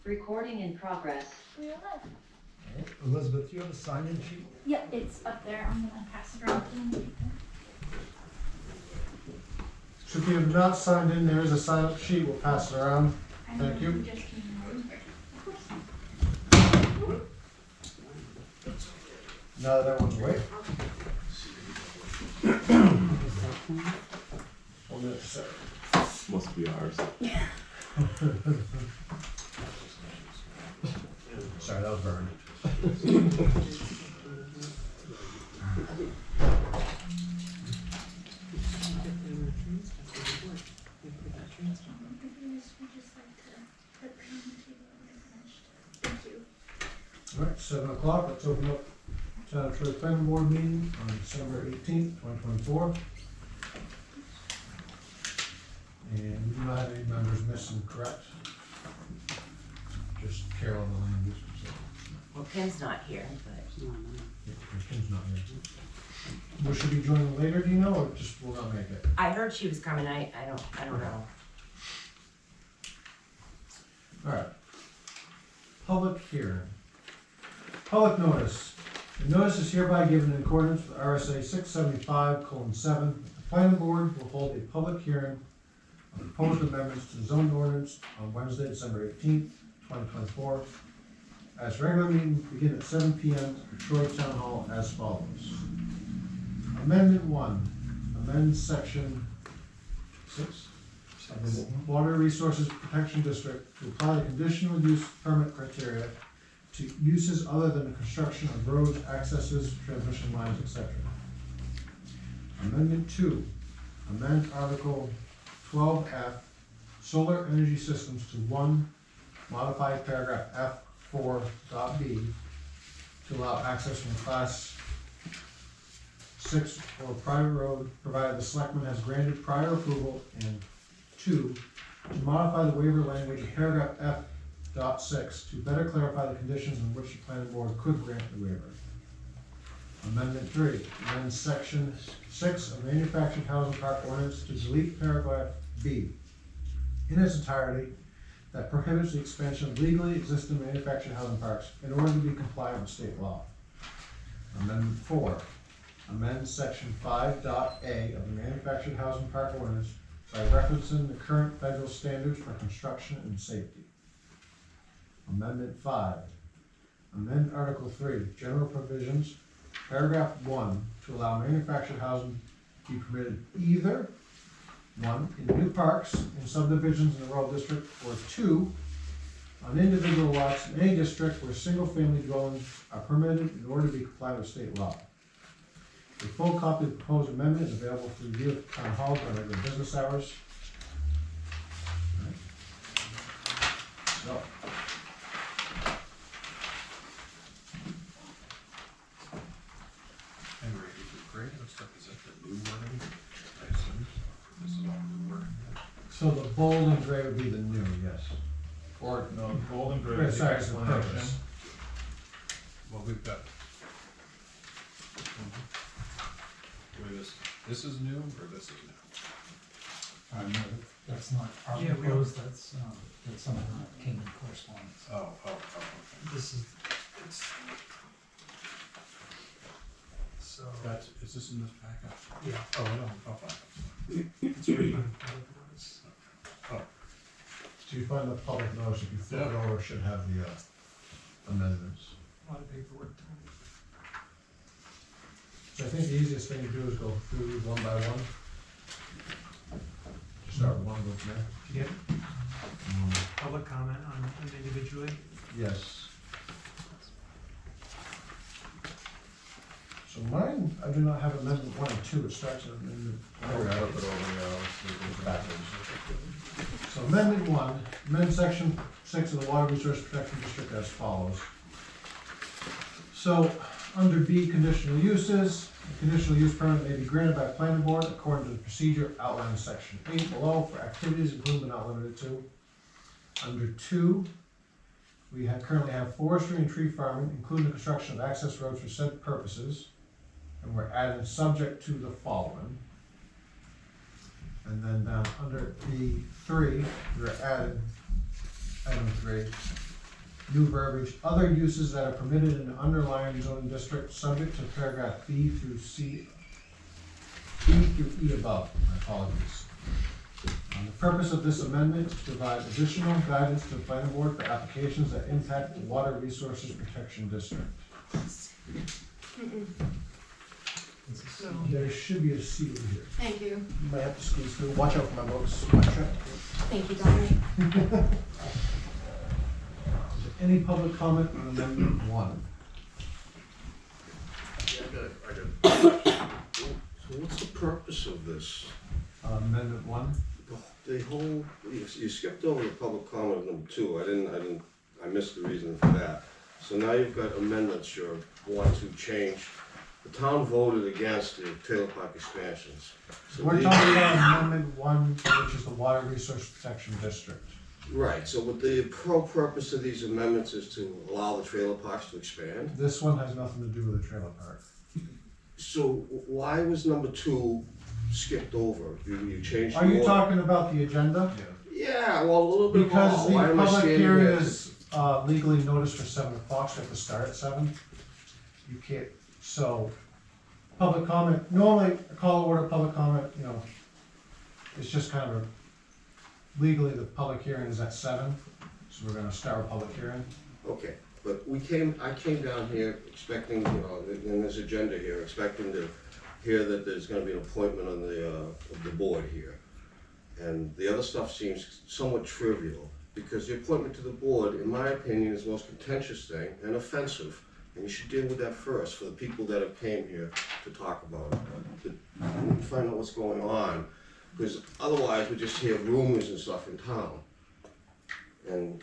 Recording in progress. We are live. Right. Elizabeth, do you have a sign-in sheet? Yeah, it's up there. I'm gonna pass it around to them. So if you have not signed in, there is a sign-up sheet. We'll pass it around. Thank you. Just came in. Now that one's away. 1 minute, sir. Must be ours. Sorry, that was burned. All right, 7 o'clock. Let's open up Town of Troy Planning Board meeting on December 18th, 2024. And we do not have any members missing, correct? Just Carol and the land use. So. Well, Kim's not here, but Yeah, Kim's not here. Will she be joining later, do you know, or just will not make it? I heard she was coming. I don't know. All right. Public hearing. Public notice. The notice is hereby given in accordance with RSA 675:7. The planning board will hold a public hearing on proposed amendments to the zoning ordinance on Wednesday, December 18th, 2024. As regular meeting begin at 7 p.m. at Troy Town Hall as follows. Amendment 1. Amend section 6 of the Water Resources Protection District to apply the conditional use permit criteria to uses other than the construction of roads, accesses, transmission lines, etc. Amendment 2. Amend Article 12F, Solar Energy Systems to 1, modify paragraph F4.b to allow access from Class 6 or private road, provided the selectman has granted prior approval, and 2, to modify the waiver language of paragraph F.6 to better clarify the conditions in which the planning board could grant the waiver. Amendment 3, amend section 6 of manufactured housing park ordinance to delete paragraph B in its entirety that prohibits the expansion of legally existing manufactured housing parks in order to be compliant with state law. Amendment 4, amend section 5.a of the manufactured housing park ordinance by referencing the current federal standards for construction and safety. Amendment 5, amend Article 3, general provisions, paragraph 1, to allow manufactured housing to be permitted either 1, in new parks in subdivisions in the rural district, or 2, on individual lots in any district where single-family dwellings are permitted in order to be compliant with state law. A full copy of the proposed amendment is available for review at the Town Hall during regular business hours. So, And Randy, the gray stuff, is that the new wording? I assume this is all new wording. so the bold and gray would be the new, yes. Or, no, gold and gray. Right, is the sorry, it's the explanation. purpose. Well, we've got. Wait, this is new, or this is new? No, that's not our Yeah, we proposed, that's something that came in correspondence. Oh, okay. This is, it's. So. That's, is this in this packet? Yeah. Oh, no, oh, fine. It's right on the public notice. Oh, So you find the public notice, if you flip it over, it should have the amendments. A lot of paperwork. So I think the easiest thing to do is go through one by one. Just start with one, go from there. Yep, public comment on them individually. Yes. So mine, I do not have amendment 1 and 2, it starts in the. flip it over, let's see, backwards. So amendment 1, amend section 6 of the Water Resource Protection District as follows. So, under B, conditional uses, a conditional use permit may be granted by planning board according to the procedure outlined in section 8 below for activities including but not limited to. Under 2, we currently have forestry and tree farming, including the construction of access roads for said purposes, and we're adding subject to the following. And then down under B3, we're adding item 3, new verbiage, other uses that are permitted in the underlying zoning district, subject to paragraph B through E above, my apologies. The purpose of this amendment is to provide additional guidance to the planning board for applications that impact the Water Resources Protection District. There should be a C over here. Thank you. You might have to squeeze through. Watch out for my books. My trip. Thank you, Dominic. Is there any public comment on amendment 1? I got. So what's the purpose of this? Amendment 1? The whole, you skipped over the public comment number 2. I missed the reason for that. So now you've got amendments you want to change. The town voted against the trailer park expansions. So We're talking about amendment 1, which is the Water Resource Protection District. Right, so what the purpose of these amendments is to allow the trailer parks to expand? This one has nothing to do with the trailer park. So why was number 2 skipped over? You changed the Are you order? talking about the agenda? Yeah, well, a little bit Because more. the Why am I public standing hearing here? is legally noticed for 7 o'clock, so you have to start at 7. You can't, so, public comment, normally, a call to order, public comment, you know, it's just kind of a, legally, the public hearing is at 7, so we're gonna start a public hearing. Okay, but I came down here expecting, you know, in this agenda here, expecting to hear that there's gonna be an appointment on of the board here. And the other stuff seems somewhat trivial, because the appointment to the board, in my opinion, is the most contentious thing and offensive. And you should deal with that first, for the people that have came here to talk about it, to find out what's going on. Because otherwise, we just hear rumors and stuff in town. And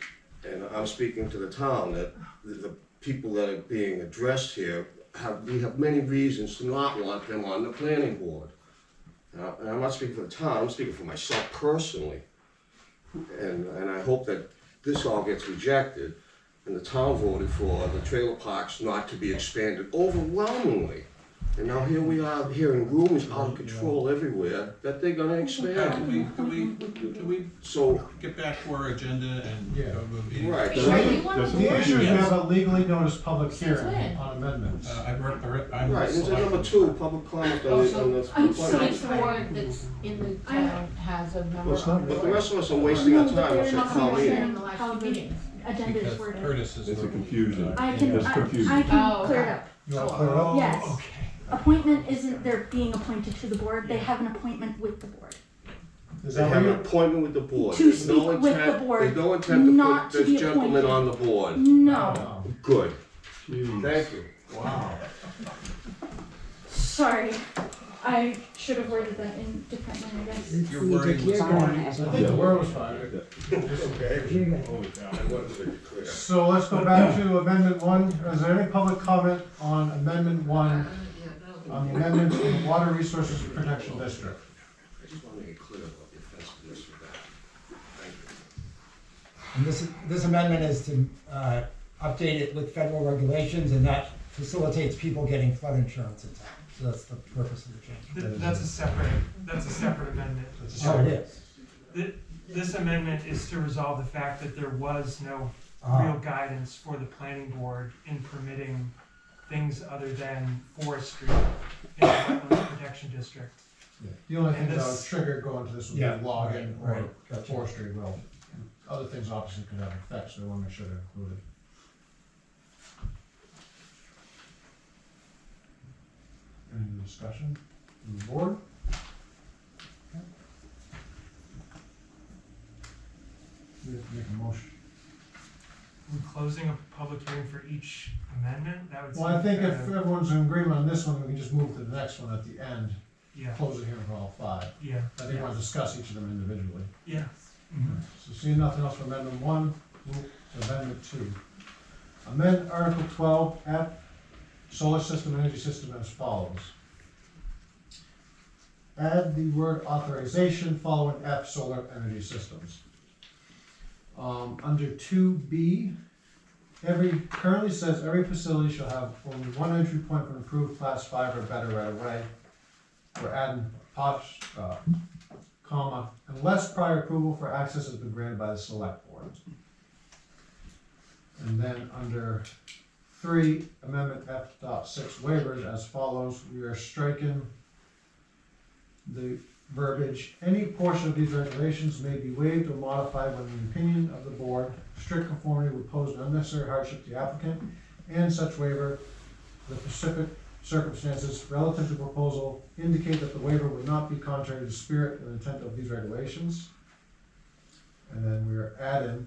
I'm speaking to the town, that the people that are being addressed here, we have many reasons to not want them on the planning board. And I'm not speaking for the town, I'm speaking for myself personally. And I hope that this all gets rejected, and the town voted for the trailer parks not to be expanded overwhelmingly. And now here we are hearing rumors out of control everywhere that they're gonna expand. Can we So, get back to our agenda and Yeah. go to a meeting? right, Sure, so, you want to- The issue is we Yes. have a legally noticed public Since hearing when? on amendments. I'm right, and then number selecting- 2, public comment on the I'm appointment. so each board that's in the town has a member it's not on But the board. rest of us are wasting our time, they're let's say not call me. In the last few meetings. Agenda is Because worded. Curtis is. It's a the- confusion. I can, It's confusing. I can Oh, clear it okay. up. You wanna clear it up? Yes. Okay. Appointment isn't they're being appointed to the board, they have an appointment with the board. Is They that have what an you, appointment with the board. To There's no speak with intent- the board, There's no intent to not put to this be gentleman appointed. on the board. No, no. Good, Jeez. thank you. Wow. sorry, I should have worded that in differently, I guess. Your wording was I think the word was fine. Okay. I wanted to be clear. So let's go back to amendment 1. Is there any public comment on amendment 1, on the amendment to the Water Resources Protection District? I just want to make it clear about the offensiveness of that. Thank you. And this amendment is to update it with federal regulations, and that facilitates people getting flood insurance in town. So that's the purpose of the change. That's a separate amendment. That's a Oh, it is? This amendment is to resolve the fact that there was no Ah. real guidance for the planning board in permitting things other than forestry in the Wetlands Protection District. The only thing And that would this- trigger going to this would Yeah, be logging right, or right, gotcha. forestry will. Other things obviously could have effects, so we want to make sure they're included. Any discussion from the board? We have to make a motion. We're closing a public hearing for each amendment, that would seem Well, I think if fair. everyone's in agreement on this one, we can just move to the next one at the end, Yeah, close the hearing for all 5. yeah, I think we want to discuss each of them individually. yeah. Mhm. So seeing nothing else for amendment 1, move to amendment 2. Amend Article 12F, solar system, energy system as follows. Add the word authorization following F, solar energy systems. Under 2B, currently says every facility shall have only one entry point for an approved class 5 or better right of way. We're adding comma, unless prior approval for access has been granted by the select board. And then under 3, amendment F.6 waivers as follows, we are striking the verbiage, any portion of these regulations may be waived or modified when in the opinion of the board, strict conformity would pose an unnecessary hardship to the applicant, and such waiver, the specific circumstances relative to proposal indicate that the waiver would not be contrary to the spirit and intent of these regulations. And then we are adding,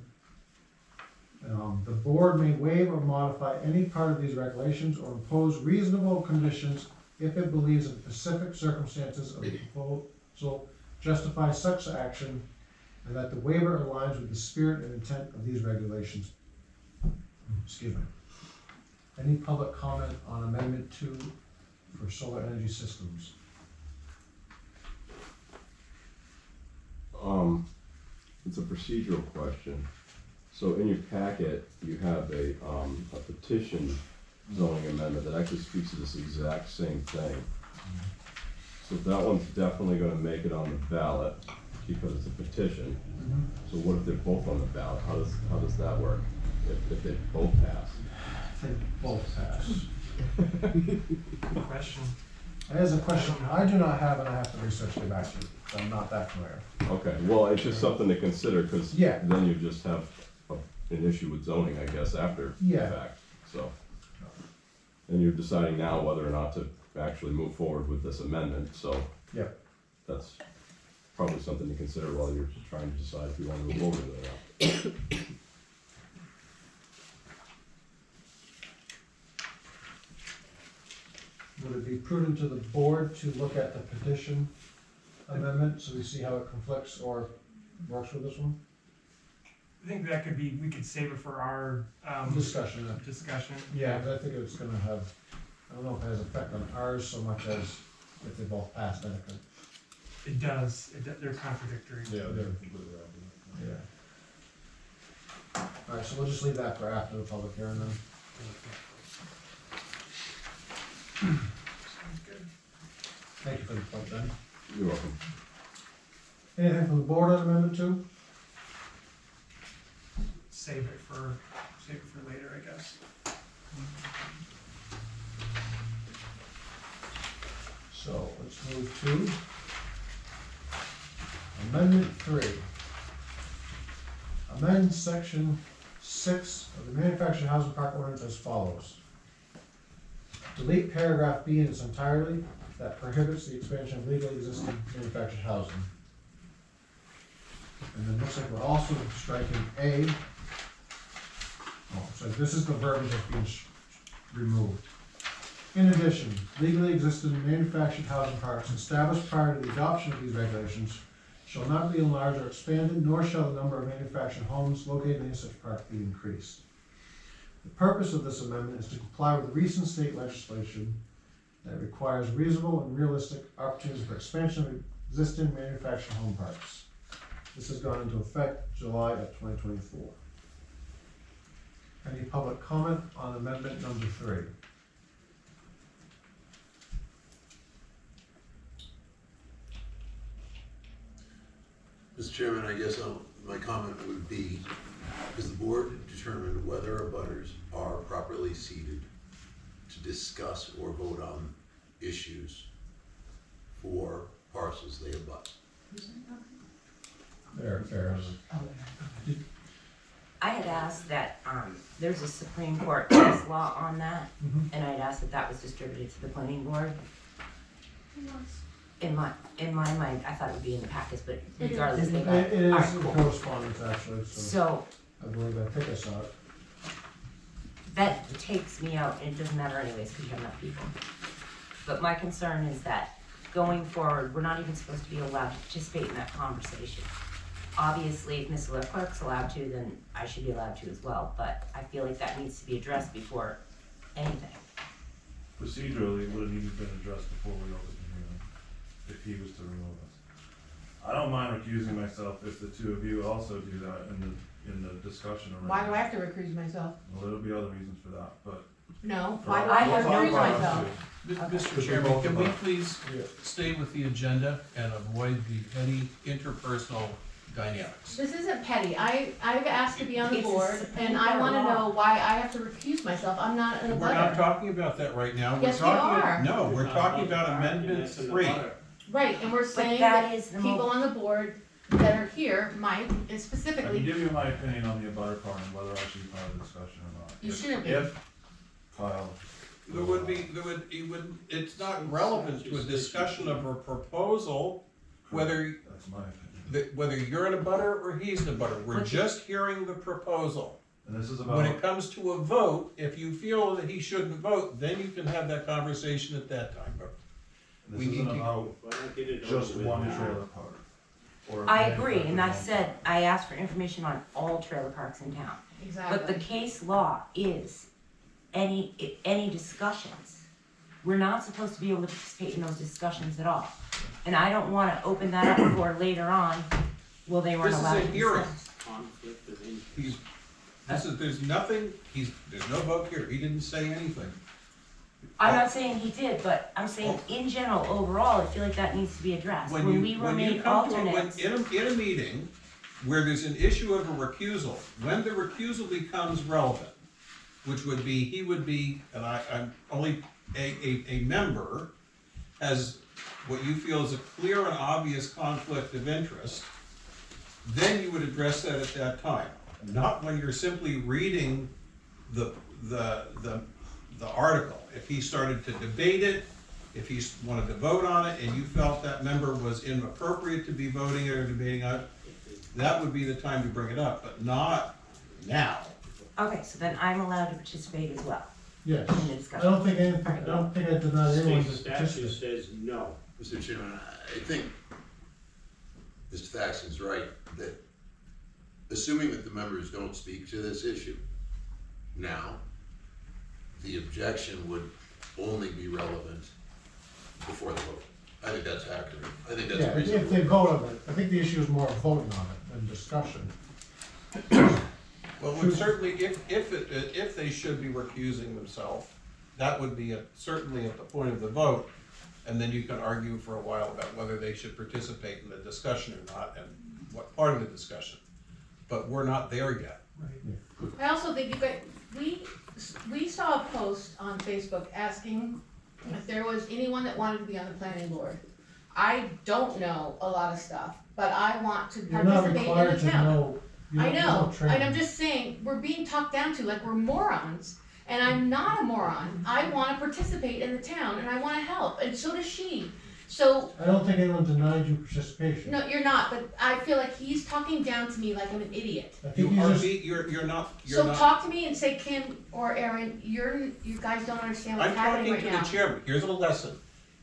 the board may waive or modify any part of these regulations or impose reasonable conditions if it believes that the specific circumstances of the proposal justify such action and that the waiver aligns with the spirit and intent of these regulations. Excuse me. Any public comment on amendment 2 for solar energy systems? It's a procedural question. So in your packet, you have a petition zoning amendment that actually speaks to this exact same thing. So that one's definitely gonna make it on the ballot because it's a petition. So what if they're both on the ballot? How does that work? If they both pass? I think both pass. Good question. That is a question I do not have and I have to research to get back to you. I'm not that familiar. Okay, well, it's just something to consider, because Yeah. then you just have an issue with zoning, I guess, after the Yeah. fact, so. And you're deciding now whether or not to actually move forward with this amendment, so. Yep. That's probably something to consider while you're trying to decide if you want to move forward with it or not. Would it be prudent to the board to look at the petition amendment so we see how it conflicts or works with this one? I think that could be, we could save it for our, Discussion. discussion. Yeah, but I think it's gonna have, I don't know if it has effect on ours so much as if they both pass, then it could. It does, they're contradictory. Yeah, they're completely opposite. Yeah. Alright, so we'll just leave that for after the public hearing then. Sounds good. Thank you for the point, Ben. You're welcome. Anything from the board on amendment 2? Save it for later, I guess. So let's move to amendment 3. Amend section 6 of the manufactured housing park ordinance as follows. Delete paragraph B in its entirety that prohibits the expansion of legally existing manufactured housing. And then looks like we're also striking A. Oh, so this is the verbiage that's being removed. In addition, legally existing manufactured housing parks established prior to the adoption of these regulations shall not be enlarged or expanded, nor shall the number of manufactured homes located in such park be increased. The purpose of this amendment is to comply with recent state legislation that requires reasonable and realistic opportunities for expansion of existing manufactured home parks. This has gone into effect July of 2024. Any public comment on amendment number 3? Mr. Chairman, I guess my comment would be, has the board determined whether abutters are properly seated to discuss or vote on issues for parcels they abut? There. I had asked that, there's a Supreme Court case law on that, and I'd asked that that was distributed to the planning board. In my mind, I thought it would be in the packets, but It is. regardless, they It got it. is Alright, in cool. correspondence actually, so So, I believe, I think I saw it. that takes me out, and it doesn't matter anyways, because you have enough people. But my concern is that going forward, we're not even supposed to be allowed to participate in that conversation. Obviously, if Ms. Leclerc's allowed to, then I should be allowed to as well, but I feel like that needs to be addressed before anything. Procedurally, it would have needed to been addressed before we opened the hearing, if he was to remove us. I don't mind recusing myself if the two of you also do that in the discussion around. Why do I have to recuse myself? Well, there'll be other reasons for that, but. No, why do I have to recuse myself? Mr. Chairman, can we please stay with the agenda and avoid the petty interpersonal dynamics? This isn't petty. I've asked to be on the It's a board, Supreme and I Court wanna law. know know why I have to recuse myself. I'm not an We're not abutter. talking about that right now. Yes, we We're talking. are. No, we're talking about amendment 3. Right, and we're saying that that is the people on the board that are here, Mike, and I can specifically, give you my opinion on the abutter part and whether I should be part of the discussion or not. You shouldn't be. If Kyle. It's not relevant to a discussion of a proposal, whether, That's my opinion. whether you're an abutter or he's an abutter. We're But- just hearing the proposal. And this is When about, it comes to a vote, if you feel that he shouldn't vote, then you can have that conversation at that time. But this we need isn't to- about just one trailer park. or I agree, and I manufactured said, I asked for information on all trailer parks in town. But the exactly. case law is any discussions. We're not supposed to be able to participate in those discussions at all. And I don't wanna open that up for later on, well, they weren't This is allowed a to hearing. discuss. There's nothing, there's no vote here. He didn't say anything. I'm not saying he did, but I'm saying in general, overall, I feel like that needs to be addressed. When we were When you made come to alternates. in a meeting where there's an issue of a recusal, when the recusal becomes relevant, which would be, he would be, and I'm only a member, has what you feel is a clear and obvious conflict of interest, then you would address that at that time. Not when you're simply reading the article. If he started to debate it, if he wanted to vote on it, and you felt that member was inappropriate to be voting or debating on it, that would be the time to bring it up, but not now. Okay, so then I'm allowed to participate as well Yes. in the I discussion. don't think anything, I don't think I denied anyone to State participate. statute says no. Mr. Chairman, I think Mr. Faxon's right, that assuming that the members don't speak to this issue now, the objection would only be relevant before the vote. I think that's accurate. I think that's Yeah, if reasonable. they vote on it, I think the issue is more voting on it than discussion. Well, it would certainly, if they should be recusing themselves, that would be certainly at the point of the vote, and then you can argue for a while about whether they should participate in the discussion or not, and what part of the discussion. But we're not there yet. I also think you guys, we saw a post on Facebook asking if there was anyone that wanted to be on the planning board. I don't know a lot of stuff, but I want to You're not participate in required the to town. know. You I don't- you know, don't train. and I'm just saying, we're being talked down to like we're morons, and I'm not a moron. I wanna participate in the town, and I wanna help, and so does she. So, I don't think anyone denied you participation. no, you're not, but I feel like he's talking down to me like I'm an idiot. I think You you are, just, you're not, So talk to me and say, Kim or Aaron, you guys don't understand I'm what's happening talking right to now. the chairman. Here's a lesson.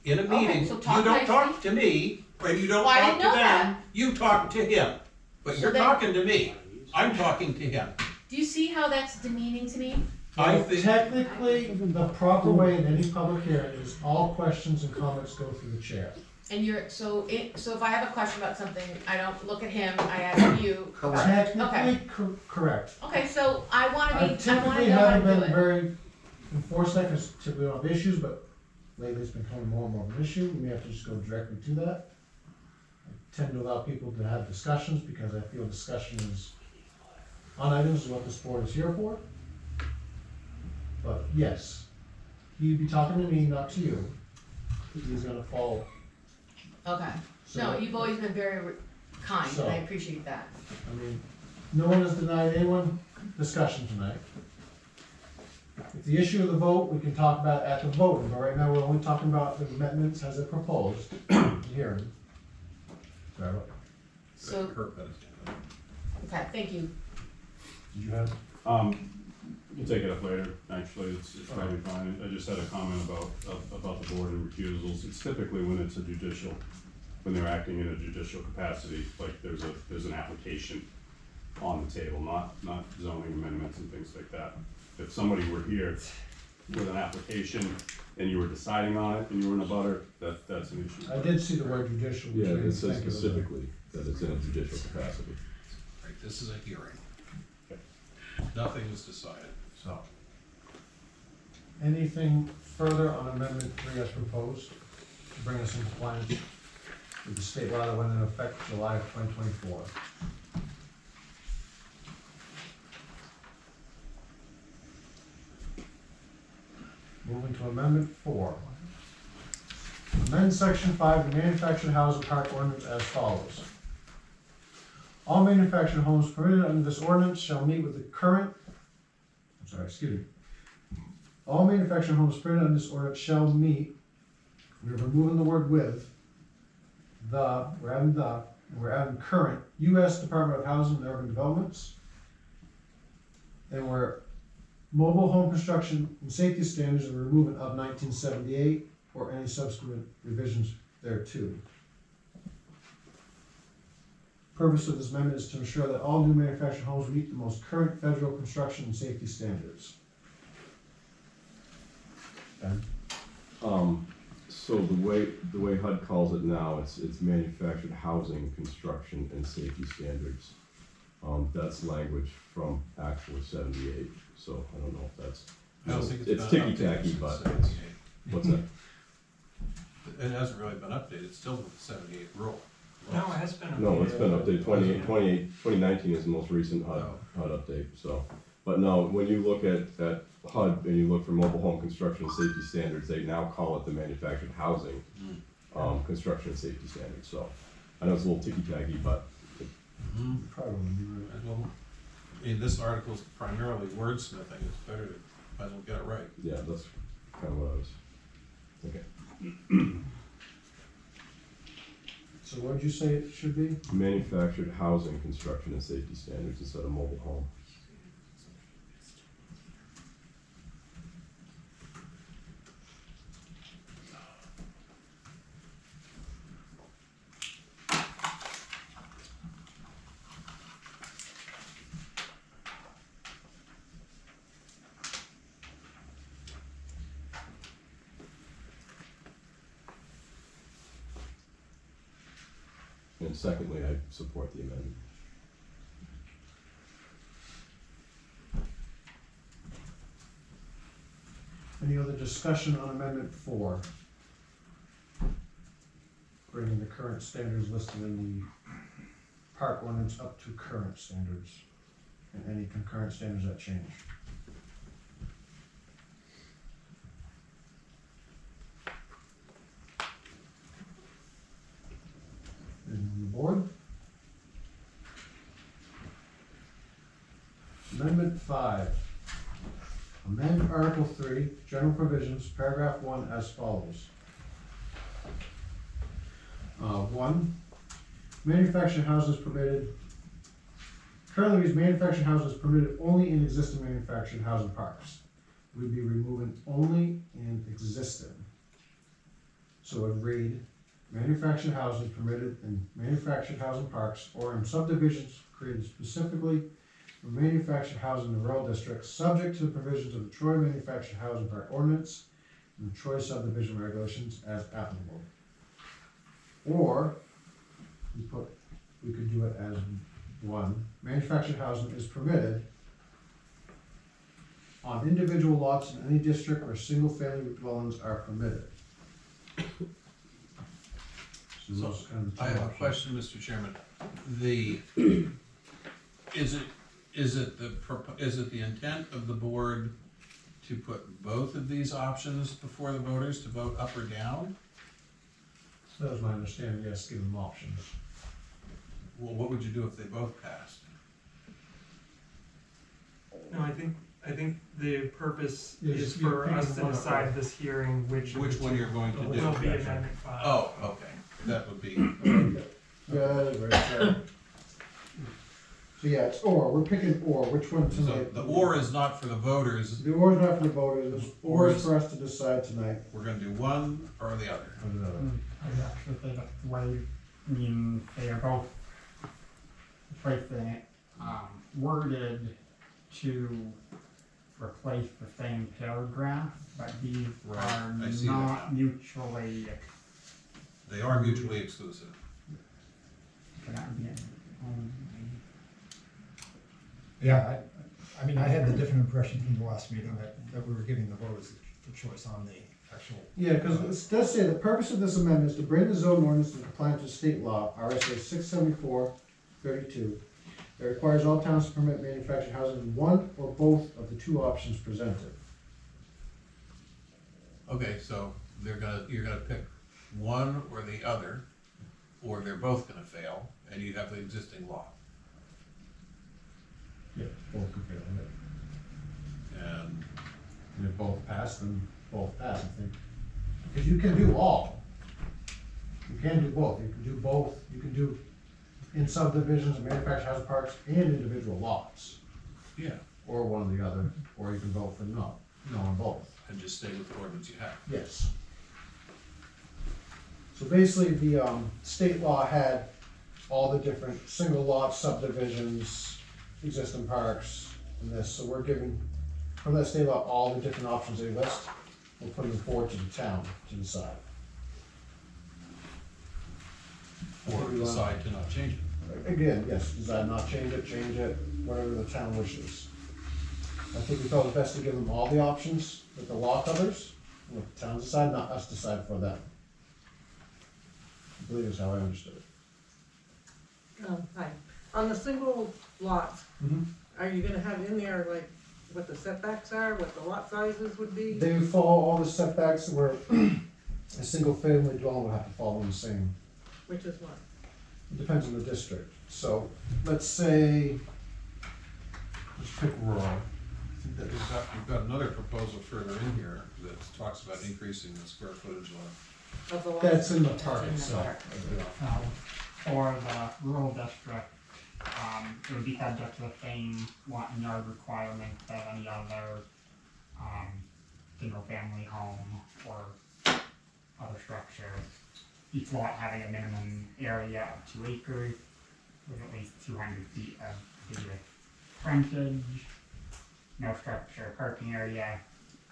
In a Okay, meeting, so you talk don't nicely. talk to me, and you don't Well, I talk didn't to know them, that. you talk to him. But So you're then- talking to me. I'm talking to him. Do you see how that's demeaning to me? I well, think, technically, the proper way in any public hearing is all questions and comments go through the chair. And so if I have a question about something, I don't look at him, I ask you. Technically, correct. Okay, so I wanna I be, I wanna typically know how haven't to do been it. very enforced that, because typically we don't have issues, but lately it's becoming more and more of an issue, we have to just go directly to that. I tend to allow people to have discussions, because I feel discussion is, on items is what this board is here for. But yes, he'd be talking to me, not to you, he's gonna follow. Okay, So, no, you've always been very kind, So- and I appreciate that. I mean, no one has denied anyone discussion tonight. If the issue of the vote, we can talk about at the vote, but right now we're only talking about the amendments as it proposed hearing. Sorry, what So, Kirk, that is- okay, thank you. did you have? We can take it up later, actually, it's probably fine. I just had a comment about the board and recusals. It's typically when it's a judicial, when they're acting in a judicial capacity, like there's an application on the table, not zoning amendments and things like that. If somebody were here with an application and you were deciding on it and you were in a butter, that's an issue. I did see the word judicial. which Yeah, made me it says think of the- specifically that it's in a judicial capacity. Right, this is a hearing. Nothing is decided. So. Anything further on amendment 3 as proposed to bring us in compliance with the state law that went into effect July of 2024? moving to amendment 4. Amend section 5 of the manufactured housing park ordinance as follows. All manufactured homes permitted under this ordinance shall meet with the current, all manufactured homes permitted under this ordinance shall meet, we're removing the word with, we're adding and we're adding current U.S. Department of Housing and Urban Developments, and we're mobile home construction and safety standards, and we're removing of 1978 or any subsequent revisions thereto. Purpose of this amendment is to ensure that all new manufactured homes meet the most current federal construction and safety standards. Ben? So the way HUD calls it now, it's manufactured housing, construction, and safety standards. That's language from actual 78, so I don't know if that's, I don't think it's been ticky-tacky, updated but since it's, 78. what's that? It hasn't really been updated, it's still with the 78 rule. No, it has been. No, it's been updated, 28. 2019 is the most recent HUD update, so. But no, when you look at HUD and you look for mobile home construction and safety standards, they now call it the manufactured housing, construction and safety standards, so. I know it's a little ticky-tacky, but. Probably wouldn't be right. Well, I mean, this article's primarily wordsmithing, it's better to, might as well get it right. Yeah, that's kind of what I was thinking. So what did you say it should be? Manufactured housing, construction, and safety standards instead of mobile home. And secondly, I support the amendment. Any other discussion on amendment 4? Bringing the current standards listed in the park ordinance up to current standards, and any concurrent standards that change. On the board? Amendment 5. Amend Article 3, General Provisions, Paragraph 1 as follows. 1. Manufactured houses permitted. Currently, these manufactured houses permitted only in existing manufactured housing parks. We'd be removing only in existing. So it would read, manufactured houses permitted in manufactured housing parks or in subdivisions created specifically for manufactured housing in the rural districts, subject to the provisions of the Troy Manufactured Housing Park Ordinance and the Troy subdivision regulations as applicable. Or we could do it as 1. Manufactured housing is permitted on individual lots in any district where single-family dwellings are permitted. So those kind of two I have a options. question, Mr. Chairman. Is it the intent of the board to put both of these options before the voters to vote up or down? That was my understanding, yes, give them options. Well, what would you do if they both passed? No, I think the purpose Yes, is you for pick us to one decide up. this hearing which One you're going to do? will be amendment 5. Oh, okay, that would be, Good, right there. So yeah, it's or, we're picking or, which one so tonight? the or is not for the voters, The or is not for the voters, it's or is for us to decide tonight. we're gonna do one or the other. I actually think that's the way, I mean, they are both worded to replace the same paragraph, but these Right, are I see that not now. mutually They are mutually exclusive. exclusive. Yeah, I mean, I had the different impression from the last meeting that we were giving the voters the choice on the actual. Yeah, because it does say the purpose of this amendment is to bring the zone ordinance into compliance with state law, RSA 674-32. That requires all towns to permit manufactured housing in one or both of the two options presented. Okay, so you're gonna pick one or the other, or they're both gonna fail, and you have the existing law. Yeah, both can fail, yeah. And And if both pass, then both pass, I think. Because you can do all. You can do both. You can do both. You can do in subdivisions, manufactured housing parks, and individual lots. yeah, Or one or the other, or you can vote for no on both. and just stay with the ordinance you have. Yes. So basically, the state law had all the different single lot subdivisions, existing parks, and this, so we're giving, from that state law, all the different options they list, we're putting them forward to the town to decide. I Or think we want- decide to not change it. Again, yes, decide not change it, whatever the town wishes. I think we felt it best to give them all the options that the law covers, and let the town decide, not us decide for them. I believe is how I understood it. Hi, on the single lots, Mhm. are you gonna have in there like what the setbacks are, what the lot sizes would be? They follow all the setbacks where a single family dwelling would have to follow the same. Which is what? It depends on the district. So let's say, let's pick rural. I think that you've got another proposal further in here that talks about increasing the square footage of. Of the lots? That's in the park That's in the itself. park. For the rural district, it would be subject to the same lot and yard requirement that any other, single-family home or other structure. Each lot having a minimum area of 2 acres with at least 200 feet of contiguous frontage. No structure or parking area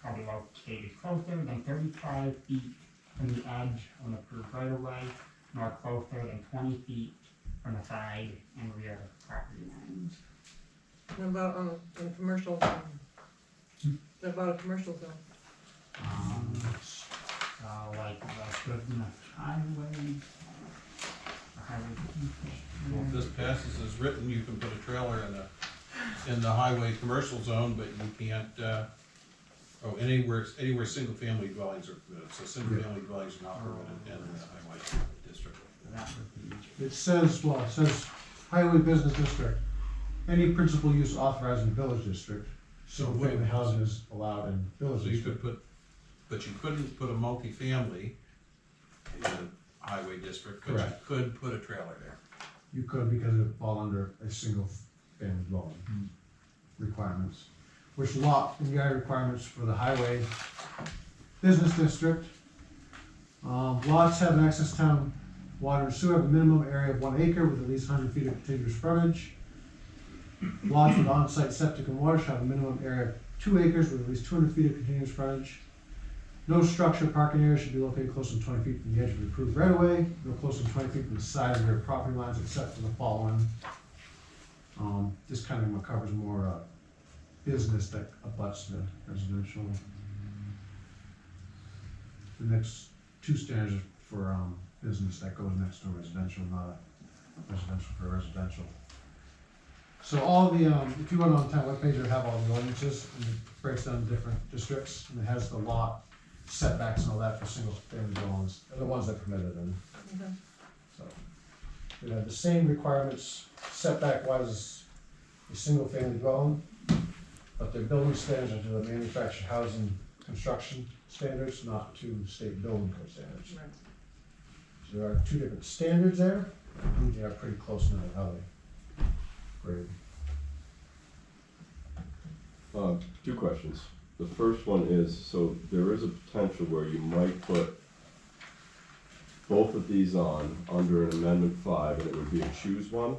shall be located closer than 35 feet from the edge of an approved right-of-way, nor closer than 20 feet from the side and rear property lines. What about on a commercial zone? What about a commercial zone? Like the business highway, the highway. Well, if this passes as written, you can put a trailer in the highway commercial zone, but you can't, anywhere single family dwellings are permitted, so single family dwellings are not permitted in the highway district. That would be. It says highway business district, any principal use authorized in the village district, single family housing is allowed in village So you district. could put, but you couldn't put a multifamily in a highway district, but you Correct. could put a trailer there. You could because it would fall under a single family dwelling requirements. Which lot and yard requirements for the highway business district. Lots having access to town water and sewer have a minimum area of 1 acre with at least 100 feet of contiguous frontage. Lots with on-site septic and water shall have a minimum area of 2 acres with at least 200 feet of continuous frontage. No structure parking area should be located closer than 20 feet from the edge of the approved right-of-way, no closer than 20 feet from the side of their property lines except for the following. This kind of covers more business that abuts the residential. The next two standards are for business that goes next to residential, not a residential for residential. So all the, if you went on the town webpage, it would have all the ordinances, and it breaks down the different districts, and it has the lot setbacks and all that for single family dwellings, and the ones that permitted them. Okay. So, we have the same requirements setback wise as a single family dwelling, but their building standards are to the manufactured housing construction standards, not to state building code standards. Right. So there are two different standards there, I think they are pretty close now how they grade. Two questions. The first one is, so there is a potential where you might put both of these on under an amendment 5, and it would be a choose one?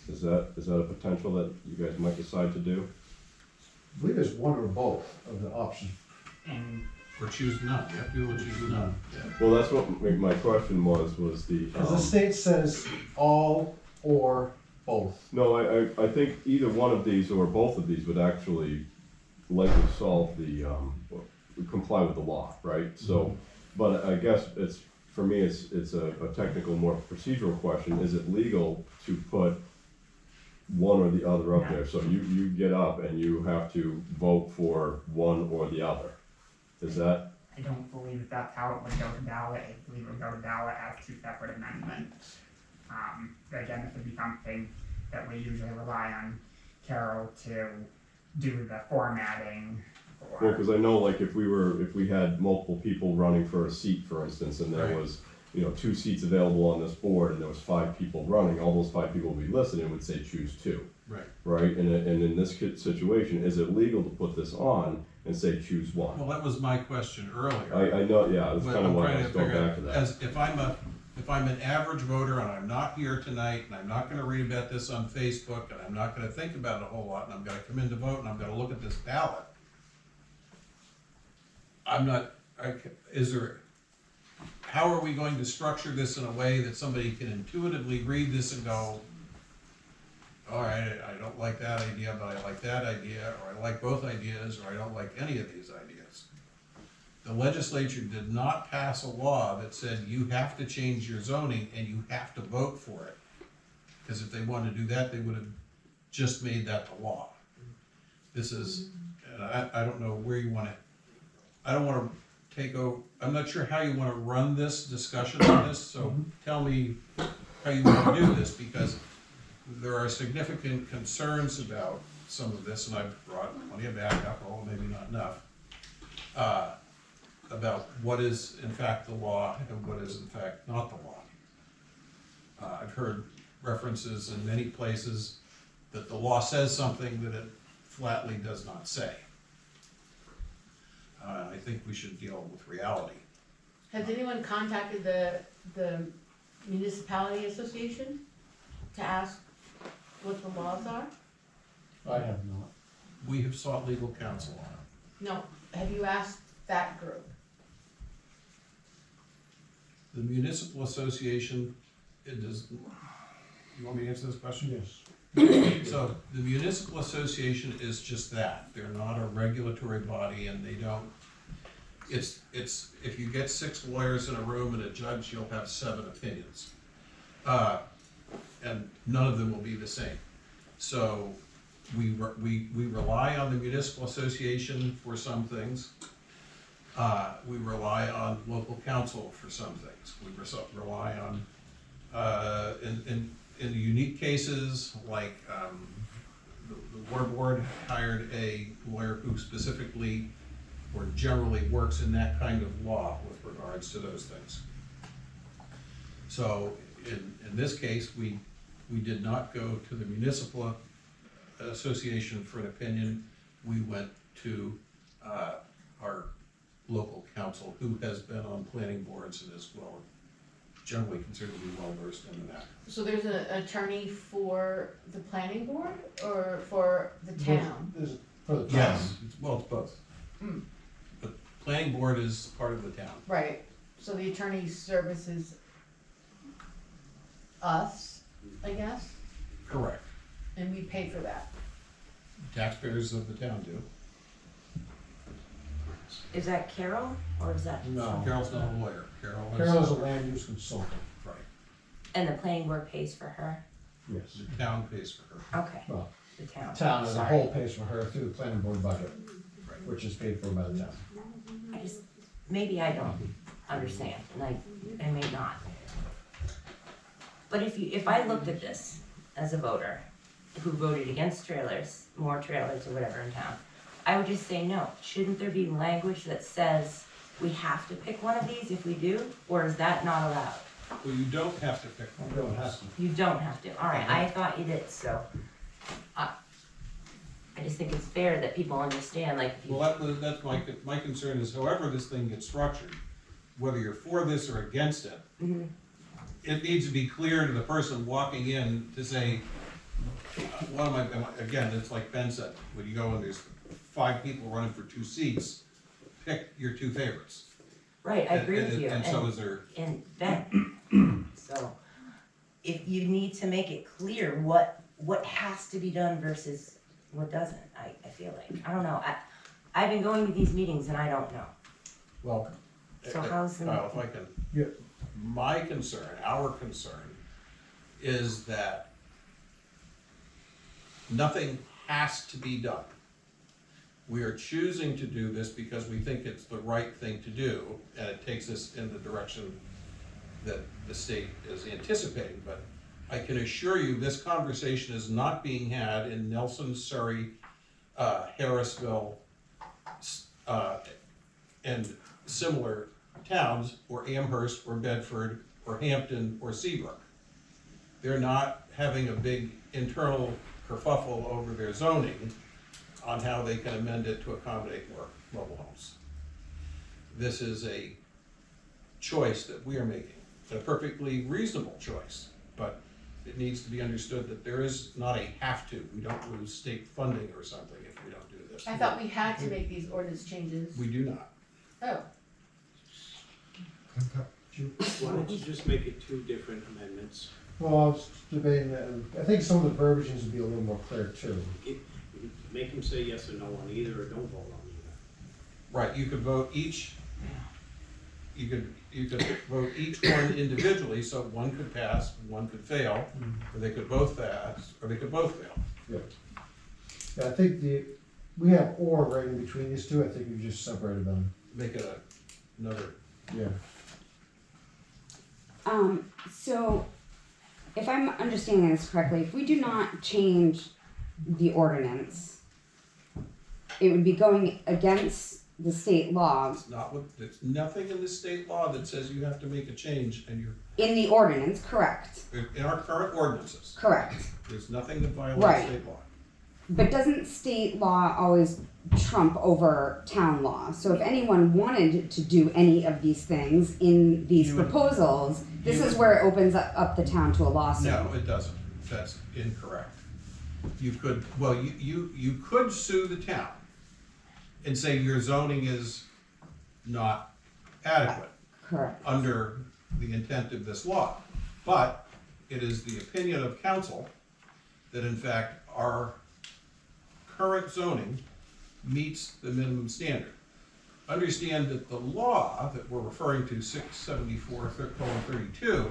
Is that a potential that you guys might decide to do? I believe there's one or both of the options. And Or choose none, you have to do what you choose none. Well, that's what my question was the. Because the state says all or both. No, I think either one of these or both of these would actually likely solve the, comply with the law, right? So, but I guess for me, it's a technical, more procedural question. Is it legal to put one or the other up there? So you get up and you have to vote for one or the other. Is that? I don't believe that's how it would go to ballot. I believe it would go to ballot as two separate amendments. Again, this would be something that we usually rely on Carol to do the formatting for. Well, because I know, like, if we had multiple people running for a seat, for instance, and there Right. was, 2 seats available on this board, and there was 5 people running, all those 5 people would be listed and would say choose 2. Right. Right? And in this situation, is it legal to put this on and say choose 1? Well, that was my question earlier. I know, yeah, that's But kind of I'm why I trying was to going figure back to out, that. as if I'm an average voter and I'm not here tonight and I'm not gonna read about this on Facebook and I'm not gonna think about it a whole lot and I'm gonna come in to vote and I'm gonna look at this ballot. How are we going to structure this in a way that somebody can intuitively read this and go, all right, I don't like that idea, but I like that idea, or I like both ideas, or I don't like any of these ideas. The legislature did not pass a law that said you have to change your zoning and you have to vote for it. Because if they wanted to do that, they would have just made that the law. This is, and I don't know where you want to, I don't want to take over, I'm not sure how you want to run this discussion on this, so tell me how you want to do this, because there are significant concerns about some of this, and I've brought plenty of backup, although maybe not enough, about what is in fact the law and what is in fact not the law. I've heard references in many places that the law says something that it flatly does not say. I think we should deal with reality. Has anyone contacted the municipality association to ask what the laws are? I have not. We have sought legal counsel on it. No, have you asked that group? The municipal association, it does, you want me to answer this question? Yes. So the municipal association is just that. They're not a regulatory body and they don't, it's, if you get 6 lawyers in a room and a judge, you'll have 7 opinions. And none of them will be the same. So we rely on the municipal association for some things. We rely on local council for some things. We rely on, in unique cases, like the War Board hired a lawyer who specifically or generally works in that kind of law with regards to those things. So in this case, we did not go to the municipal association for an opinion. We went to our local council, who has been on planning boards and is well, generally considered to be well versed in that. So there's an attorney for the planning board or for the town? There's for the town. Yes, well, it's both. Mm. The planning board is part of the town. Right, so the attorney services us, I guess, Correct. and we pay for that. Taxpayers of the town do. Is that Carol, or is that? No, Carol's not a lawyer. Carol is a land use consultant. Right. And the planning board pays for her? Yes. The town pays for her. Okay, Well, the town. town as a Sorry. whole pays for her through the planning board budget, Right. which is paid for by the town. I just, maybe I don't understand, and I may not. But if I looked at this as a voter who voted against trailers, more trailers or whatever in town, I would just say no. Shouldn't there be language that says we have to pick one of these if we do, or is that not allowed? Well, you don't have to pick one. You don't have to. You don't have to. All right, I thought you did, so. I just think it's fair that people understand, like, if you, Well, that's my concern is however this thing gets structured, whether you're for this or against it, Mhm. it needs to be clear to the person walking in to say, again, it's like Ben said, when you go and there's 5 people running for 2 seats, pick your 2 favorites. right, I agree with you. And so is there, And Ben, so, if you need to make it clear what has to be done versus what doesn't, I feel like, I don't know, I've been going to these meetings and I don't know. Well, So how's the? Kyle, if I can. Yeah. My concern, our concern, is that nothing has to be done. We are choosing to do this because we think it's the right thing to do, and it takes us in the direction that the state is anticipating. But I can assure you, this conversation is not being had in Nelson, Surrey, Harrisville, and similar towns, or Amherst, or Bedford, or Hampton, or Seabrook. They're not having a big internal kerfuffle over their zoning on how they can amend it to accommodate more mobile homes. This is a choice that we are making, a perfectly reasonable choice, but it needs to be understood that there is not a have to. We don't lose state funding or something if we don't do this. I thought we had to make these ordinance changes. We do not. Oh, Why don't you just make it 2 different amendments? Well, I was debating that, and I think some of the verbiage needs to be a little more clear too. Make them say yes or no on either, or don't vote on either. Right, you could vote each, you could vote each one individually, so one could pass, one could fail, or they could both pass, or they could both fail. Yeah, I think we have or right in between these two, I think we just separated them. Make it another. Yeah. So, if I'm understanding this correctly, if we do not change the ordinance, it would be going against the state law. There's nothing in the state law that says you have to make a change, and In the ordinance, correct. in our current ordinances. Correct. There's nothing that violates Right. state law. But doesn't state law always trump over town law? So if anyone wanted to do any of these things in these proposals, this is where it opens up the town to a lawsuit. No, it doesn't. That's incorrect. You could, well, you could sue the town and say your zoning is not adequate. Correct. Under the intent of this law. But it is the opinion of council that in fact our current zoning meets the minimum standard. Understand that the law that we're referring to, 674:32,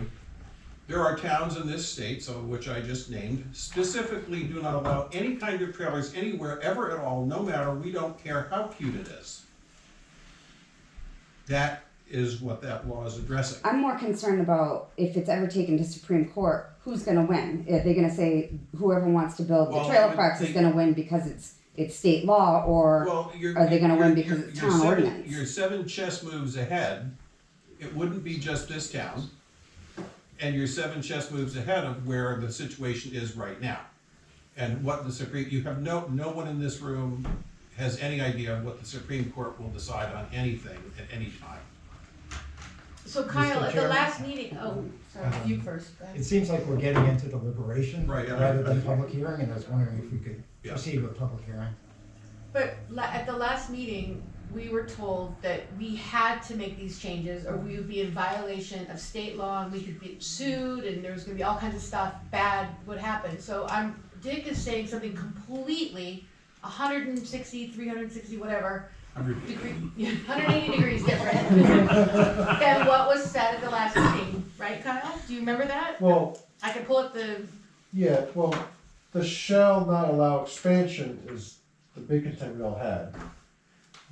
there are towns in this state, some of which I just named, specifically do not allow any kind of trailers anywhere ever at all, no matter, we don't care how cute it is. That is what that law is addressing. I'm more concerned about if it's ever taken to Supreme Court, who's gonna win? Are they gonna say whoever wants to build the trailer parks is gonna win because it's state law, or are they gonna win because it's town ordinance? You're 7 chess moves ahead. It wouldn't be just this town. And you're 7 chess moves ahead of where the situation is right now. And what the you have no one in this room has any idea of what the Supreme Court will decide on anything at any time. so Kyle, at the Chairman? last meeting, oh, sorry, you first, go ahead. It seems like we're getting into deliberation Right, yeah. rather than public hearing, and I was wondering if we could Yeah. proceed with public hearing. But at the last meeting, we were told that we had to make these changes or we would be in violation of state law and we could be sued and there was gonna be all kinds of stuff bad would happen. So Dick is saying something completely 160, 360, whatever, 180 degrees different than what was said at the last meeting, right, Kyle? Do you remember that? Well, I can pull up the, yeah, well, the shall not allow expansion is the big content we all had.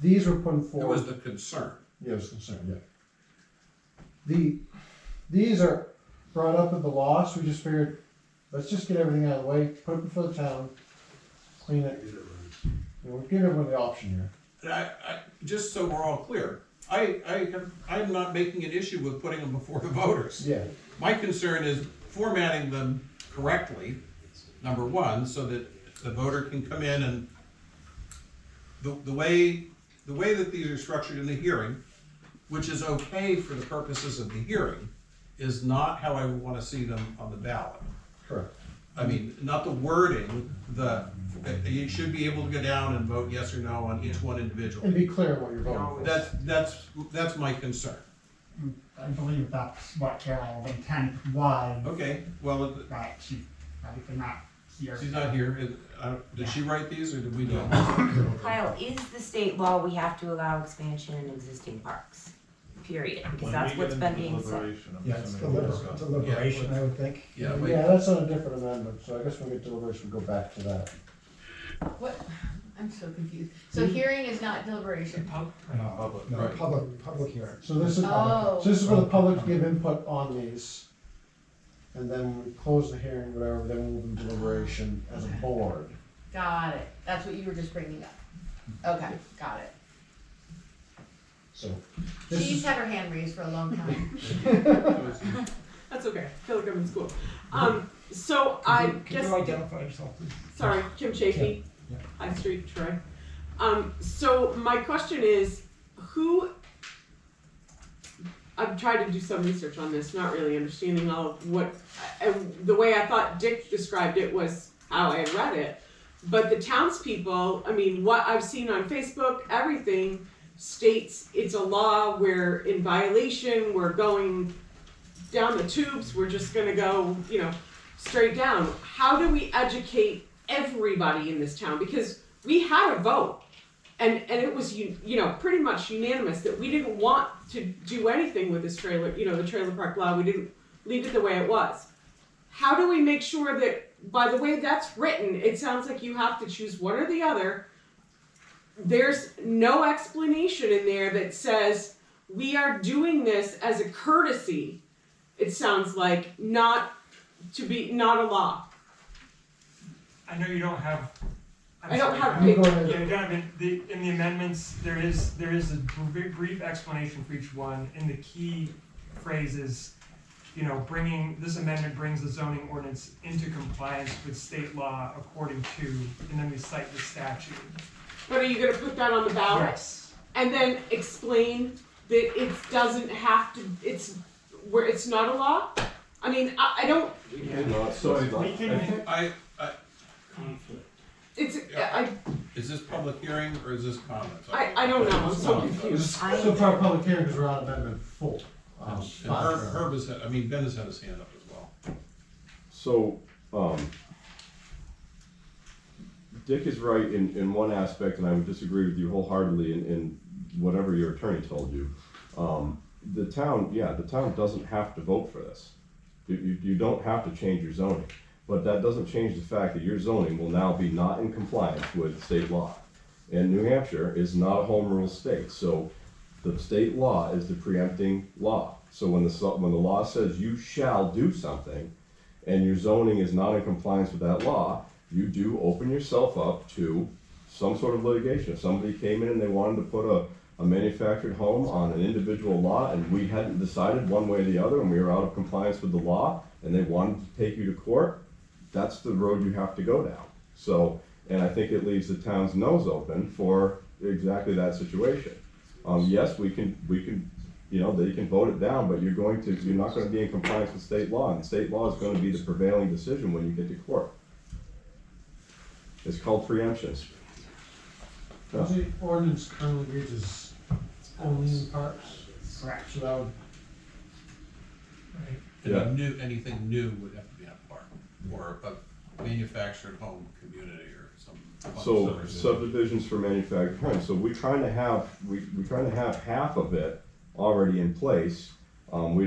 These were put It forward. was the concern. Yeah, it was concern, yeah. These are brought up in the law, so we just figured, let's just get everything out of the way, put it before the town, clean it. We'll give everyone the option here. And just so we're all clear, I'm not making an issue with putting them before the voters. Yeah. My concern is formatting them correctly, number one, so that the voter can come in and the way that these are structured in the hearing, which is okay for the purposes of the hearing, is not how I would want to see them on the ballot. Correct. I mean, not the wording, you should be able to go down and vote yes or no on each one individually. And be clear on what you're voting for. That's my concern. I believe that's what Carol's intent was. Okay, well, But she's obviously not here. she's not here. Did she write these or did we do? Kyle, is the state law we have to allow expansion in existing parks? Period, because that's what's been being said. Yeah, it's deliberation, I would think. Yeah, that's on a different amendment, so I guess when we get deliberation, we'll go back to that. what, I'm so confused. So hearing is not deliberation. No, public hearing. So this is, Oh. so this is for the public to give input on these. And then when we close the hearing, whatever, then we'll move into deliberation as a board. Got it. That's what you were just bringing up. Okay, got it. So this She's is, had her hand raised for a long time. That's okay, I feel like I'm in school. So Could you identify yourself, please? sorry, Kim Chafee, Yeah. High Street, Troy. So my question is, I've tried to do some research on this, not really understanding all of what, the way I thought Dick described it was how I had read it. But the townspeople, I mean, what I've seen on Facebook, everything states it's a law, we're in violation, we're going down the tubes, we're just gonna go, straight down. How do we educate everybody in this town? Because we had a vote, and it was, pretty much unanimous that we didn't want to do anything with this trailer, the trailer park law, we didn't leave it the way it was. How do we make sure that, by the way that's written, it sounds like you have to choose one or the other. There's no explanation in there that says we are doing this as a courtesy. It sounds like not a law. I know you don't have. I don't have Yeah, big. you don't have in the amendments. There is a brief explanation for each one, and the key phrase is, this amendment brings the zoning ordinance into compliance with state law according to, and then we cite the statute. But are you gonna put that on the ballot? Yes. And then explain that it doesn't have to, it's not a law? I mean, I don't, Is this public hearing or is this comments? I don't know, I'm so confused. so for our public hearing, because we're on amendment 4. And Herb has had, Ben has had his hand up as well. So, Dick is right in one aspect, and I would disagree with you wholeheartedly in whatever your attorney told you. The town doesn't have to vote for this. You don't have to change your zoning, but that doesn't change the fact that your zoning will now be not in compliance with state law. And New Hampshire is not a home rule state, so the state law is the preempting law. So when the law says you shall do something, and your zoning is not in compliance with that law, you do open yourself up to some sort of litigation. If somebody came in and they wanted to put a manufactured home on an individual lot, and we hadn't decided one way or the other, and we were out of compliance with the law, and they wanted to take you to court, that's the road you have to go down. So, and I think it leaves the town's nose open for exactly that situation. Yes, we can, they can vote it down, but you're not gonna be in compliance with state law, and state law is gonna be the prevailing decision when you get to court. It's called preemption. The ordinance currently reads as only in parts. Correct. So that would, Anything new would have to be on a park, or a manufactured home community or some. So subdivisions for manufactured homes, so we're trying to have half of it already in place. We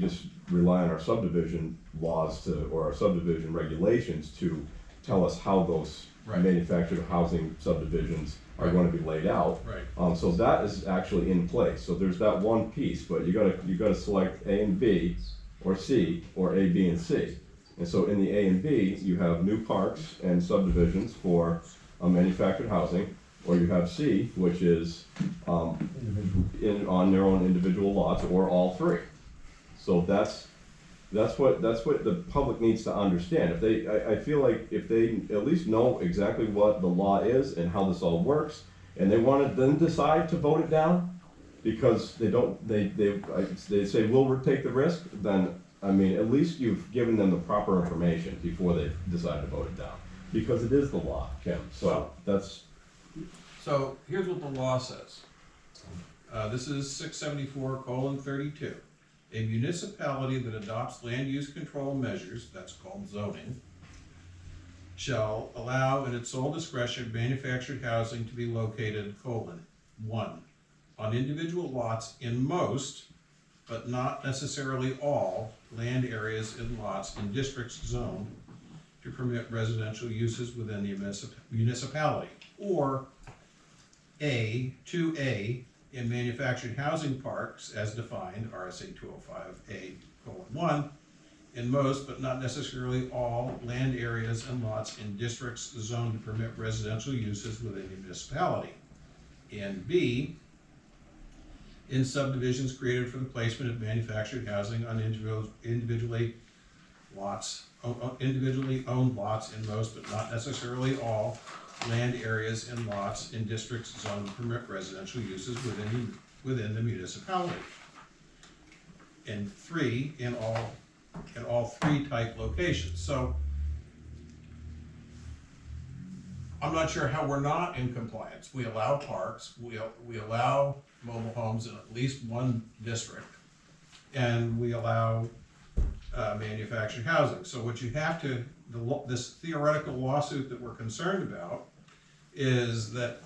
just rely on our subdivision laws or our subdivision regulations to tell us how those manufactured housing subdivisions are going to be laid out. Right. So that is actually in place. So there's that one piece, but you gotta select A and B, or C, or A, B, and C. And so in the A and B, you have new parks and subdivisions for manufactured housing, or you have C, which is on their own individual lots, or all three. So that's what the public needs to understand. I feel like if they at least know exactly what the law is and how this all works, and they want to then decide to vote it down, because they say we'll take the risk, then I mean at least you've given them the proper information before they decide to vote it down, because it is the law, Kim. So that's. So here's what the law says. This is 674:32. A municipality that adopts land use control measures, that's called zoning, shall allow in its sole discretion manufactured housing to be located, 1, on individual lots in most, but not necessarily all, land areas in lots in districts zoned to permit residential uses within the municipality. Or A, 2A, in manufactured housing parks as defined, RSA 205A:1, in most, but not necessarily all, land areas and lots in districts zoned to permit residential uses within the municipality. And B, in subdivisions created for the placement of manufactured housing on individually owned lots in most, but not necessarily all, land areas and lots in districts zoned to permit residential uses within the municipality. And 3, in all 3 type locations. So I'm not sure how we're not in compliance. We allow parks, we allow mobile homes in at least one district, and we allow manufactured housing. So what you have to, this theoretical lawsuit that we're concerned about is that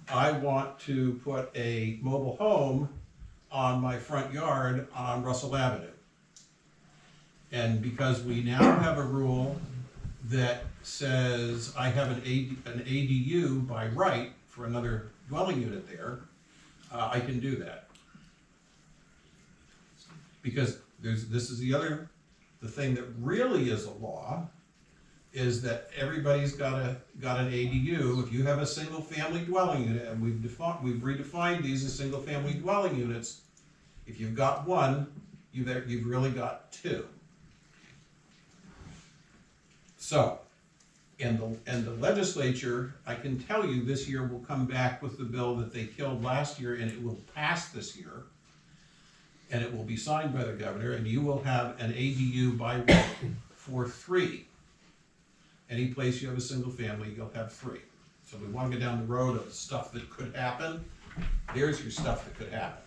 I want to put a mobile home on my front yard on Russell Avenue. And because we now have a rule that says I have an ADU by right for another dwelling unit there, I can do that. Because this is the thing that really is a law, is that everybody's got an ADU. If you have a single family dwelling unit, and we've redefined these as single family dwelling units, if you've got one, you've really got 2. So, and the legislature, I can tell you this year will come back with the bill that they killed last year, and it will pass this year. And it will be signed by the governor, and you will have an ADU by right for 3. Any place you have a single family, you'll have 3. So we want to get down the road of stuff that could happen. There's your stuff that could happen.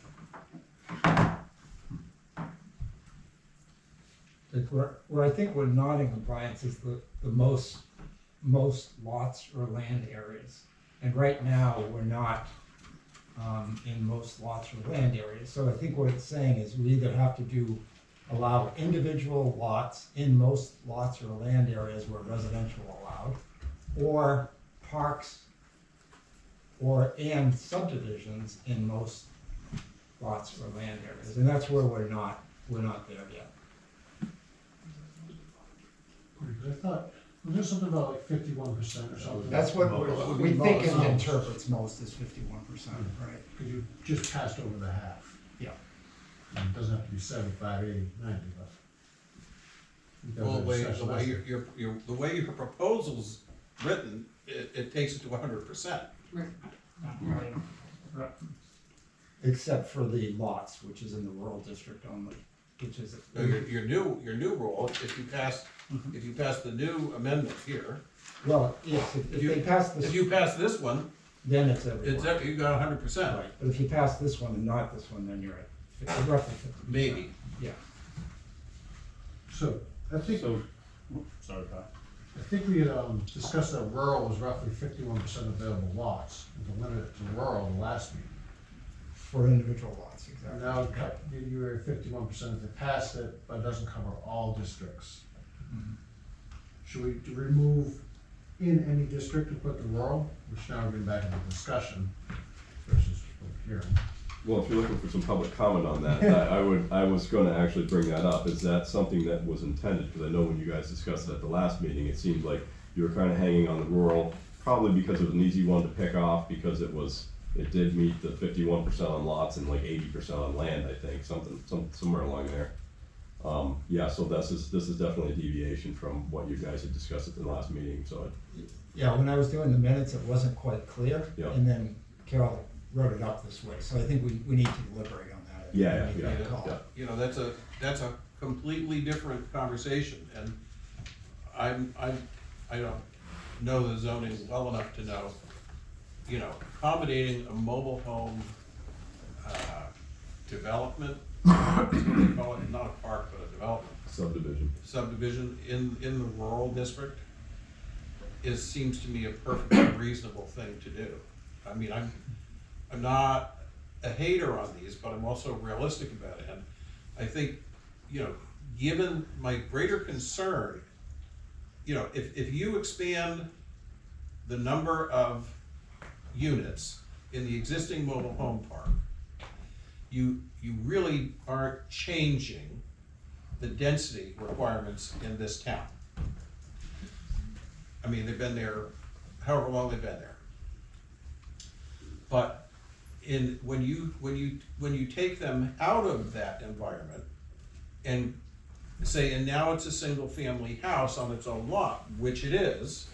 Where I think we're not in compliance is the most lots or land areas. And right now, we're not in most lots or land areas. So I think what it's saying is we either have to allow individual lots in most lots or land areas where residential allowed, or parks and subdivisions in most lots or land areas. And that's where we're not there yet. I thought, was there something about like 51% or something? That's what we think it interprets most as 51%, right? Because you just passed over the half. Yeah. And it doesn't have to be 75, 80, 90, but. Well, the way your proposal's written, it takes it to 100%. Right. Except for the lots, which is in the rural district only, which is. Your new rule, if you pass the new amendment here. Well, yes, if they pass this. If you pass this one. Then it's everywhere. You got 100%. Right, but if you pass this one and not this one, then you're at roughly 50%. Maybe. Yeah. So, I think. Sorry, Pat. I think we had discussed that rural was roughly 51% available lots, and to limit it to rural the last meeting. For individual lots, exactly. Now, you were at 51% if they passed it, but it doesn't cover all districts. Mm-hmm. Should we remove in any district and put the rural, which now we're getting back into discussion versus public hearing? Well, if you're looking for some public comment on that, I was going to actually bring that up. Is that something that was intended? Because I know when you guys discussed it at the last meeting, it seemed like you were kind of hanging on the rural, probably because it was an easy one to pick off, because it did meet the 51% on lots and like 80% on land, I think, somewhere along there. Yeah, so this is definitely a deviation from what you guys had discussed at the last meeting. So yeah, when I was doing the minutes, it wasn't quite clear, yeah. And then Carol wrote it up this way. So I think we need to deliberate on that. Yeah. You know, that's a completely different conversation, and I don't know the zoning well enough to know. You know, accommodating a mobile home development, what do they call it? Not a park, but a development. Subdivision in the rural district seems to me a perfectly reasonable thing to do. I mean, I'm not a hater on these, but I'm also realistic about it. And I think, you know, given my greater concern you know, if you expand the number of units in the existing mobile home park, you really aren't changing the density requirements in this town. I mean, they've been there however long they've been there. But when you take them out of that environment and say, and now it's a single family house on its own lot, which it is,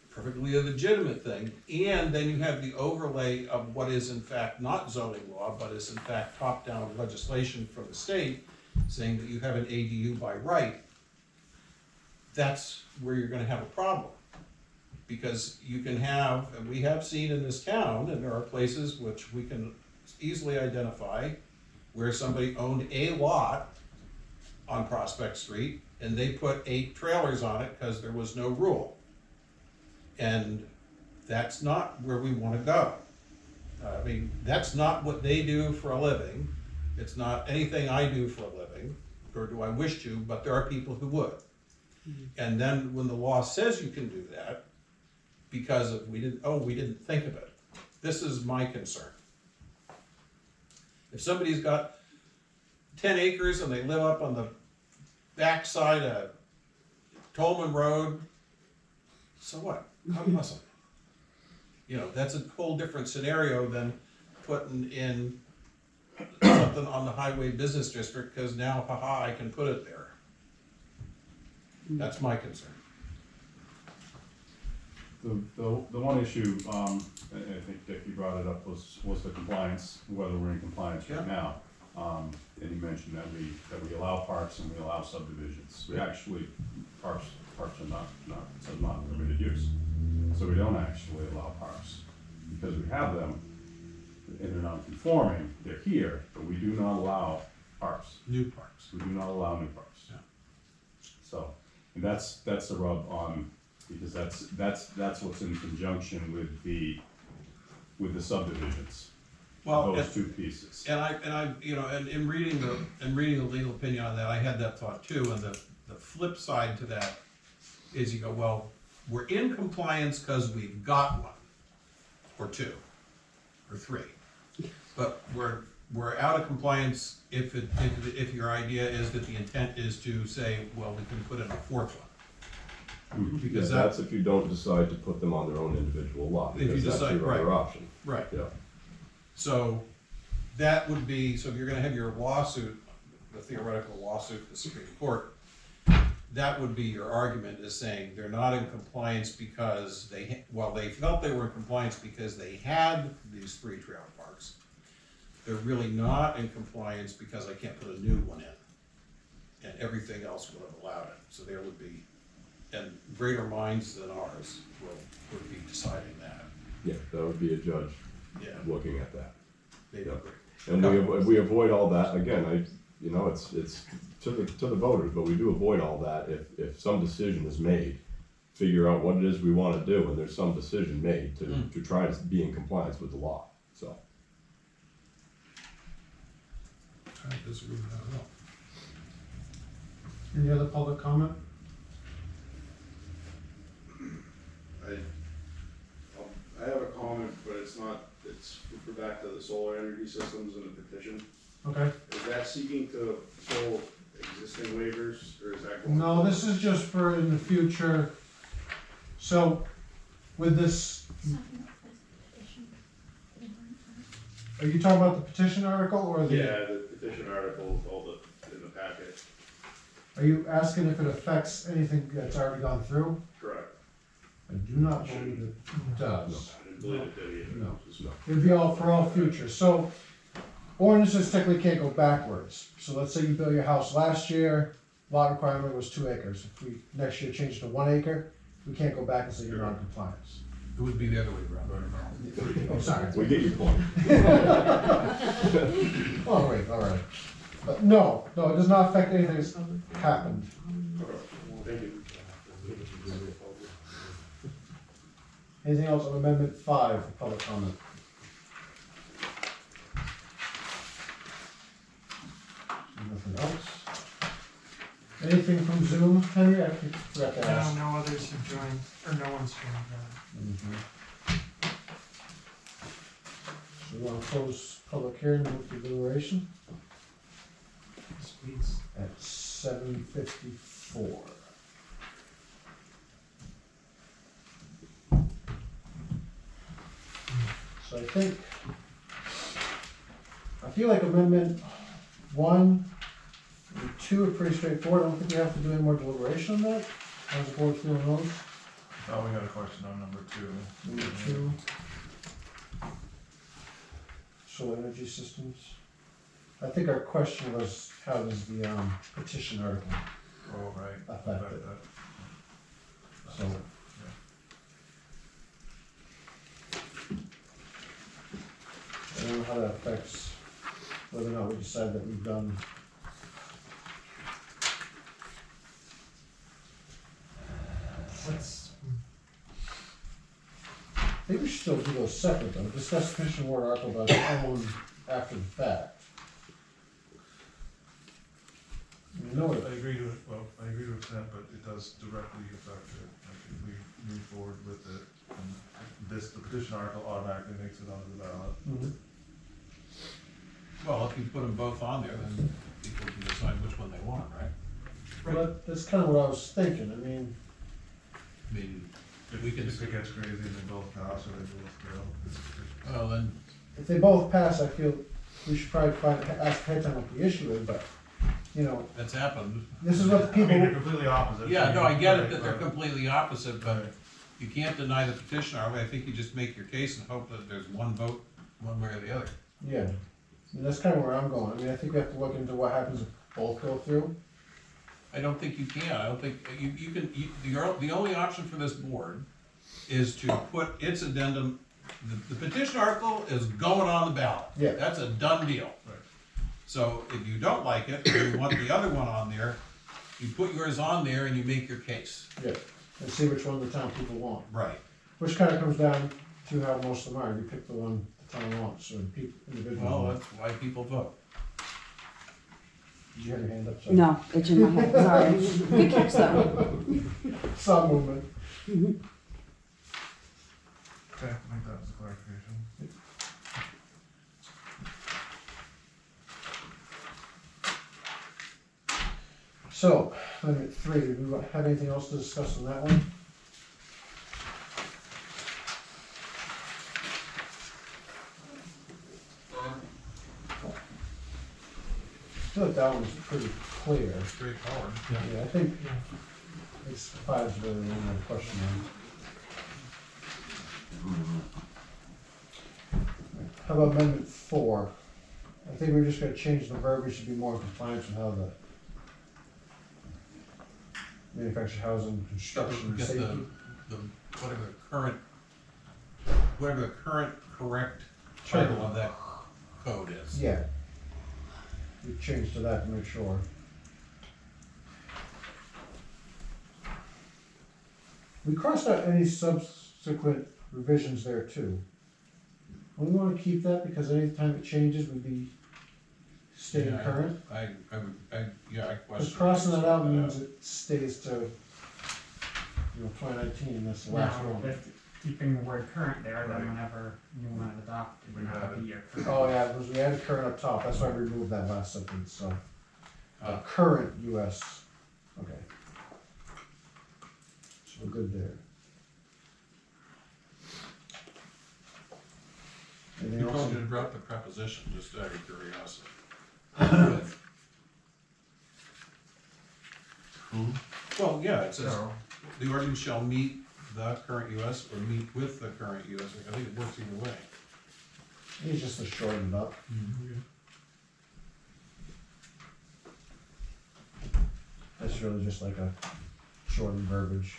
perfectly a legitimate thing, and then you have the overlay of what is in fact not zoning law, but is in fact top-down legislation from the state, saying that you have an ADU by right, that's where you're gonna have a problem. Because you can have, and we have seen in this town, and there are places which we can easily identify, where somebody owned a lot on Prospect Street, and they put 8 trailers on it because there was no rule. And that's not where we want to go. I mean, that's not what they do for a living. It's not anything I do for a living, or do I wish to, but there are people who would. And then when the law says you can do that, because of we didn't think of it. This is my concern. If somebody's got 10 acres and they live up on the backside of Tolman Road, so what? God bless them. You know, that's a whole different scenario than putting in something on the highway business district, because now, haha, I can put it there. That's my concern. The one issue, and I think Dick, you brought it up, was the compliance, whether we're in compliance right now. And you mentioned that we allow parks and we allow subdivisions. We actually, parks are not permitted use. So we don't actually allow parks, because we have them and they're non-conforming, they're here, but we do not allow parks. New parks. We do not allow new parks. Yeah. So, and that's the rub on, because that's what's in conjunction with the subdivisions. Well, those two pieces. And I, you know, and in reading the legal opinion on that, I had that thought too. And the flip side to that is you go, well, we're in compliance because we've got one, or 2, or 3, but we're out of compliance if your idea is that the intent is to say, well, we can put in a 4th one. Because that's if you don't decide to put them on their own individual lot, because that's your other option. Right. Yeah. So that would be, so if you're gonna have your lawsuit, the theoretical lawsuit to the Supreme Court, that would be your argument, is saying they're not in compliance because they felt they were in compliance because they had these 3 trailer parks. They're really not in compliance because I can't put a new one in, and everything else would have allowed it. So there would be, and greater minds than ours would be deciding that. Yeah, that would be a judge looking at that. They'd agree. And we avoid all that, again, it's to the voters, but we do avoid all that if some decision is made, figure out what it is we want to do, and there's some decision made to try to be in compliance with the law, so. I disagree with that at all. Any other public comment? I have a comment, but we're back to the solar energy systems and the petition. Okay. Is that seeking to pull existing waivers, or is that going? No, this is just for in the future. So, with this, are you talking about the petition article or the? Yeah, the petition article, in the packet. Are you asking if it affects anything that's already gone through? Correct. I do not believe it does. I didn't believe it did either. No. Just no. It'd be all for all future. So, ordinances technically can't go backwards. So let's say you built your house last year, lot requirement was 2 acres. If we next year change it to 1 acre, we can't go back and say you're non-compliance. It would be the other way around. Oh, sorry. We get your point. Oh, wait, all right. But no, it does not affect anything that's happened. Thank you. Anything else on Amendment 5 for public comment? Nothing else? Anything from Zoom, Henry? I forgot to ask. No others have joined, or no one's joined. So we want to close public hearing, move to deliberation Yes, please. at 7:54. So I feel like amendment 1 and 2 are pretty straightforward. I don't think we have to do any more deliberation on that. How's the board feeling on those? Oh, we got a question on number 2. Number 2. Solar energy systems. I think our question was, how does the petition article Oh, right. affect it? So, I don't know how that affects whether or not we decide that we've done. I think we should still do those separate though. Discuss petition warrant article about someone after the fact. You know it. I agree to extent, but it does directly affect it. Like if we move forward with it, and the petition article automatically makes it onto the ballot. Mhm. Well, if you put them both on there, then people can decide which one they want, right? Well, that's kind of what I was thinking. I mean, we can. If it gets crazy and they both pass or they both fail. Well, then. if they both pass, I feel we should probably ask ahead of time what the issue is, but, you know. That's happened. This is what people. I mean, they're completely opposite. Yeah, no, I get it that they're completely opposite, but you can't deny the petition article. I think you just make your case and hope that there's one vote, one way or the other. Yeah, and that's kind of where I'm going. I mean, I think we have to look into what happens if both go through. I don't think you can. I don't think, the only option for this board is to put its addendum, the petition article is going on the ballot. Yeah. That's a done deal. Right. So if you don't like it, or you want the other one on there, you put yours on there and you make your case. Yeah, and see which one the town people want. Right. Which kind of comes down to how most of them are. You pick the one the town wants, or the individual. Well, that's why people vote. Did you have your hand up? Sorry. No, it's in my head, sorry. Good catch though. Some movement. Okay, I think that was a clarification. So, amendment 3, do we have anything else to discuss on that one? I feel like that one's pretty clear. Straightforward. Yeah, I think it's 5 is really the only question on. How about amendment 4? I think we're just gonna change the verbiage to be more in compliance with how the manufactured housing, construction, and Get safety. whatever the current correct title of that code is. Yeah. We changed to that to make sure. We crossed out any subsequent revisions there too. We want to keep that because anytime it changes, we'd be staying Yeah, current. I question. Because crossing that out means it stays to, 2019, and that's the last No, one. but keeping the word current there, then Right. whenever new one is adopted, we have to be a current. Oh yeah, because we added current up top, that's why I removed that last sentence, so. Current US, okay. So we're good there. Who Anything else? told you to drop the preposition, just out of curiosity? Well, yeah, it says, the ordinance shall meet the current US or meet with the current US, I think it works either way. It's just to shorten it up. That's really just like a shortened verbiage.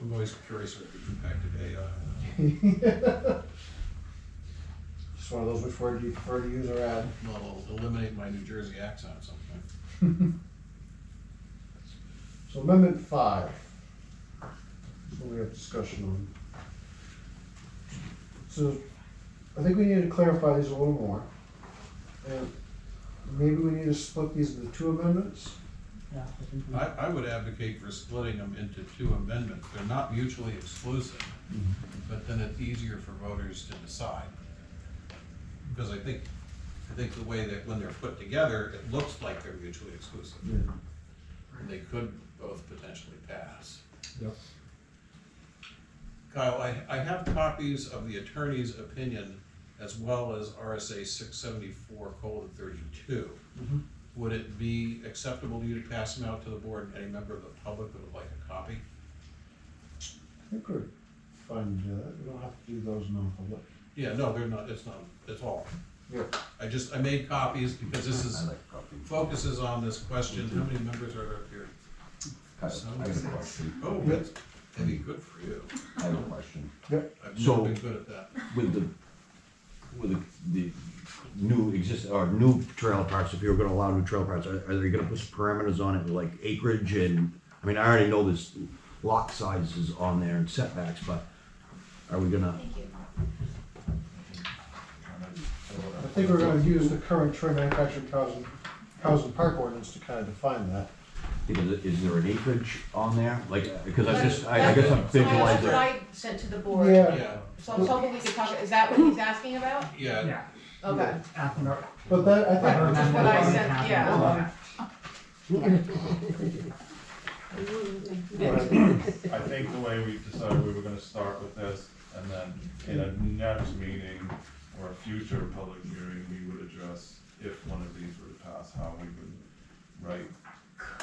I'm always curious if it impacted AI. Just one of those, which word do you prefer to use or add? Well, it'll eliminate my New Jersey accent at some point. So amendment 5. So we have discussion on. So I think we need to clarify these a little more. And maybe we need to split these into 2 amendments. I would advocate for splitting them into two amendments. They're not mutually exclusive, but then it's easier for voters to decide. Because I think the way that when they're put together, it looks like they're mutually exclusive. And they could both potentially pass. Yep. Kyle, I have copies of the attorney's opinion as well as RSA 674:32. Would it be acceptable to you to pass them out to the board? Any member of the public that would like a copy? We could find, we don't have to do those non-public. Yeah, no, they're not, it's all. Yeah. I made copies because this is, focuses on this question. How many members are there up here? I have a question. Oh, that's maybe good for you. I have a question. Yep. I've So, never been good at that. With the new trailer parks, if you were gonna allow new trailer parks, are they gonna put some parameters on it, like acreage and, I mean, I already know there's lot sizes on there and setbacks, but are we gonna? I think we're gonna use the current Troy manufactured housing park ordinance to kind of define that. Is there an acreage on there? Like, because I guess I'm That's visualizing. what I sent to the board. Yeah. So I was hoping we could talk, is that what he's asking about? Yeah. Okay. But that, I think. Which is what I sent, yeah. I think the way we decided we were gonna start with this, and then in a next meeting or a future public hearing, we would address if one of these were to pass, how we would write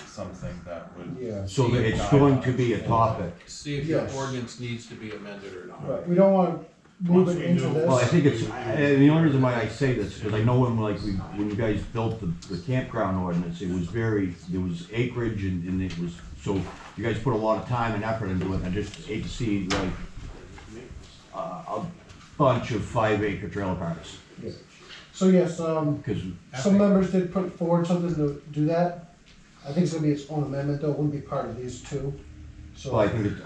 something that would. Yeah. So that it's going to be a topic. See if your ordinance needs to be amended or not. Right, we don't want to move it into this. Well, I think it's, and the only reason why I say this, because I know when you guys built the campground ordinance, it was there was acreage and it was, so you guys put a lot of time and effort into it, I just hate to see like a bunch of 5-acre trailer parks. Yeah. So yes, some members did put forward something to do that. I think it's gonna be its own amendment though, it wouldn't be part of these two. So Well, I think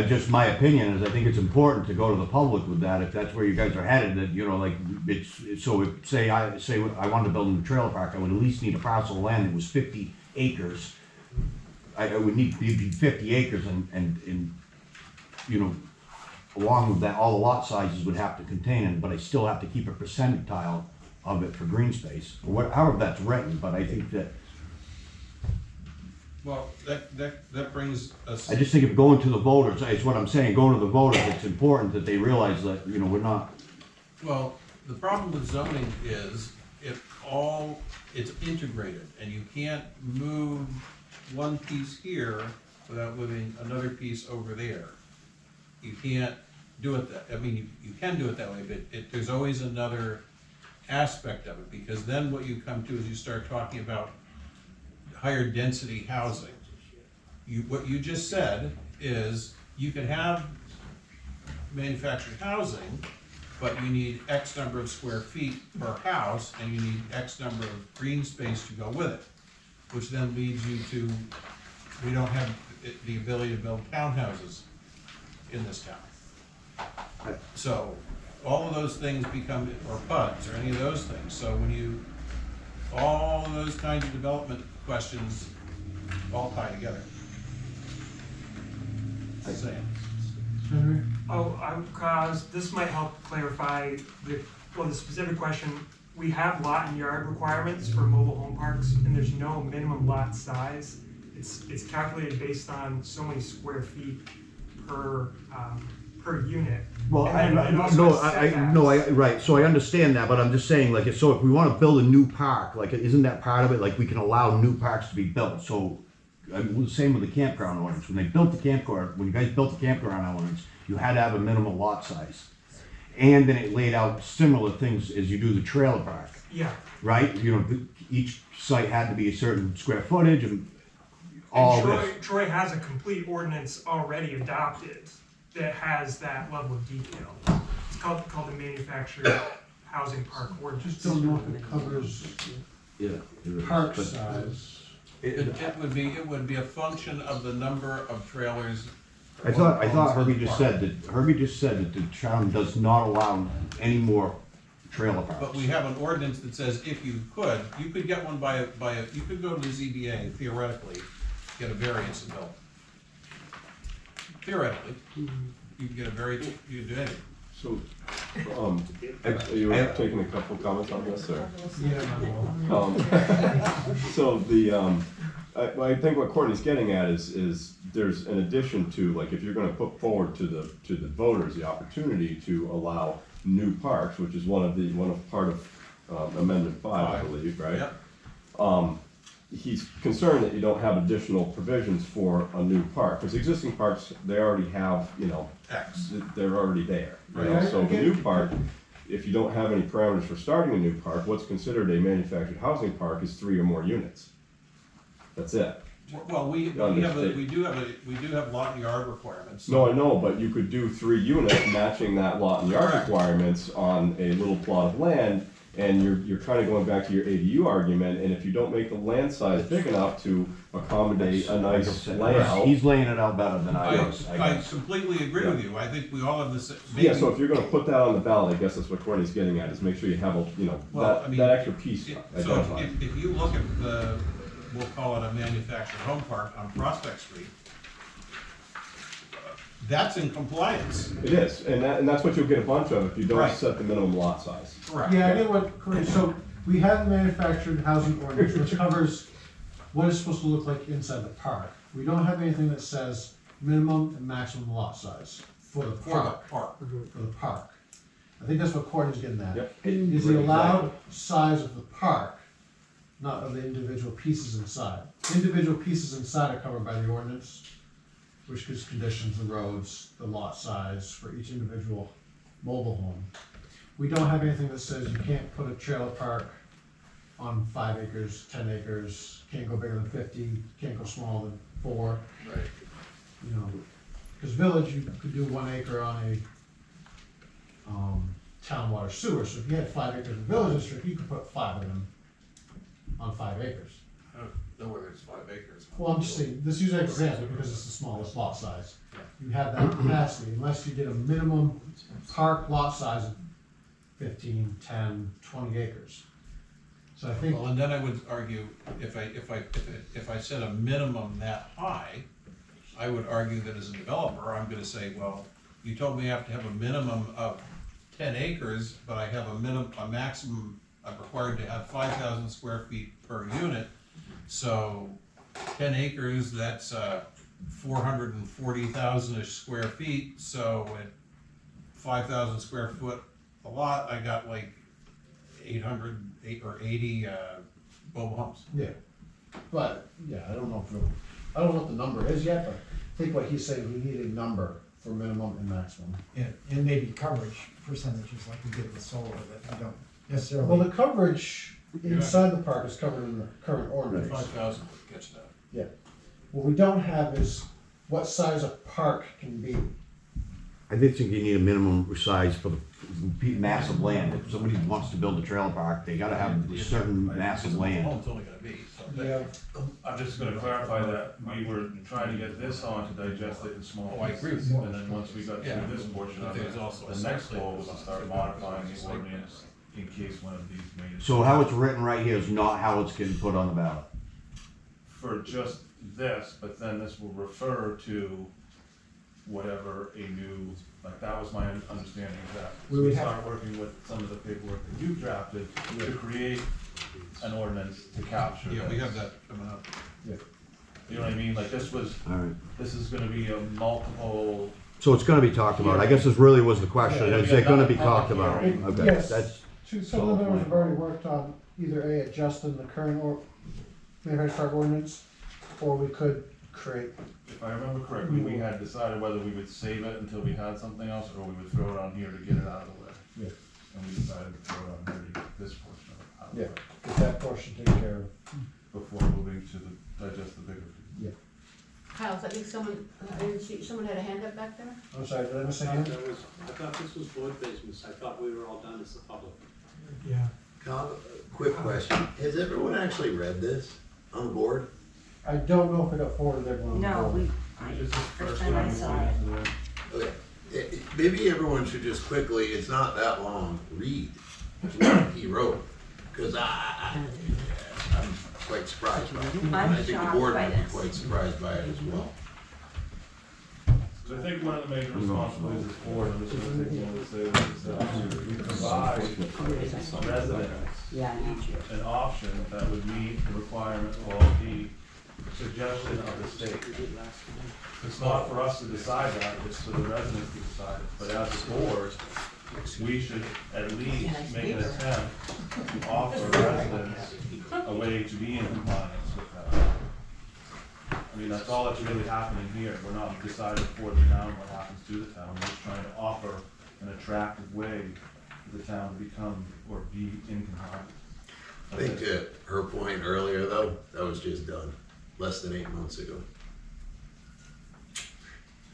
just my opinion is I think it's important to go to the public with that, if that's where you guys are headed, that, you know, like, so if, say I wanted to build a new trailer park, I would at least need a parcel of land that was 50 acres. I would need 50 acres and, you know, along with that, all the lot sizes would have to contain it, but I still have to keep a percentile of it for green space, or however that's written, but I think that. Well, that brings us. I just think if going to the voters, it's what I'm saying, going to the voters, it's important that they realize that, you know, we're not. Well, the problem with zoning is it's integrated and you can't move one piece here without moving another piece over there. You can't do it that, I mean, you can do it that way, but there's always another aspect of it, because then what you come to is you start talking about higher density housing. What you just said is you can have manufactured housing, but you need X number of square feet per house, and you need X number of green space to go with it, which then leads you to, we don't have the ability to build townhouses in this town. So all of those things become, or PUDs, or any of those things. So when you, all of those kinds of development questions all tie together. Same. This might help clarify the specific question. We have lot and yard requirements for mobile home parks, and there's no minimum lot size. It's calculated based on so many square feet per unit. Well, right. right, so I understand that, but I'm just saying, like, so if we wanna build a new park, like, isn't that part of it, like, we can allow new parks to be built, so, same with the campground ordinance, when you guys built the campground ordinance, you had to have a minimum lot size. And then it laid out similar things as you do the trailer park. Yeah. Right, you know, each site had to be a certain square footage and all this. Troy has a complete ordinance already adopted that has that level of detail. It's called the manufactured housing park ordinance. Just don't know if it covers park size. It would be a function of the number of trailers. I thought Herbie just said that the town does not allow any more trailer parks. But we have an ordinance that says if you could get one you could go to the ZBA theoretically get a variance and build. Theoretically, you can get a variance, you can do anything. So, are you taking a couple comments on this, or? So I think what Courtney's getting at is there's an addition to, like, if you're gonna put forward to the voters the opportunity to allow new parks, which is part of Amendment 5, I believe, right? Yep. He's concerned that you don't have additional provisions for a new park, because existing parks, they already have, X. They're already there. You know? Right. So the new park, if you don't have any parameters for starting a new park, what's considered a manufactured housing park is 3 or more units. That's it. Well, we do have lot and yard requirements. No, I know, but you could do 3 units matching that lot and yard requirements on a little plot of land, and you're kind of going back to your ADU argument, and if you don't make the land size big enough to accommodate a nice layout. He's laying it out better than I was. I completely agree with you. I think we all have this. Yeah, so if you're gonna put that on the ballot, I guess that's what Courtney's getting at, is make sure you have that extra piece identified. So if you look at we'll call it a manufactured home park on Prospect Street, that's in compliance. It is, and that's what you'll get a bunch of if you don't set the minimum lot size. Correct. Yeah, I get what, so we have the manufactured housing ordinance, which covers what it's supposed to look like inside the park. We don't have anything that says minimum and maximum lot size for the park. For the park. I think that's what Courtney's getting at. Yep. Is the allowed size of the park, not of the individual pieces inside. Individual pieces inside are covered by the ordinance, which gives conditions, the roads, the lot size for each individual mobile home. We don't have anything that says you can't put a trailer park on 5 acres, 10 acres, can't go bigger than 50, can't go smaller than 4. Right. You know, because village, you could do 1 acre on a town water sewer, so if you had 5 acres in village district, you could put 5 of them on 5 acres. I don't know whether it's 5 acres. Well, I'm just saying, this is an example because it's the smallest lot size. You have that capacity unless you did a minimum park lot size of 15, 10, 20 acres. So I think. Well, and then I would argue, if I set a minimum that high, I would argue that as a developer, I'm gonna say, well, you told me I have to have a minimum of 10 acres, but I have a maximum, I'm required to have 5,000 square feet per unit. So 10 acres, that's 440,000-ish square feet. So at 5,000 square foot a lot, I got like 80 mobile homes. Yeah, but, yeah, I don't know what the number is yet, but I think what he's saying, we need a number for minimum and maximum. And maybe coverage percentages like we did with solar that we don't necessarily. Well, the coverage inside the park is covered in the current ordinance. 5,000 gets that. Yeah. What we don't have is what size a park can be. I think you need a minimum size for the massive land. If somebody wants to build a trailer park, they gotta have a certain massive land. It's only gonna be, so. Yeah. I'm just gonna clarify that we were trying to get this on to digest it in small Oh, I agree with pieces, you. and then once we got Yeah. through this portion of There's it, also a the next site goal was to plan. start modifying the ordinance in case one of these made it. So how it's written right here is not how it's getting put on the ballot. For just this, but then this will refer to whatever a new, like, that was my understanding of that. We So would we have- start working with some of the paperwork that you drafted to create an ordinance to capture Yeah, we this. have that coming up. You know what I mean? Like, this was, All right. this is gonna be a multiple, So it's gonna be talked about. I guess this really was the question. Yeah, Is it gonna be talked public about? hearing. Okay, Yes. that's, Some of the members have already worked on either adjusting the current manufactured park ordinance, or we could create. if I remember correctly, we had decided whether we would save it until we had something else, or we would throw it on here to get it out of the way. Yeah. And we decided to throw it on here to get this portion of it out of the Yeah. way, Get that portion taken care of. before moving to digest the bigger piece. Kyle, I think I didn't see, someone had a hand up back there? I'm sorry, did I miss a I hand? thought this was board business, I thought we were all done as the public. Yeah. Quick question, has everyone actually read this on the board? I don't know if it got forwarded to everyone. No, This is the first first time I time saw we it. went into Okay, maybe everyone should just quickly, it's not that long, read what he wrote. Cause I'm quite surprised by it. And I'm I think the shocked board by would be this. quite surprised by it as well. So I think one of the major responsibilities of the board, and this is what I think we'll say, is that we provide residents an option that would meet the requirement of the suggestion of the state. It's not for us to decide that, it's for the residents to decide it, but as a board, we should at least make an attempt to offer residents a way to be in compliance with that. I mean, that's all that's really happening here. We're not deciding for the town what happens to the town. We're just trying to offer an attractive way for the town to become or be in compliance. I think to her point earlier though, that was just done less than 8 months ago.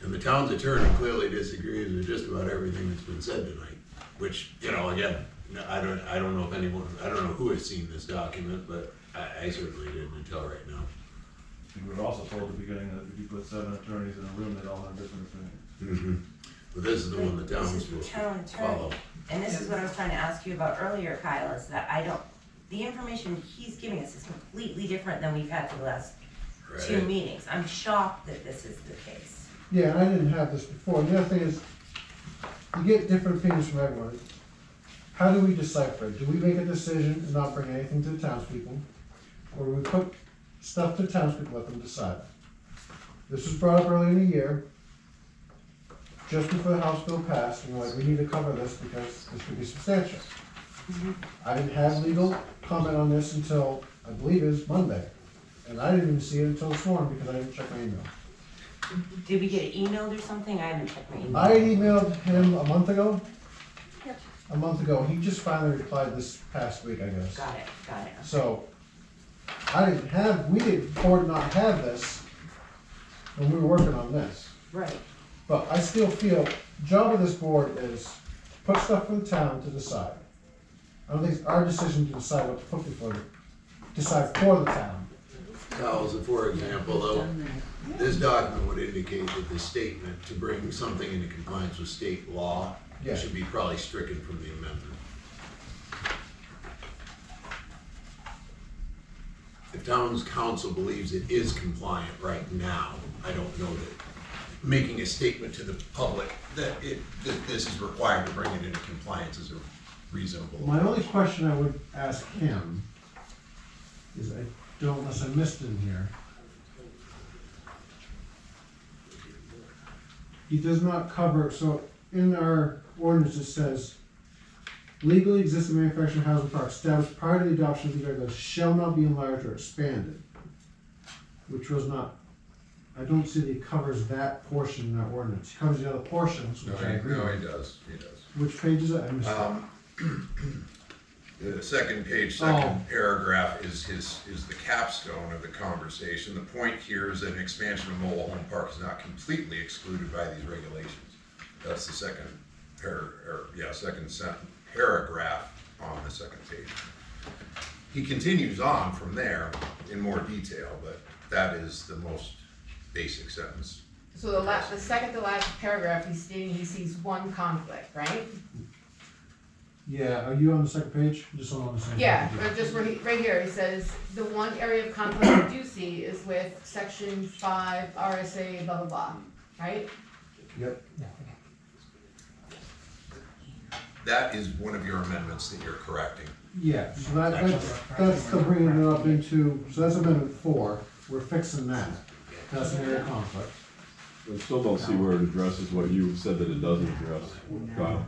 And the town's attorney clearly disagrees with just about everything that's been said tonight, which, you know, again, I don't know if anyone, I don't know who has seen this document, but I certainly didn't until right now. We were also told at the beginning that if you put 7 attorneys in a room, they'd all have different opinions. But this is the one the town This was is the supposed town to attorney. follow. And this is what I was trying to ask you about earlier, Kyle, is that the information he's giving us is completely different than we've had for the last 2 Right. meetings. I'm shocked that this is the case. Yeah, and I didn't have this before. And the other thing is, you get different opinions from everyone. How do we decipher it? Do we make a decision and not bring anything to the townspeople? Or do we put stuff to the townspeople, let them decide? This was brought up early in the year, just before the House bill passed, and we're like, we need to cover this because this could be substantial. I didn't have legal comment on this until, I believe it was Monday. And I didn't even see it until this morning because I didn't check my email. Did we get it emailed or something? I haven't checked my email. I emailed him a month ago. Yep. A month ago. He just finally replied this past week, I guess. Got it. So, we did, board not have this when we were working on this. Right. But I still feel, job of this board is put stuff for the town to decide. I don't think it's our decision to decide what to put before, decide for the town. Now, as a for example though, this document would indicate that the statement to bring something into compliance with state law Yeah. should be probably stricken from the amendment. If town's council believes it is compliant right now, I don't know that making a statement to the public that this is required to bring it into compliance is a reasonable. My only question I would ask him is, unless I missed it in here. He does not cover, so in our ordinance it says, legally existing manufactured housing parks established prior to the adoption of these regulations shall not be enlarged or expanded. Which was not, I don't see that he covers that portion in our ordinance. He covers the other portions, which I agree No, with. he does. Which page is it? I missed it. The second page, second paragraph is the capstone of the conversation. The point here is that an expansion of mobile home park is not completely excluded by these regulations. That's the second paragraph on the second page. He continues on from there in more detail, but that is the most basic sentence. So the second to last paragraph, he's stating he sees one conflict, right? Yeah, are you on the second page? Just on the same Yeah, page. or just right here, he says, the one area of conflict I do see is with section 5 RSA blah blah blah, right? Yep. That is one of your amendments that you're correcting. Yeah, so that's the bringing it up into, so that's amendment 4, we're fixing that. That's an area of conflict. I still don't see where it addresses what you said that it doesn't address, Kyle.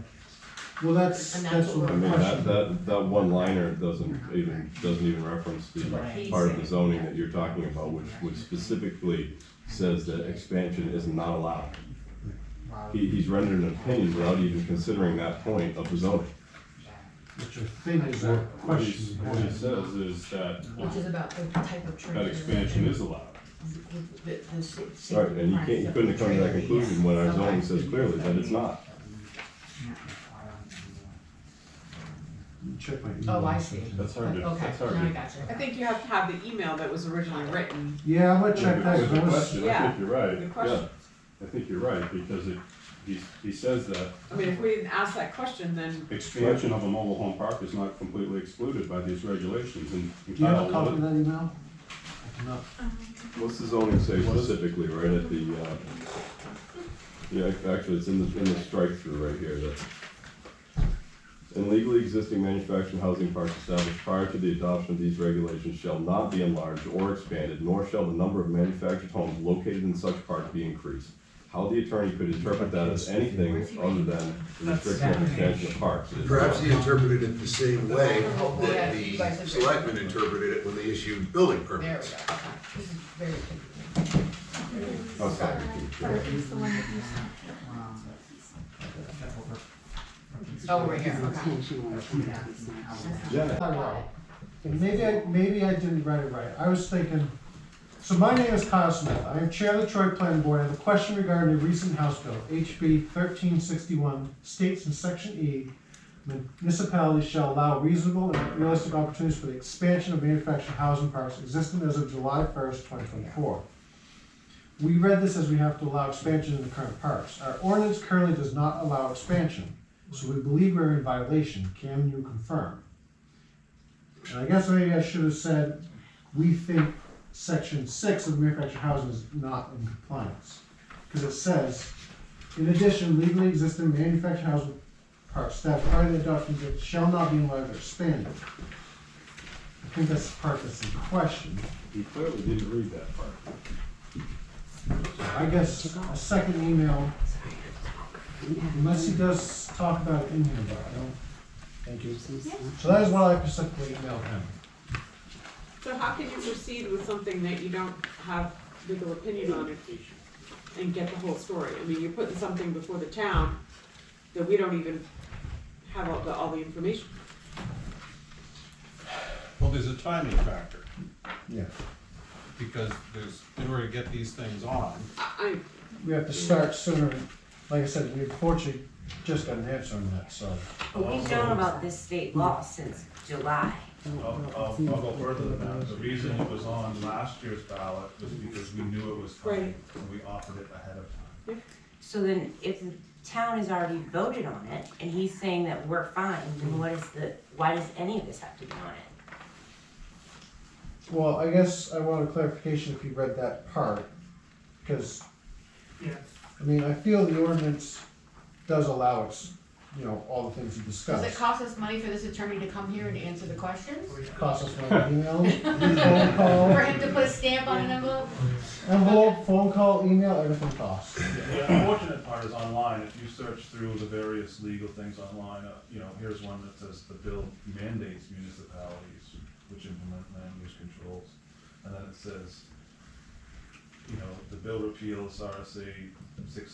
Well, that's what I mean, the question. that one liner doesn't even reference the part of the zoning that you're talking about, which specifically says that expansion is not allowed. He's rendered an opinion without even considering that point of the zoning. Which I think is a question. What he says is that Which is about the type of tree. that expansion is allowed. Right, and he couldn't have come to that conclusion when our zoning says clearly that it's not. Check my email. Oh, I see. That's hard to, Okay, that's hard now I to. got you. I think you have to have the email that was originally written. Yeah, I'm gonna check that. Good question, I Yeah. think you're right, Good question. yeah, I think you're right, because he says that I mean, if we didn't ask that question, then expansion of a mobile home park is not completely excluded by these regulations, and Do you have a Title copy of 11 that email? I cannot. What's the zoning say specifically, right at the, yeah, actually, it's in the strike through right here, that in legally existing manufactured housing parks established prior to the adoption of these regulations shall not be enlarged or expanded, nor shall the number of manufactured homes located in such park be increased. How the attorney could interpret that as anything other than the restriction of expansion of parks is. Perhaps he interpreted it the same way that the selectmen interpreted it when they issued building There we permits. go. This is very confusing. Oh, sorry. It's the one that you sent. Oh, right here, okay. Yeah. Maybe I didn't write it right. I was thinking, so my name is Kyle Smith. I am chair of the Troy Planning Board. I have a question regarding a recent House bill, HB 1361, states in section E, municipalities shall allow reasonable and realistic opportunities for the expansion of manufactured housing parks existing as of July 1st, 2024. We read this as we have to allow expansion in the current parks. Our ordinance currently does not allow expansion, so we believe we're in violation. Can you confirm? And I guess maybe I should have said, we think section 6 of manufactured housing is not in compliance. Because it says, in addition, legally existing manufactured housing parks established prior to the adoption of it shall not be enlarged or expanded. I think that's the part that's in question. He clearly didn't read that part. I guess a second email, unless he does talk about it in here, but I don't. Thank you. So that is what I specifically emailed him. so how can you proceed with something that you don't have legal opinion on it and get the whole story? I mean, you're putting something before the town that we don't even have all the information. Well, there's a timing factor, Yeah. because in order to get these things on, We have to start sooner. Like I said, we unfortunately just got an answer on that, so. But we've known about this state law since July. I'll go further than that. The reason it was on last year's ballot was because we knew it was coming, and we offered it ahead of time. So then if the town has already voted on it and he's saying that we're fine, then why does any of this have to be on it? Well, I guess I want a clarification if you read that part, because, Yeah. I mean, I feel the ordinance does allow us, all the things you Does discussed. it cost us money for this attorney to come here and answer the questions? Cost us money, email, phone call, For him to put a stamp on an envelope? phone call, email, everything costs. The unfortunate part is online, if you search through the various legal things online, here's one that says the bill mandates municipalities which implement land use controls. And then it says, the bill repeals RSA 674-32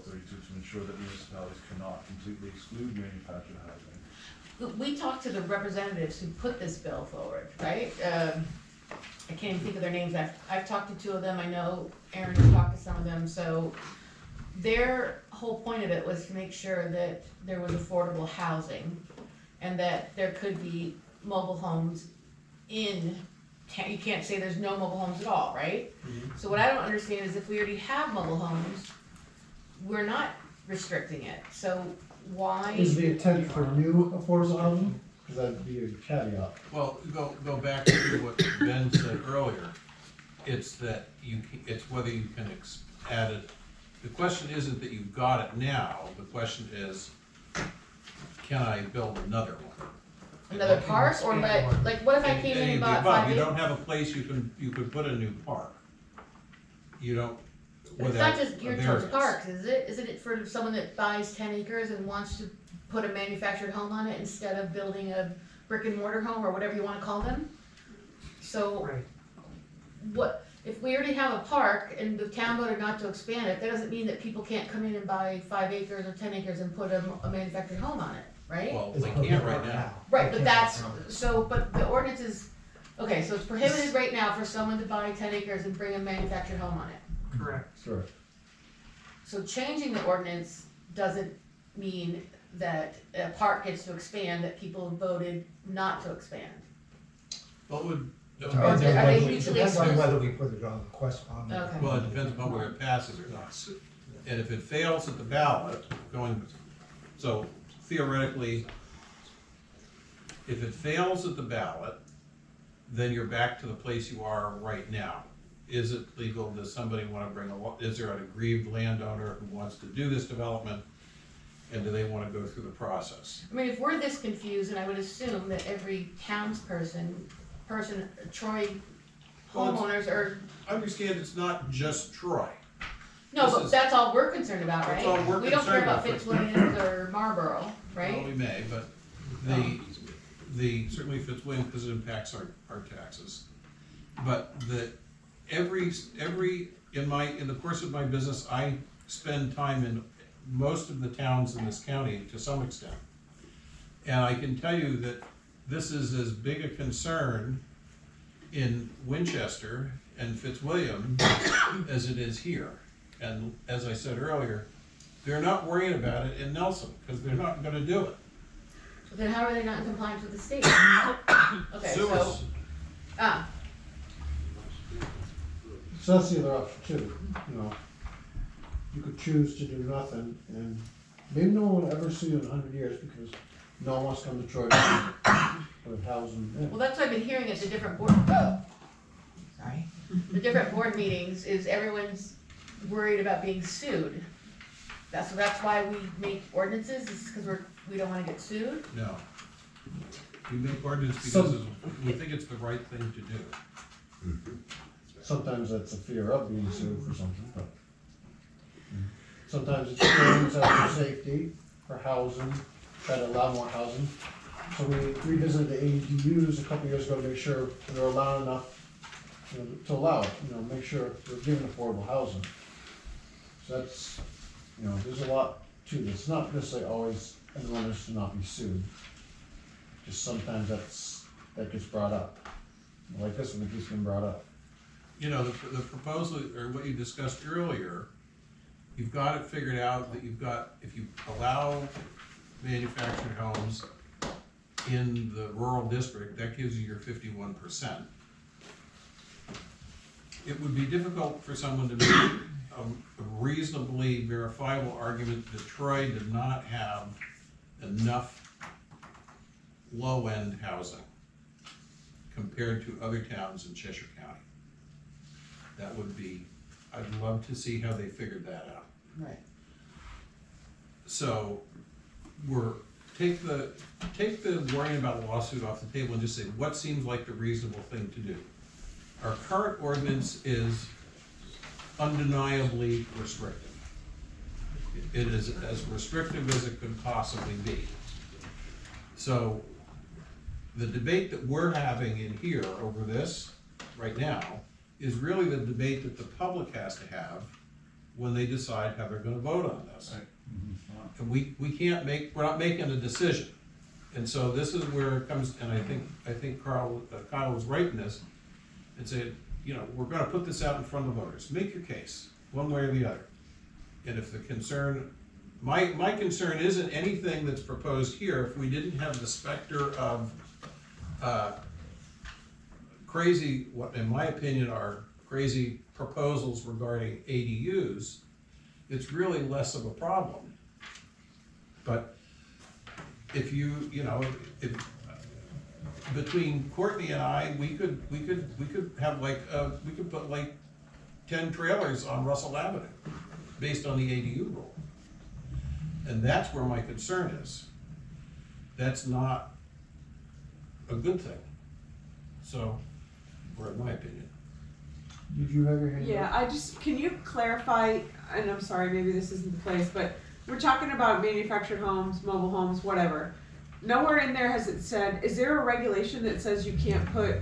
to ensure that municipalities cannot completely exclude manufactured housing. We talked to the representatives who put this bill forward, right? I can't even think of their names. I've talked to two of them. I know Aaron has talked to some of them. So their whole point of it was to make sure that there was affordable housing and that there could be mobile homes in town. You can't say there's no mobile homes at all, right? So what I don't understand is if we already have mobile homes, we're not restricting it. So why? Is the intent for new affordable housing? Because that'd be a caveat. well, go back to what Ben said earlier. It's that it's whether you can add it. The question isn't that you've got it now, the question is, can I build another one? Another park, or like what if I came in and bought 5 You acres? don't have a place you could put a new park. You don't. But it's not without just geared a towards variance. parks, is it? Isn't it for someone that buys 10 acres and wants to put a manufactured home on it instead of building a brick and mortar home or whatever you wanna call them? So, what, if we already have a park and the town voted not to expand it, that doesn't mean that people can't come in and buy 5 acres or 10 acres and put a manufactured home on it, right? Well, they can't right now. Right, but but the ordinance is, okay, so it's prohibited right now for someone to buy 10 acres and bring a manufactured home on it. Correct. Sure. So changing the ordinance doesn't mean that a park gets to expand, that people voted not to expand. What would? Are they mutually Depends on exclusive? whether we put it on the question. Okay. Well, it depends upon whether it passes or not. And if it fails at the ballot, so theoretically, if it fails at the ballot, then you're back to the place you are right now. Is it legal? Does somebody want to is there an aggrieved landowner who wants to do this development? And do they want to go through the process? I mean, if we're this confused, and I would assume that every townsperson, Troy homeowners are, Understand it's not just Troy. no, This but is- that's all we're concerned about, right? That's all we're We don't care concerned about about. Fitzwilliams or Marlboro, Well, right? we may, but certainly Fitzwilliam, because it impacts our taxes. But in the course of my business, I spend time in most of the towns in this county to some extent. And I can tell you that this is as big a concern in Winchester and Fitzwilliam as it is here. And as I said earlier, they're not worrying about it in Nelson, because they're not gonna do it. So then how are they not in compliance with the state? Okay, so, Sewers. So that's the other option too, you know. You could choose to do nothing, and maybe no one will ever see you in 100 years because no one wants to come to Troy with housing in. well, that's what I've been hearing at the different board, sorry, the different board meetings, is everyone's worried about being sued. That's why we make ordinances, is because we don't wanna get sued? No. We make ordinance So- because we think it's the right thing to do. Sometimes that's a fear of being sued for something, but sometimes it's feelings of for safety, for housing, try to allow more housing. So we revisited the ADUs a couple years ago to make sure they're allowed enough, you know, to allow it, you know, make sure we're giving affordable housing. So that's, you know, there's a lot to this. It's not necessarily always everyone is to not be sued. Just sometimes that gets brought up. Like this one, it keeps getting brought up. You know, the proposal, or what you discussed earlier, you've got it figured out that if you allow manufactured homes in the rural district, that gives you your 51%. It would be difficult for someone to make a reasonably verifiable argument that Troy did not have enough low-end housing compared to other towns in Cheshire County. That would be, I'd love to see how they figured that out. Right. So, take the worrying about a lawsuit off the table and just say, what seems like the reasonable thing to do? Our current ordinance is undeniably restrictive. It is as restrictive as it could possibly be. So, the debate that we're having in here over this right now is really the debate that the public has to have when they decide how they're gonna vote on this. And we're not making a decision. And so this is where it comes, and I think Kyle was right in this, and said, you know, we're gonna put this out in front of the voters. Make your case, one way or the other. And if the concern, my concern isn't anything that's proposed here, if we didn't have the specter of crazy, what in my opinion are crazy proposals regarding ADUs, it's really less of a problem. But if if between Courtney and I, we could have we could put like 10 trailers on Russell Avenue based on the ADU rule. And that's where my concern is. That's not a good thing. So, or in my opinion. Did you have your hand up? Yeah, can you clarify, and I'm sorry, maybe this isn't the place, but we're talking about manufactured homes, mobile homes, whatever. Nowhere in there has it said, is there a regulation that says you can't put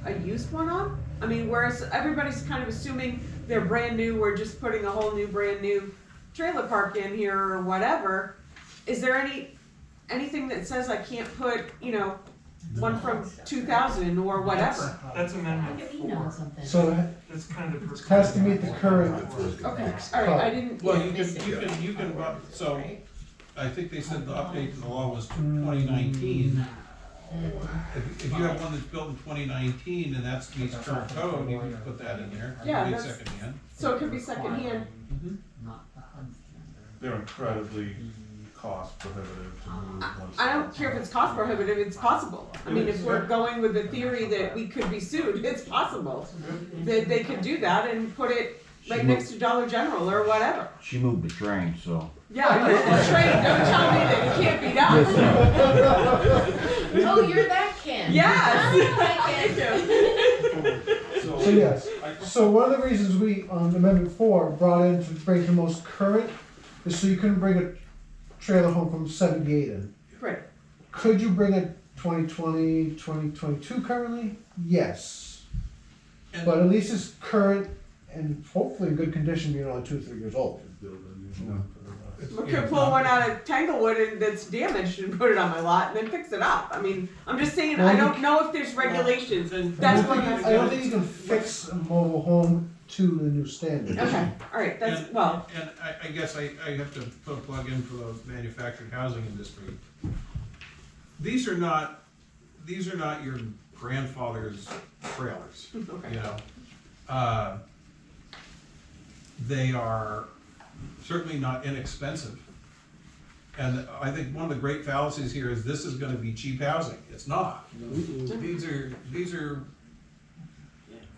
a used one on? I mean, whereas everybody's kind of assuming they're brand new, we're just putting a whole new, brand new trailer park in here or whatever. Is there anything that says I can't put, one from 2000 or whatever? That's amendment 4. So That's kind of. it has to meet the current. Okay, all right, I didn't. Well, you can, so, I think they said the update to the law was 2019. If you have one that's built in 2019 and that's meets current code, you can put that in there. Yeah, It could be that's- secondhand. So it could be secondhand. they're incredibly cost prohibitive to move once. I don't care if it's cost prohibitive, it's possible. I mean, if we're going with the theory that we could be sued, it's possible that they could do that and put it right next to Dollar General or whatever. She moved the train, so. Yeah, the train, don't tell me that it can't be done. Oh, you're that Ken. Yes. So yes, so one of the reasons we, on Amendment 4, brought in to bring the most current is so you couldn't bring a trailer home from 78 in. Right. Could you bring a 2020, 2022 currently? Yes. But at least it's current and hopefully in good condition, being only 2 or 3 years old. I could pull one out of Tanglewood and that's damaged and put it on my lot and then fix it up. I mean, I'm just saying, I don't know if there's regulations and that's what I'm. I don't think you can fix a mobile home to the new standard. Okay, alright, that's, well. And I guess I have to put a plug in for the manufactured housing industry. These are not your grandfather's trailers, Okay. you know? They are certainly not inexpensive. And I think one of the great fallacies here is this is gonna be cheap housing. It's not. These are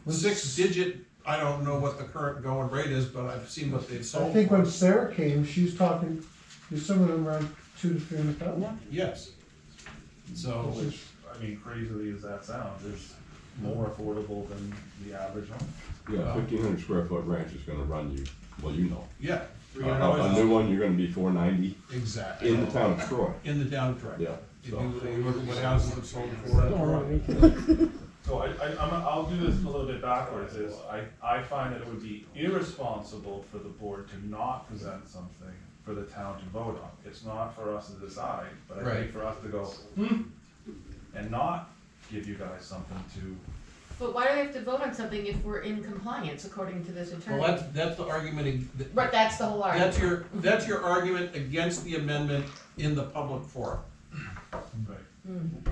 6-digit, I don't know what the current going rate is, but I've seen what they've sold. I think when Sarah came, she was talking, there's some of them around 200,000 to 300,000. Yes. So, Which, I mean, crazily as that sounds, is more affordable than the average home. Yeah, 1,500 square foot ranch is gonna run you, well, you know. yeah. A new one, you're gonna be $490. Exactly. In the town of Troy. In the town of Troy. Yeah. If you look at what houses have sold for in Troy. So I'll do this a little bit backwards, is I find that it would be irresponsible for the board to not present something for the town to vote on. It's not for us to decide, but I think for us to go, and not give you guys something to. But why do they have to vote on something if we're in compliance according to this attorney? Well, that's the argument. Right, that's the whole argument. That's your argument against the amendment in the public forum. Right.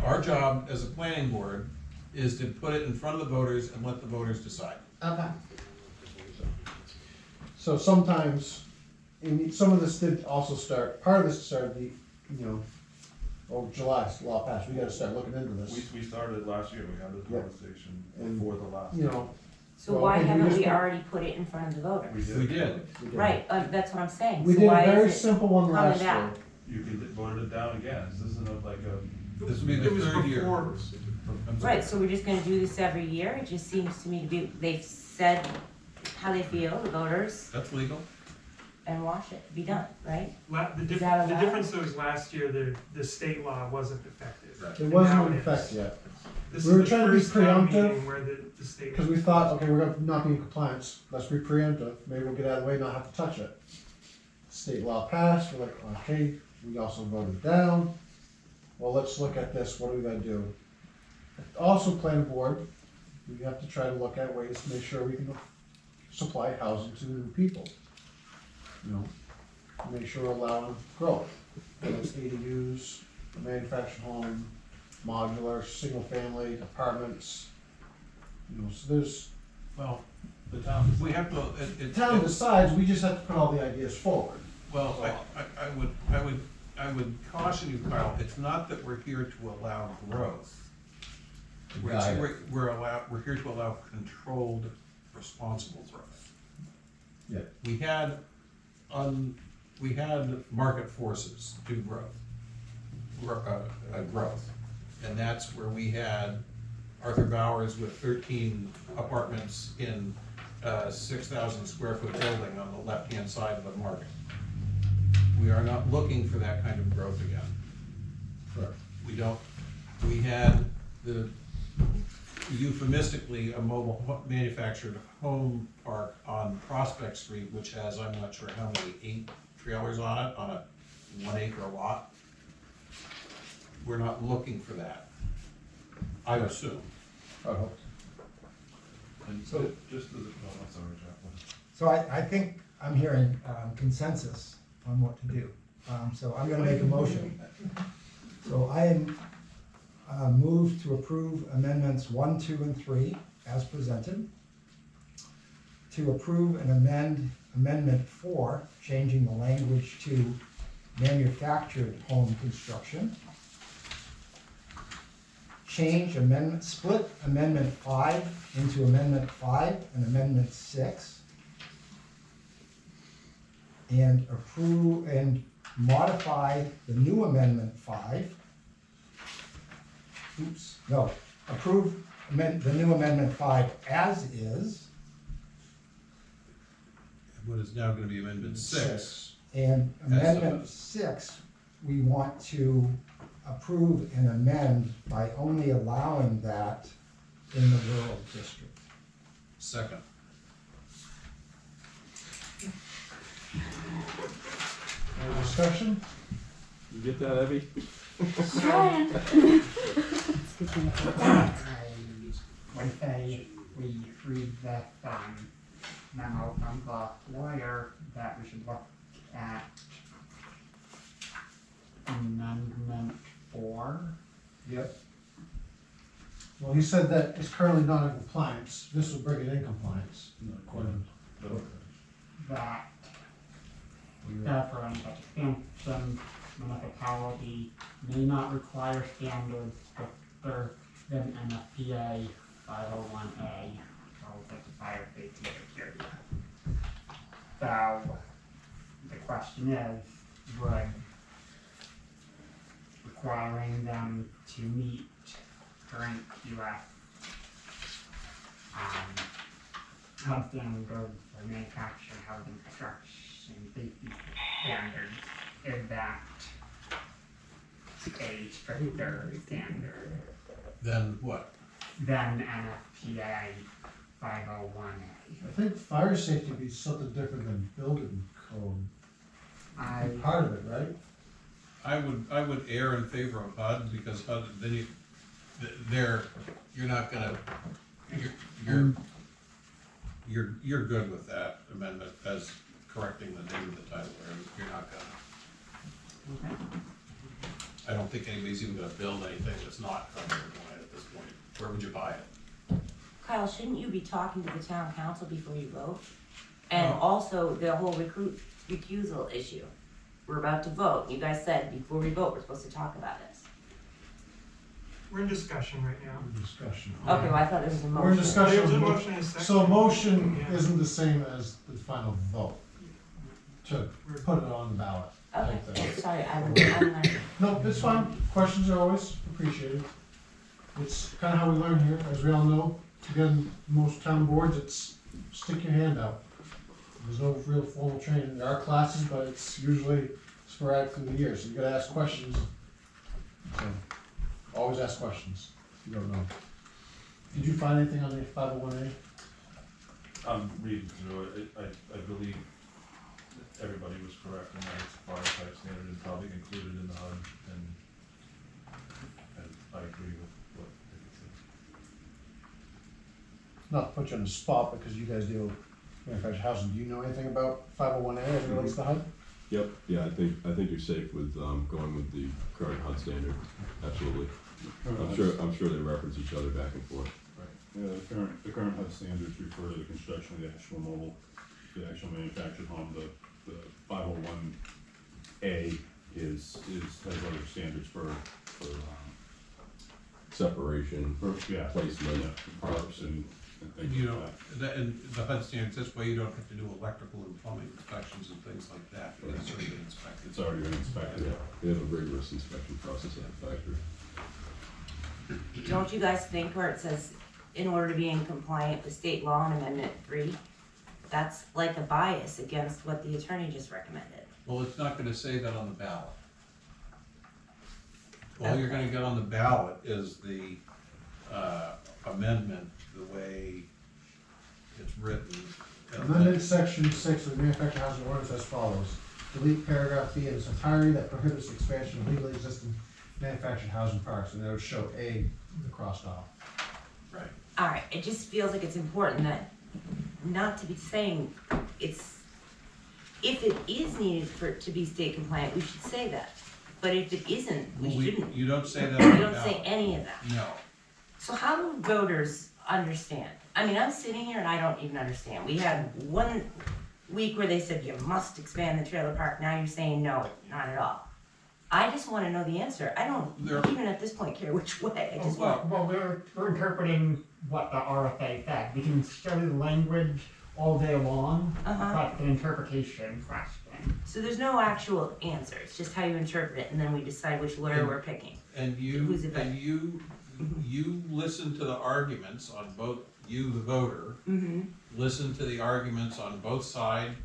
Our job as a planning board is to put it in front of the voters and let the voters decide. Okay. So sometimes, and some of this did also start, part of this started July, law passed, we gotta start looking into this. We started last year, we had this conversation before the last. So why haven't we already put it in front of the voters? We did. Right, that's what I'm saying. We So did a why very is it simple one coming last back? year. You can vote it down again, this isn't like a. This will be the third year. Right, so we're just gonna do this every year? It just seems to me to be, they've said how they feel, the voters, That's legal. and wash it, be done, right? The Is that allowed? difference though is last year, the state law wasn't effective. It And wasn't now in it effect is. yet. This We is were the trying to be first town preemptive, meeting where the state. Cause we thought, okay, we're gonna not be in compliance, let's be preemptive, maybe we'll get out of the way, not have to touch it. State law passed, we're like, okay, we also voted down, well, let's look at this, what do we gotta do? Also, planning board, we have to try to look at ways to make sure we can supply housing to new people. Make sure we're allowing growth, whether it's ADUs, manufactured home, modular, single family, apartments. So there's, Well, the town, we have to, the town decides, we just have to put all the ideas forward. well, I would caution you, Kyle, it's not that we're here to allow growth. We're here to allow controlled, responsible growth. Yeah. We had market forces do growth, and that's where we had Arthur Bowers with 13 apartments in a 6,000 square foot building on the left-hand side of the market. We are not looking for that kind of growth again. Correct. We had the euphemistically a mobile manufactured home park on Prospect Street, which has, I'm not sure how many, 8 trailers on it, on a 1 acre lot. We're not looking for that, I assume. I hope. And so, just as, I'm sorry, Jack. So I think I'm hearing consensus on what to do. So I'm gonna make a motion. So I am moved to approve amendments 1, 2, and 3 as presented. To approve and amend Amendment 4, changing the language to manufactured home construction. Split Amendment 5 into Amendment 5 and Amendment 6. And approve and modify the new Amendment 5. Approve the new Amendment 5 as is. What is now gonna be Amendment 6. And As Amendment 6, we want to approve and amend by only allowing that in the rural district. Second. Any discussion? You get that, Evie? One day we read that memo from the lawyer that we should look at Amendment 4. Yep. Well, he said that it's currently not in compliance. This will bring it in compliance. That therefore, such expansion, municipality may not require standards stricter than NFPA 501A, relative to fire safety and security. So, the question is, would requiring them to meet current US home standards for manufacturing, housing, construction, safety standards, is that a stricter standard Then what? than NFPA 501A? I think fire safety would be something different than building code. Part of it, right? I would err in favor of HUD, because HUD, then you're not gonna, you're good with that amendment as correcting the name of the title, or you're not gonna. I don't think anybody's even gonna build anything that's not covered in at this point. Where would you buy it? Kyle, shouldn't you be talking to the town council before you vote? And also the whole recusal issue. We're about to vote. You guys said before we vote, we're supposed to talk about this. We're in discussion right now. Discussion. Okay, well, I thought there was a motion. We're in discussion. There's a motion and a second. So a motion Yeah. isn't the same as the final vote to put it on the ballot. Okay, type thing. sorry, I'm learning. No, it's fine. Questions are always appreciated. It's kind of how we learn here, as we all know. Again, most town boards, it's stick your hand out. There's no real formal training. There are classes, but it's usually sporadic through the year, so you gotta ask questions. So, always ask questions if you don't know. Did you find anything on the 501A? I'm reading through it, I believe everybody was correct in that it's a fire type standard and probably included in the HUD, and I agree with what Dick says. Not to put you on the spot, because you guys deal with manufactured housing. Do you know anything about 501A as it relates to HUD? Yep, yeah, I think you're safe with, going with the current HUD standard, absolutely. I'm sure they reference each other back and forth. Right, yeah, the current HUD standards refer to the construction of the actual mobile, the actual manufactured home. The 501A has other standards for Separation, yeah, placement, parts and things You like know, that. and the HUD standards, this way you don't have to do electrical and plumbing inspections and things like that, because it's already been inspected. It's already been inspected. Yeah, they have a rigorous inspection process at the factory. Don't you guys think where it says, in order to be in compliant with state law in Amendment 3, that's like a bias against what the attorney just recommended? Well, it's not gonna say that on the ballot. All you're gonna get on the ballot is the amendment, the way it's written. Amendment section 6 of the manufactured housing ordinance as follows. Delete paragraph B in its entirety that prohibits the expansion of legally existing manufactured housing parks, and that would show A crossed off. Right. Alright, it just feels like it's important that, not to be saying it's, if it is needed for it to be state compliant, we should say that. But if it isn't, we shouldn't. You don't say that We on the don't ballot. say any of that. No. So how do voters understand? I mean, I'm sitting here and I don't even understand. We had one week where they said you must expand the trailer park, now you're saying no, not at all. I just wanna know the answer. I don't even at this point care which way, I just want. Well, we're interpreting what the RFA said. We can show the language all day long, but the interpretation question. So there's no actual answer, it's just how you interpret it, and then we decide which lawyer we're picking. And you listen to the arguments on both, you the voter, listen to the arguments on both sides,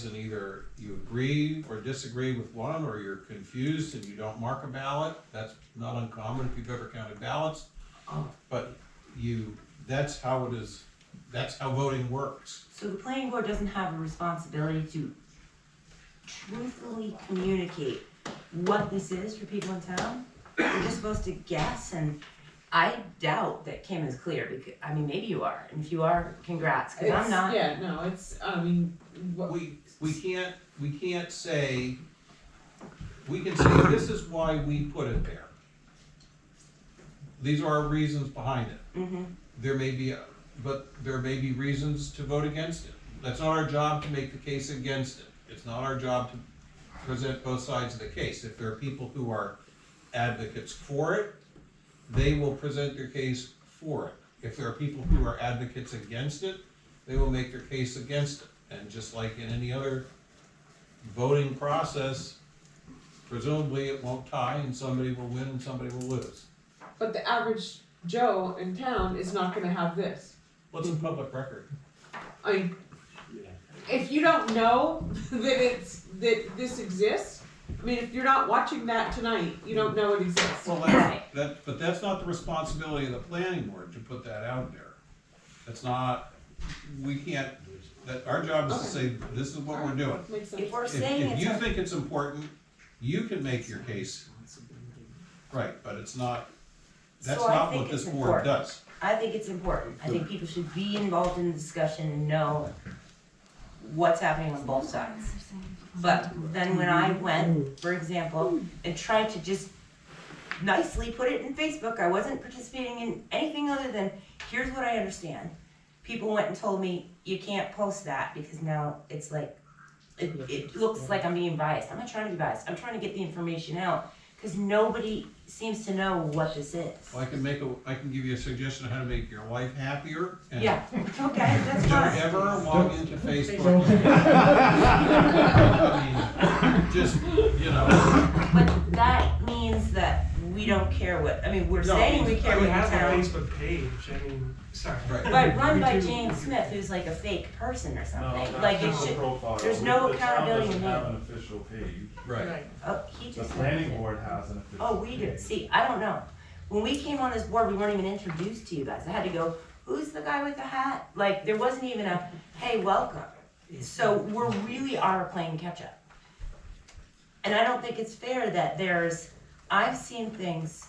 and either you agree or disagree with one, or you're confused and you don't mark a ballot. That's not uncommon if you've ever counted ballots. But that's how it is, that's how voting works. So the planning board doesn't have a responsibility to truthfully communicate what this is for people in town? We're just supposed to guess, and I doubt that Kim is clear, because, I mean, maybe you are, and if you are, congrats, cause I'm not. Yeah, no, it's, I mean, We can't say, we can say this is why we put it there. These are our reasons behind it. There may be reasons to vote against it. That's not our job to make the case against it. It's not our job to present both sides of the case. If there are people who are advocates for it, they will present their case for it. If there are people who are advocates against it, they will make their case against it. And just like in any other voting process, presumably it won't tie and somebody will win and somebody will lose. but the average Joe in town is not gonna have this. What's a public record? I mean, if you don't know that this exists, I mean, if you're not watching that tonight, you don't know it exists. Well, but that's not the responsibility of the planning board to put that out there. That's not, we can't, our job is to say, this is what we're doing. Makes sense. If we're saying If you think it's important, you can make your case. Right, but it's not, that's So I not think what this it's board important. does. I think it's important. I think people should be involved in the discussion and know what's happening on both sides. But then when I went, for example, and tried to just nicely put it in Facebook, I wasn't participating in anything other than, here's what I understand. People went and told me, you can't post that because now it's like, it looks like I'm being biased. I'm not trying to be biased. I'm trying to get the information out because nobody seems to know what this is. Well, I can give you a suggestion on how to make your life happier. And Yeah, okay, that's don't fine. ever log into Facebook. I mean, just, you know. But that means that we don't care what, I mean, we're saying we care what We the have a town. Facebook page, I mean, sorry. But run by We do- James Smith, who's like a fake person or No, something, that's like it just a should, profile. there's no The town accountability doesn't in have me. an official page. Right. Oh, he The just. planning board has an official. Oh, we do, see, I don't know. When we came on this board, we weren't even introduced to you guys. I had to go, who's the guy with the hat? Like, there wasn't even a, hey, welcome. So we really are playing catch up. And I don't think it's fair that I've seen things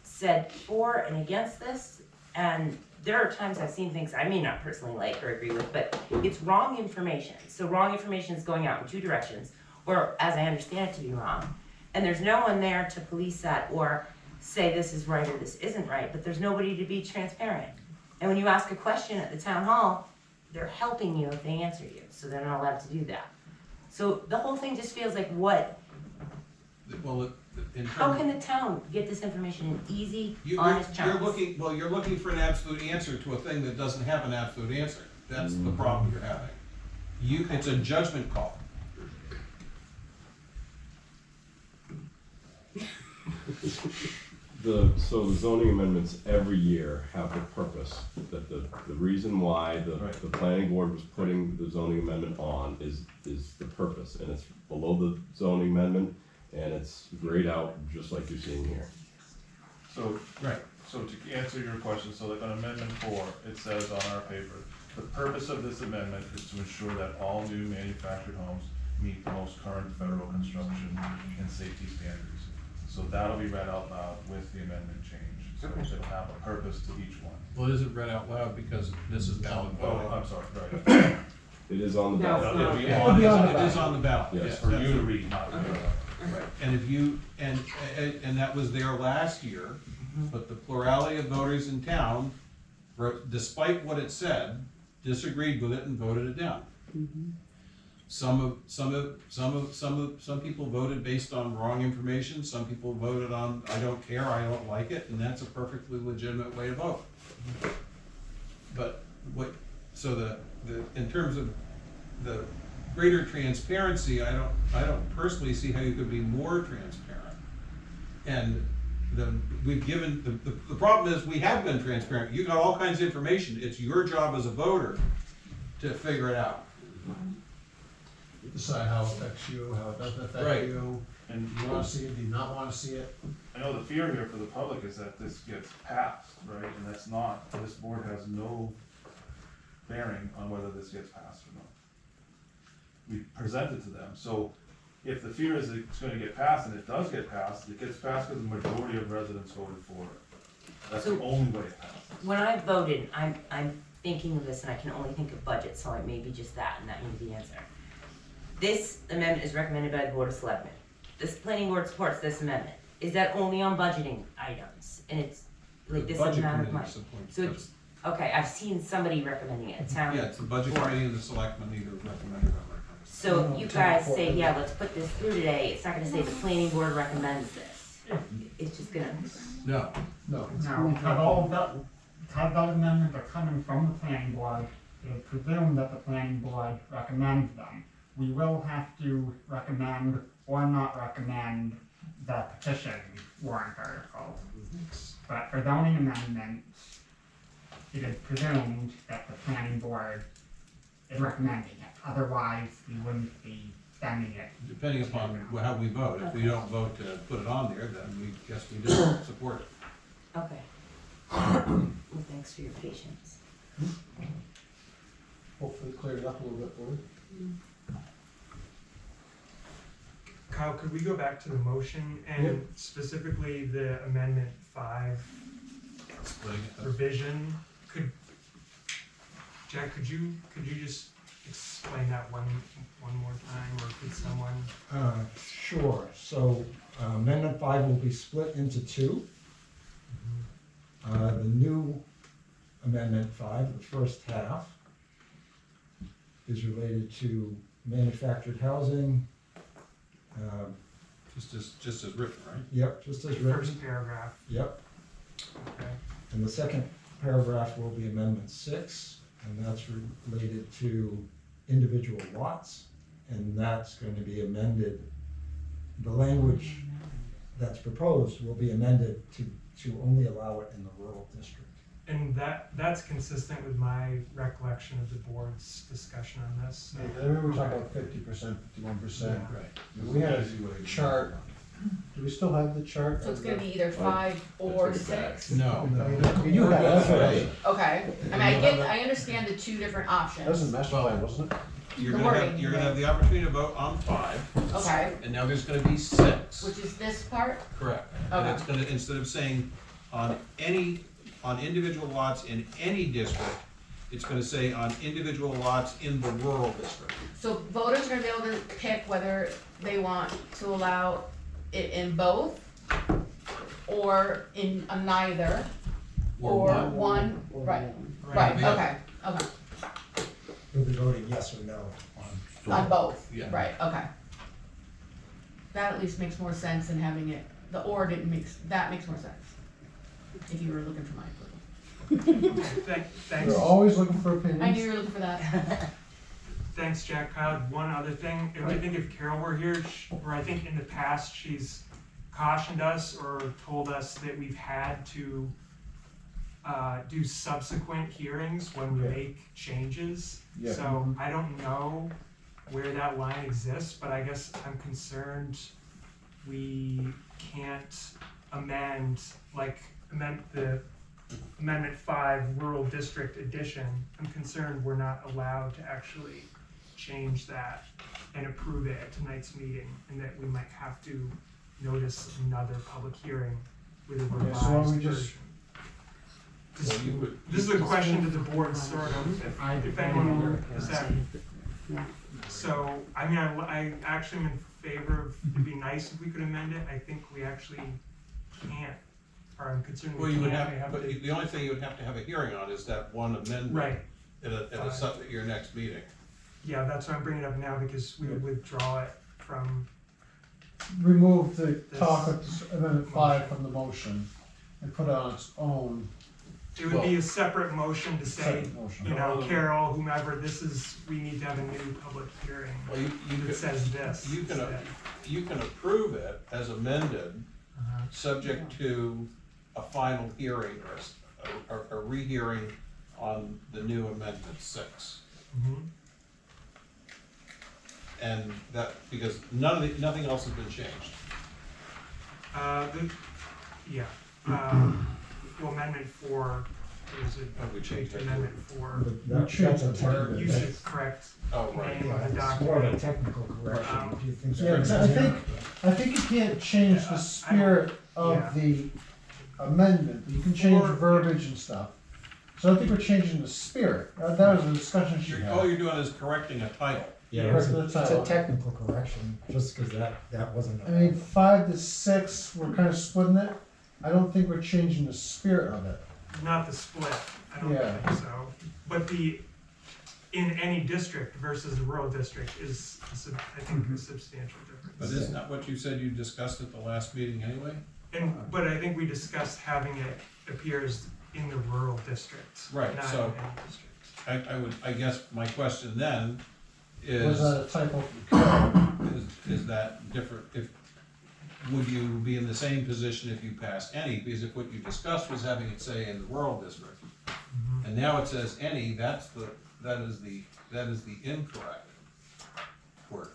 said for and against this, and there are times I've seen things I may not personally like or agree with, but it's wrong information. So wrong information is going out in two directions, or as I understand it to be wrong. And there's no one there to police that or say this is right or this isn't right, but there's nobody to be transparent. And when you ask a question at the town hall, they're helping you if they answer you, so they're not allowed to do that. So the whole thing just feels like what? Well, How can the town get this information in easy, honest channels? You're looking for an absolute answer to a thing that doesn't have an absolute answer. That's the problem you're having. It's a judgment call. So the zoning amendments every year have the purpose, that the reason why the planning board was putting the zoning amendment on is the purpose, and it's below the zoning amendment, and it's grayed out just like you're seeing here. So, so to answer your question, so like on amendment 4, it says on our paper, the purpose of this amendment is to ensure that all new manufactured homes meet the most current federal construction and safety standards. So that'll be read out loud with the amendment change. So it'll have a purpose to each one. Well, is it read out loud because this is ballot voting? Oh, I'm sorry, right. It is on the ballot. It is on the ballot. Yes. For you to read, not to read. Right. And if you, and that was there last year, but the plurality of voters in town, despite what it said, disagreed with it and voted it down. Some people voted based on wrong information, some people voted on, I don't care, I don't like it, and that's a perfectly legitimate way to vote. But in terms of the greater transparency, I don't personally see how you could be more transparent. And the problem is, we have been transparent, you got all kinds of information, it's your job as a voter to figure it out. Decide how it affects you, how it doesn't affect Right. you, and do you wanna see it, do you not wanna see it? I know the fear here for the public is that this gets passed, right, and that's not, this board has no bearing on whether this gets passed or not. We present it to them, so if the fear is it's gonna get passed, and it does get passed, it gets passed because the majority of residents voted for it. That's the only way it passes. When I voted, I'm thinking of this and I can only think of budget, so it may be just that and that may be the answer. This amendment is recommended by the Board of Selectmen. This planning board supports this amendment. Is that only on budgeting items? And it's like this amount of money? So it's, okay, I've seen somebody recommending it, Yeah, it's the budget committee and the selectmen either recommended or recommended. So you guys say, yeah, let's put this through today, it's not gonna say the planning board recommends this. It's just gonna. No. No. No, but all of that, because those amendments are coming from the planning board, it is presumed that the planning board recommends them. We will have to recommend or not recommend the petition warrant article. But for zoning amendments, it is presumed that the planning board is recommending it. Otherwise, we wouldn't be sending it. Depending upon how we vote, if we don't vote to put it on there, then we guess we didn't support it. Okay. Well, thanks for your patience. Hopefully cleared it up a little bit for you. Kyle, could we go back to the motion and specifically the amendment 5 revision? Jack, could you just explain that one more time, or could someone? Sure, so amendment 5 will be split into two. The new amendment 5, the first half, is related to manufactured housing. Just as written, right? Yep, just as written. First paragraph. Yep. Okay. And the second paragraph will be amendment 6, and that's related to individual lots, and that's going to be amended. The language that's proposed will be amended to only allow it in the rural district. And that's consistent with my recollection of the board's discussion on this. So. I remember we talked about 50%, 51%. Right. We had a chart. Do we still have the chart? So it's gonna be either 5 or 6? No. You have it, that's right. Okay, I mean, I understand the two different options. That was the master plan, wasn't it? You're gonna have the opportunity to vote on 5. Okay. And now there's gonna be 6. Which is this part? Correct. Okay. And it's gonna, instead of saying on individual lots in any district, it's gonna say on individual lots in the rural district. So voters are gonna be able to pick whether they want to allow it in both, or in a neither, or one, right, okay. You'll be voting yes or no On both, Yeah. right, okay. That at least makes more sense than having it, the or didn't that makes more sense. If you were looking for my approval. Thanks. We're always looking for opinions. I knew you were looking for that. Thanks, Jack. Kyle, one other thing, I think if Carol were here, or I think in the past, she's cautioned us or told us that we've had to do subsequent hearings when we make changes. Yeah. So I don't know where that line exists, but I guess I'm concerned we can't amend the Amendment 5 Rural District Edition. I'm concerned we're not allowed to actually change that and approve it at tonight's meeting, and that we might have to notice another public hearing with a revised so why don't we just- version. This is a question to the board, sort of, if anyone is that. So, I mean, I actually am in favor of, it'd be nice if we could amend it, I think we actually can't, or I'm concerned Well, we you would can't. have, but the only thing you would have to have a hearing on is that one amendment. Right. At your next meeting. Yeah, that's why I'm bringing it up now, because we would withdraw it from, Remove the talk of Amendment 5 from the motion and put it on its own. it would be a separate motion to say, Separate motion. you know, Carol, whomever, we need to have a new public hearing Well, you that could, says this. you can, instead. you can approve it as amended, Uh-huh. subject to a final hearing or a rehearing on the new amendment 6. Mhm. And that, because nothing else has been changed. Yeah, well, Amendment 4, is it? Oh, we changed that. Amendment 4. That's a part of You it. should correct Oh, right. name of the It's more of a document. technical correction, if you think. Yeah, that's- I think you can't change the spirit of the amendment, you can change verbiage and stuff. So I don't think we're changing the spirit, that was a discussion she All had. you're doing is correcting a title. Yeah, it's a technical correction, just because that wasn't. I mean, 5 to 6, we're kind of splitting it, I don't think we're changing the spirit of it. Not the split, I don't Yeah. think so. But in any district versus a rural district is, I think, a substantial difference. But isn't that what you said you discussed at the last meeting anyway? But I think we discussed having it appear as in the rural district, Right, not so- in any district. I guess my question then is. Was that a typo from Carol? Is that different, would you be in the same position if you passed any, because if what you discussed was having it say in the rural district, and now it says any, that is the incorrect word.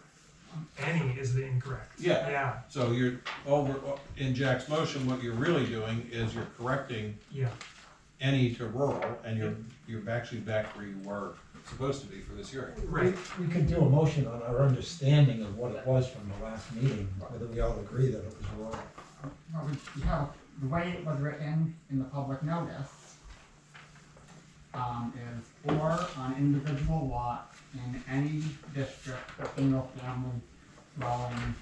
Any is the incorrect. Yeah. Yeah, So in Jack's motion, what you're really doing is you're correcting yeah. any to rural, and you're actually back where you were supposed to be for this hearing. Right. We could do a motion on our understanding of what it was from the last meeting, whether we all agree that it was wrong. Well, we have, the way it was written in the public notice, is or on individual lot in any district, single family dwelling.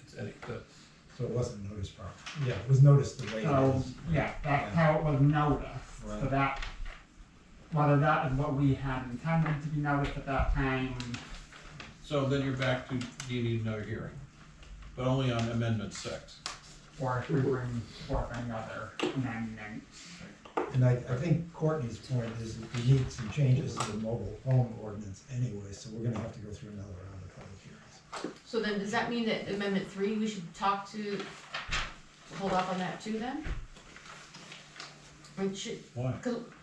It's any, So it wasn't noticed properly. Yeah, it was noticed the way it So, is. yeah, that's how it was noticed, so Right. that, whether that is what we had intended to be noticed at that time, so then you're back to, do you need another hearing? But only on amendment 6. or if we bring forth another amendment. And I think Courtney's point is that we need some changes to the mobile home ordinance anyway, so we're gonna have to go through another round of public hearings. So then, does that mean that Amendment 3, we should hold off on that too then? I mean, Why?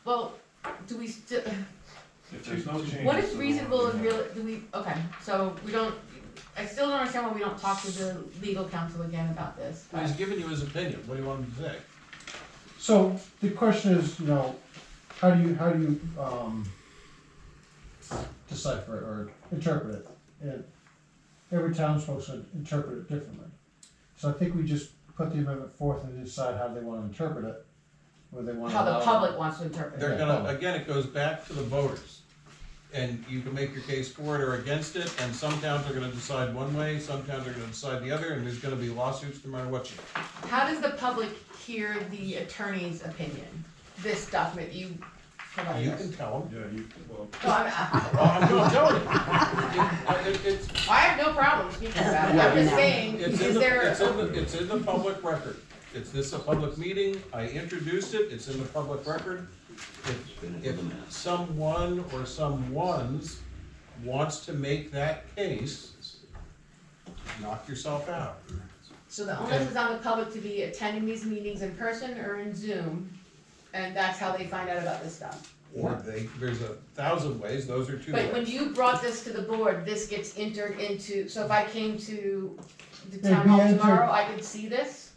well, do we still, If there's no changes. what is to the reasonable and ordinance, real, okay, so we don't, I still don't understand why we don't talk to the legal counsel again about this. Well, he's giving you his opinion, what do you want him to say? So the question is, how do you decipher it or interpret it? And every town's supposed to interpret it differently. So I think we just put the amendment forth and decide how they wanna interpret it, whether they wanna. How the allow it. public wants to interpret They're it. gonna, again, it goes back to the voters. And you can make your case for it or against it, and some towns are gonna decide one way, some towns are gonna decide the other, and there's gonna be lawsuits no matter what you do. How does the public hear the attorney's opinion? This document you provided You us? can tell them. Yeah, well. No, I'm telling you. It's, I have no problem speaking about it, Yeah, I'm just no. saying, is there? it's in the public record. Is this a public meeting? I introduced it, it's in the public record. If someone or someones wants to make that case, knock yourself out. So the onus is on the public to be attending these meetings in person or in Zoom, and that's how they find out about this stuff. Or there's 1,000 ways, those are 2 ways. But when you brought this to the board, this gets entered into, so if I came to the It'd town be hall entered- tomorrow, I could see this?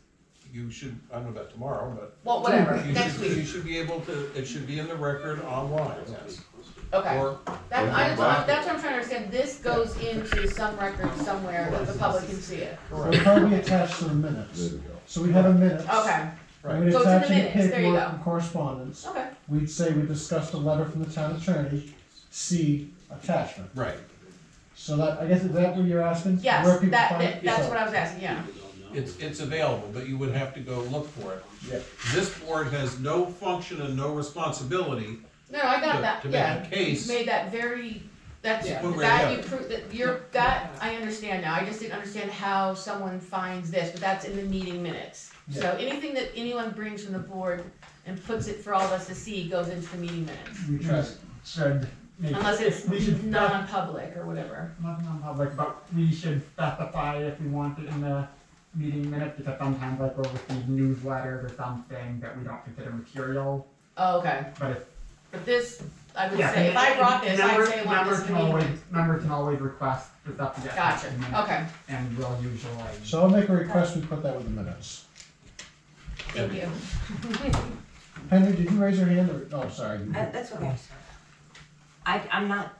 You should, I don't know about tomorrow, but. Well, whatever, next You week, should be able to, it should be in the record online, yes. okay. Or, That's what I'm trying to understand, this goes into some record somewhere that the public can see it. It'll probably be attached to the minutes. So we have a minutes. Okay, And we'd So it's in attach the any minutes, there you paperwork go. and correspondence. okay. We'd say we discussed a letter from the town attorney, see attachment. right. So that, I guess, is that what you're asking? Where Yes, people find it? that's what I was asking, yeah. It's available, but you would have to go look for it. Yeah. This board has no function and no responsibility No, I got that, to yeah. make a case. You made that very, that's, Yeah. Put where that they you have prove, that I understand now, I just didn't understand how someone finds this, but that's in the meeting minutes. So anything that anyone brings from the board and puts it for all of us to see goes into the meeting minutes. We should make. Unless it's we should non-public or whatever. Not non-public, but we should specify if we want it in the meeting minutes, because sometimes like we'll receive newsletters or something that we don't consider material. Oh, okay. But this, I would yeah, say, if I brought this, I'd members- say I want this in the meeting minutes. Members can always request the stuff to get. Gotcha, in the minutes, okay. And we'll usually. So I'll make a request, we put that with the minutes. Thank you. Henry, did you raise your hand or, oh, sorry. That's okay. I'm not,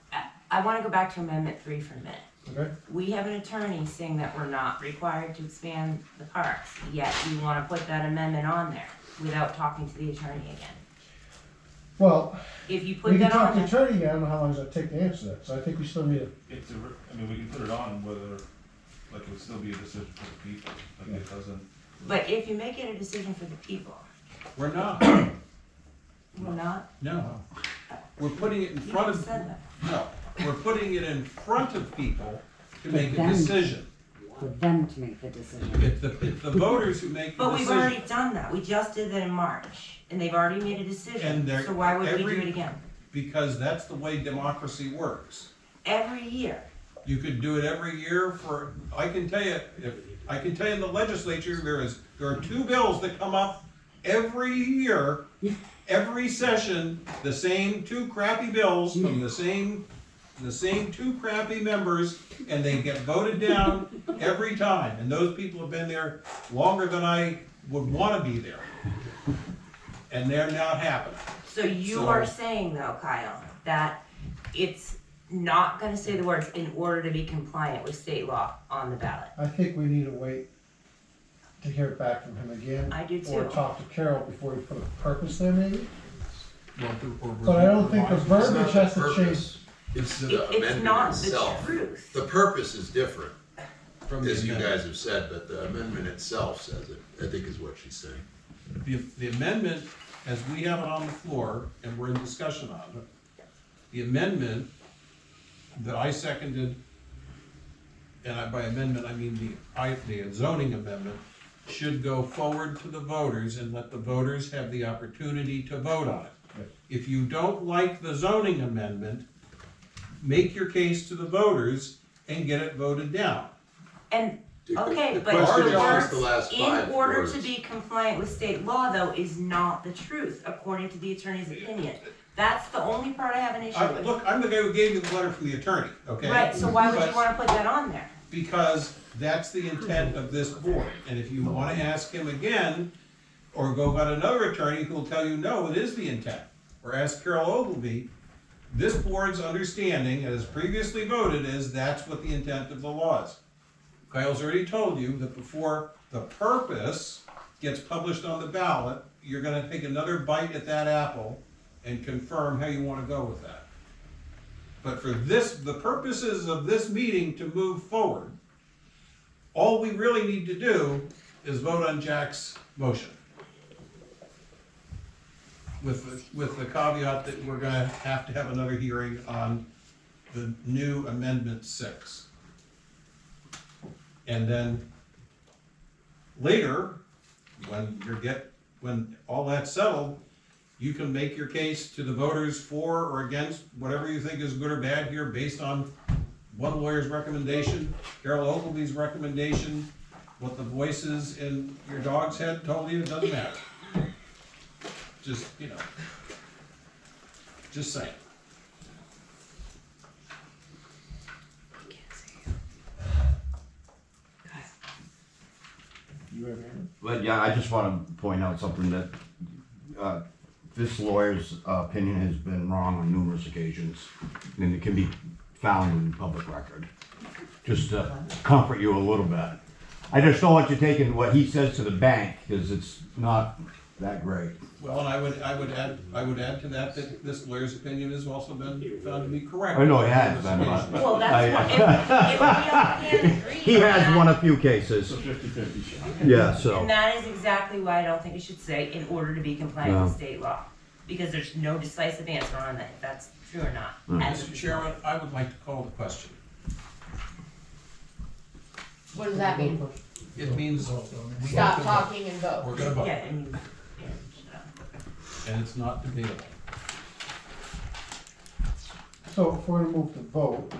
I wanna go back to Amendment 3 for a minute. Okay. We have an attorney saying that we're not required to expand the parks, yet you wanna put that amendment on there without talking to the attorney again. Well, If you put we can that talk on to the there, attorney again, I don't know how long does it take to answer that, so I think we still need a, I mean, we can put it on whether, like, it would still be a decision for the people, like, it doesn't. but if you make it a decision for the people, We're not. we're not, No. We're putting it in you front just of, said that. no, we're putting it in front of people to For make a them. decision. For them to make the decision. It's the voters who make the But we've decision. already done that, we just did that in March, and they've already made a And decision, they're- so why would we every- do it again? Because that's the way democracy works. Every year, You could do it every year for, I can tell you, in the legislature, there are 2 bills that come up every year, every session, the same 2 crappy bills from the same 2 crappy members, and they get voted down every time. And those people have been there longer than I would wanna be there. And they're not happening. so you are saying though, Kyle, that it's not gonna say the words in order to be compliant with state law on the ballot. I think we need to wait to hear it back from him again. I do Or too. talk to Carol before we put a purpose there maybe. Or But I don't think the It's not verbiage the has to change. purpose, it's the It's amendment not the itself. truth. The purpose is different, From the as you amendment. guys have said, but the amendment itself says it, I think is what she's saying. The amendment, as we have it on the floor, and we're in discussion on it, the amendment that I seconded, and by amendment, I mean the zoning amendment, should go forward to the voters and let the voters have the opportunity to vote on it. If you don't like the zoning amendment, make your case to the voters and get it voted down. And, The okay, but question the is words, just the last in 5 order to words. be compliant with state law though, is not the truth, according to the attorney's opinion. That's the only part I have an issue with. Look, I'm the guy who gave you the letter from the attorney, okay? Right, so why would you But- wanna put that on there? Because that's the intent of this board, and if you wanna ask him again, or go get another attorney who'll tell you, no, it is the intent, or ask Carol Ogilvy, this board's understanding, as previously voted, is that's what the intent of the law is. Kyle's already told you that before the purpose gets published on the ballot, you're gonna take another bite at that apple and confirm how you wanna go with that. But for this, the purposes of this meeting to move forward, all we really need to do is vote on Jack's motion. With the caveat that we're gonna have to have another hearing on the new Amendment 6. And then later, when all that's settled, you can make your case to the voters for or against whatever you think is good or bad here based on one lawyer's recommendation, Carol Ogilvy's recommendation, what the voices in your dog's head told you, it doesn't matter. Just, just saying. But yeah, I just want to point out something that this lawyer's opinion has been wrong on numerous occasions, and it can be found in public record. Just to comfort you a little bit. I just don't want you taking what he says to the bank, because it's not that great. Well, and I would add to that this lawyer's opinion has also been found to be correct. I know it has been, but Well, that's what, if we all can't agree. he has won a few cases. It's a 50-50 shot. Yeah, so. And that is exactly why I don't think it should say in order to be compliant with No. state law. because there's no decisive answer on that, if that's true or not. as of Mr. this Chairman, moment. I would like to call the question. What does that mean? It means we Stop have to vote. talking and vote. We're gonna vote, Yeah, and, and it's not debatable. So if we're gonna move to vote,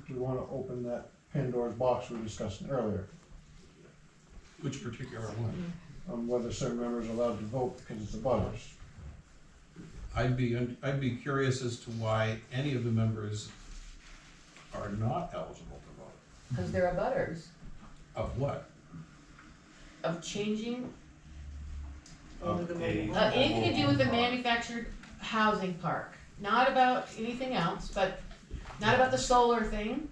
do we wanna open that Pandora's box we were discussing earlier? Which particular one? On whether certain members are allowed to vote because it's the butters. I'd be curious as to why any of the members are not eligible to vote. Because they're abutters Of what? of changing, Over the way. anything to do with the manufactured housing park. Not about anything else, but, not about the solar thing,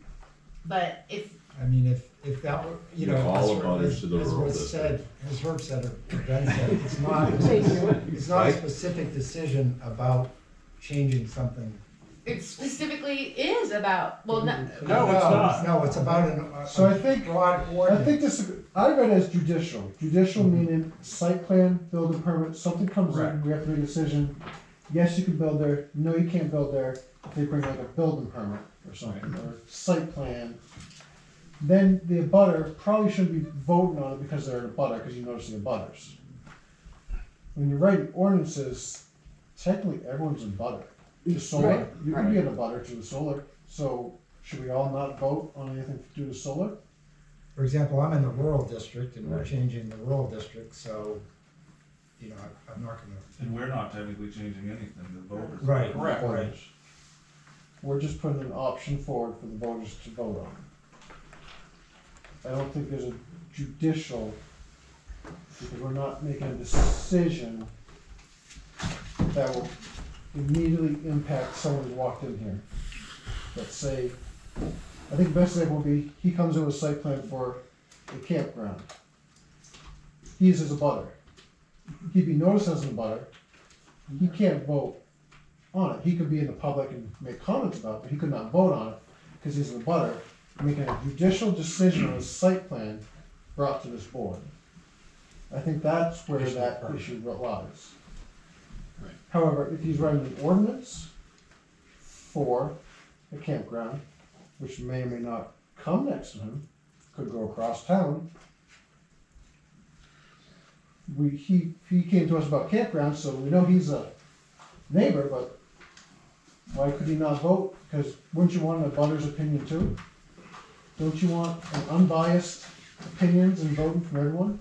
but if, I mean, if that were, you know, All as abutters as to the rural was said, as Herb said, or Ben said, it's not, it's not a Right. specific decision about changing something. it specifically is about, well, no, No, it's not. No, it's about So I think, broad I ordinance. think this, I read it as judicial. Judicial meaning site plan, building permit, something comes in, we have to make a decision. Yes, you can build there, no, you can't build there. They bring like a building permit or something, or site plan. Then the abutter probably shouldn't be voting on it because they're an abutter, because you notice the abutters. When you're writing ordinances, technically everyone's an abutter. The solar, Right, you can be an abutter to the solar, so should we all not vote on anything to do with solar? For example, I'm in the rural district and we're changing the rural district, so, you know, I'm not gonna. And we're not technically changing anything, the voters. Right, Correct. right. We're just putting an option forward for the voters to vote on. I don't think there's a judicial, because we're not making a decision that will immediately impact someone who walked in here. Let's say, I think the best example would be, he comes in with a site plan for a campground. He's his abutter. He'd be noticed as an abutter. He can't vote on it. He could be in the public and make comments about it, but he could not vote on it because he's an abutter, making a judicial decision on a site plan brought to this board. I think that's where Issue that permit. issue lies. Right. However, if he's writing an ordinance for a campground, which may or may not come next to him, could go across town. He came to us about campgrounds, so we know he's a neighbor, but why could he not vote? Because wouldn't you want a butter's opinion too? Don't you want an unbiased opinions and voting from everyone?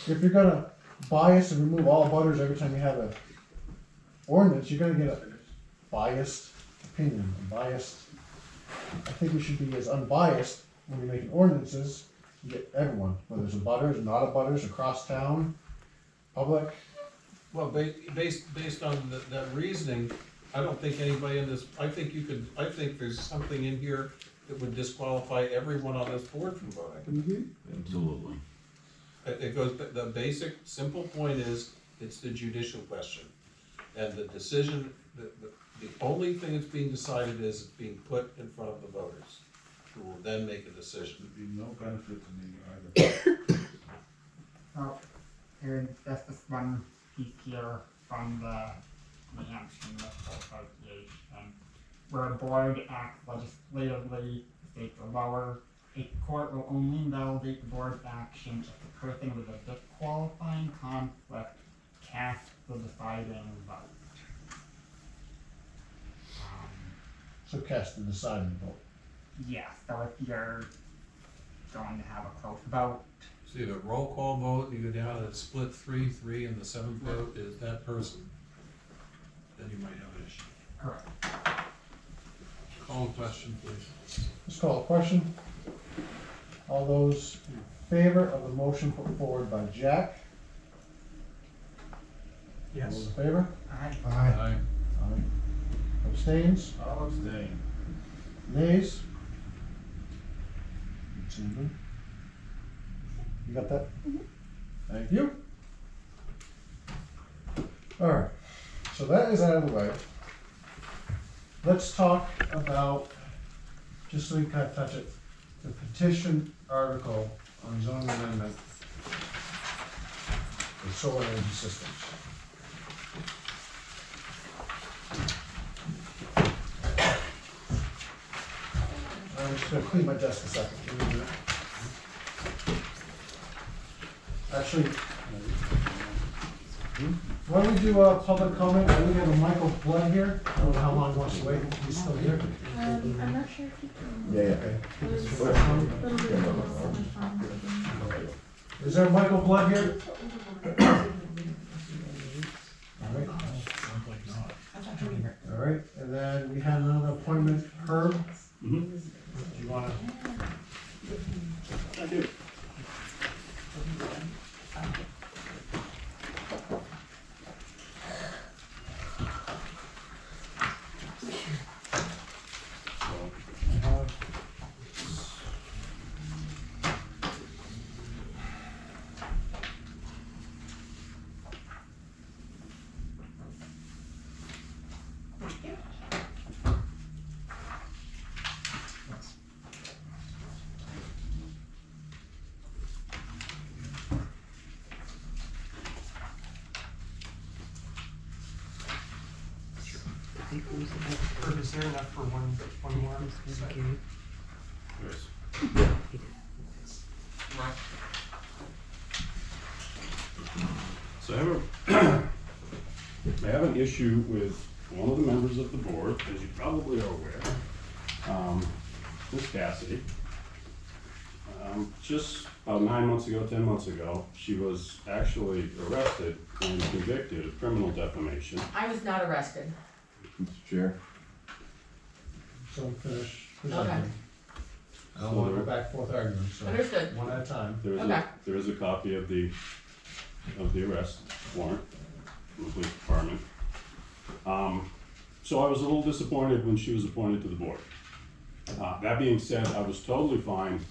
If you're gonna bias and remove all butters every time you have a ordinance, you're gonna get a biased opinion, a biased. I think we should be as unbiased when we're making ordinances, and get everyone, whether it's a butters, not a butters, across town, public. Well, based on that reasoning, I don't think anybody in this, I think there's something in here that would disqualify everyone on this board from voting. Absolutely. It goes, the basic, simple point is, it's the judicial question. And the decision, the only thing that's being decided is it's being put in front of the voters, who will then make a decision. There'd be no benefit to me either. So, here's just this one piece here from the New Hampshire Municipal Association. Where a board acts legislatively, the states are lower, a court will only invalidate the board's action if the person with a disqualifying conflict casts the deciding vote. So cast the deciding vote. Yeah, so if you're going to have a close vote, So you have a roll call vote, you go down and split 3-3, and the seventh vote is that person, then you might have an issue. correct. Call the question, please. Let's call a question. All those in favor of the motion put forward by Jack? All those in favor? Aye. Aye. Abstains? I'll abstain. Nays? You got that? Thank you. Alright, so that is out of the way. Let's talk about, just so we kind of touch it, the petition article on zoning amendment for solar energy systems. gonna clean my desk a second. Give me a minute. Actually, why don't we do a public comment? We have a Michael Blood here. I don't know how long he wants to wait. He's still here. I'm not sure if you can. Okay. Is there Michael Blood here? All right. All right, and then we had another appointment, Herb. Do you wanna? I do. Herb, is there enough for one more? So I have an issue with one of the members of the board, as you probably are aware, Ms. Cassidy. Just about 9 months ago, 10 months ago, she was actually arrested and convicted of criminal defamation. I was not arrested. Mr. Chair. So finish Okay. presenting. I don't wanna go back and forth arguing, so. Understood. One at a time. There is a copy of the arrest warrant from the police department. So I was a little disappointed when she was appointed to the board. That being said, I was totally fine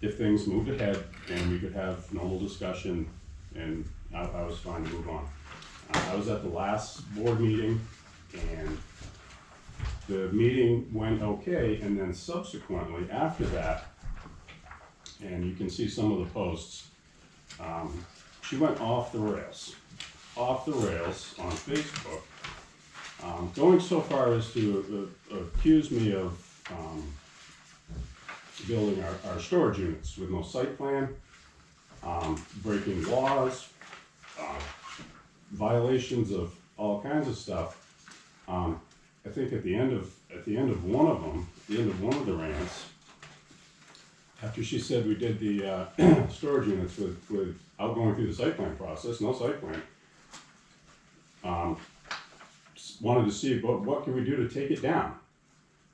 if things moved ahead and we could have normal discussion, and I was fine to move on. I was at the last board meeting, and the meeting went okay, and then subsequently, after that, and you can see some of the posts, she went off the rails on Facebook, going so far as to accuse me of building our storage units with no site plan, breaking laws, violations of all kinds of stuff. I think at the end of one of them, the end of one of the rants, after she said we did the storage units without going through the site plan process, no site plan, wanted to see what can we do to take it down.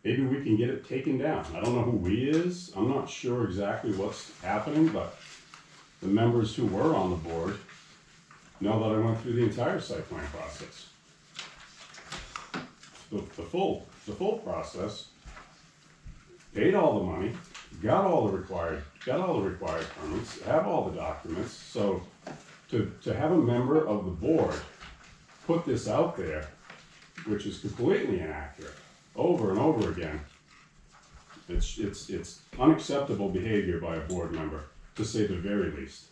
Maybe we can get it taken down. I don't know who we is. I'm not sure exactly what's happening, but the members who were on the board know that I went through the entire site plan process. The full process, paid all the money, got all the required permits, have all the documents. So to have a member of the board put this out there, which is completely inaccurate, over and over again, it's unacceptable behavior by a board member, to say the very least.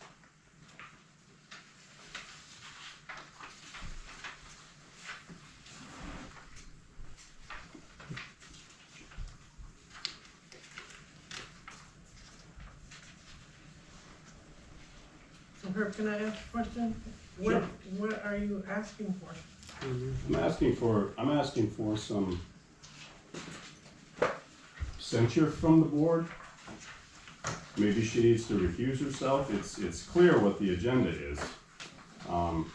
So Herb, can I ask a question? Sure. What are you asking for? I'm asking for some censure from the board. Maybe she needs to recuse herself. It's clear what the agenda is. And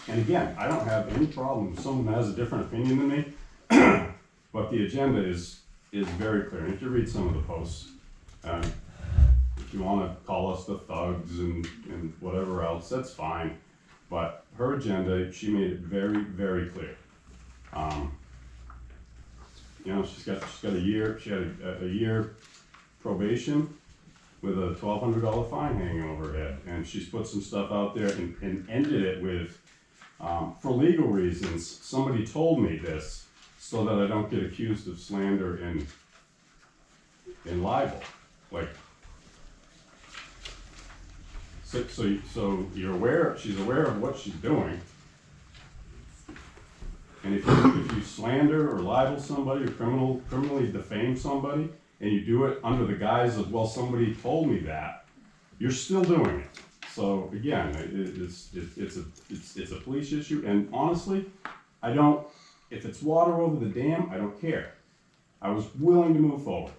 again, I don't have any problem if someone has a different opinion than me, but the agenda is very clear. And if you read some of the posts, if you wanna call us the thugs and whatever else, that's fine. But her agenda, she made it very, very clear. You know, she's got a year, she had a year probation with a $1,200 fine hanging over her head. And she's put some stuff out there and ended it with, for legal reasons, somebody told me this so that I don't get accused of slander and libel. Like, so you're aware, she's aware of what she's doing. And if you slander or libel somebody or criminally defame somebody, and you do it under the guise of, well, somebody told me that, you're still doing it. So again, it's a police issue, and honestly, if it's water over the dam, I don't care. I was willing to move forward.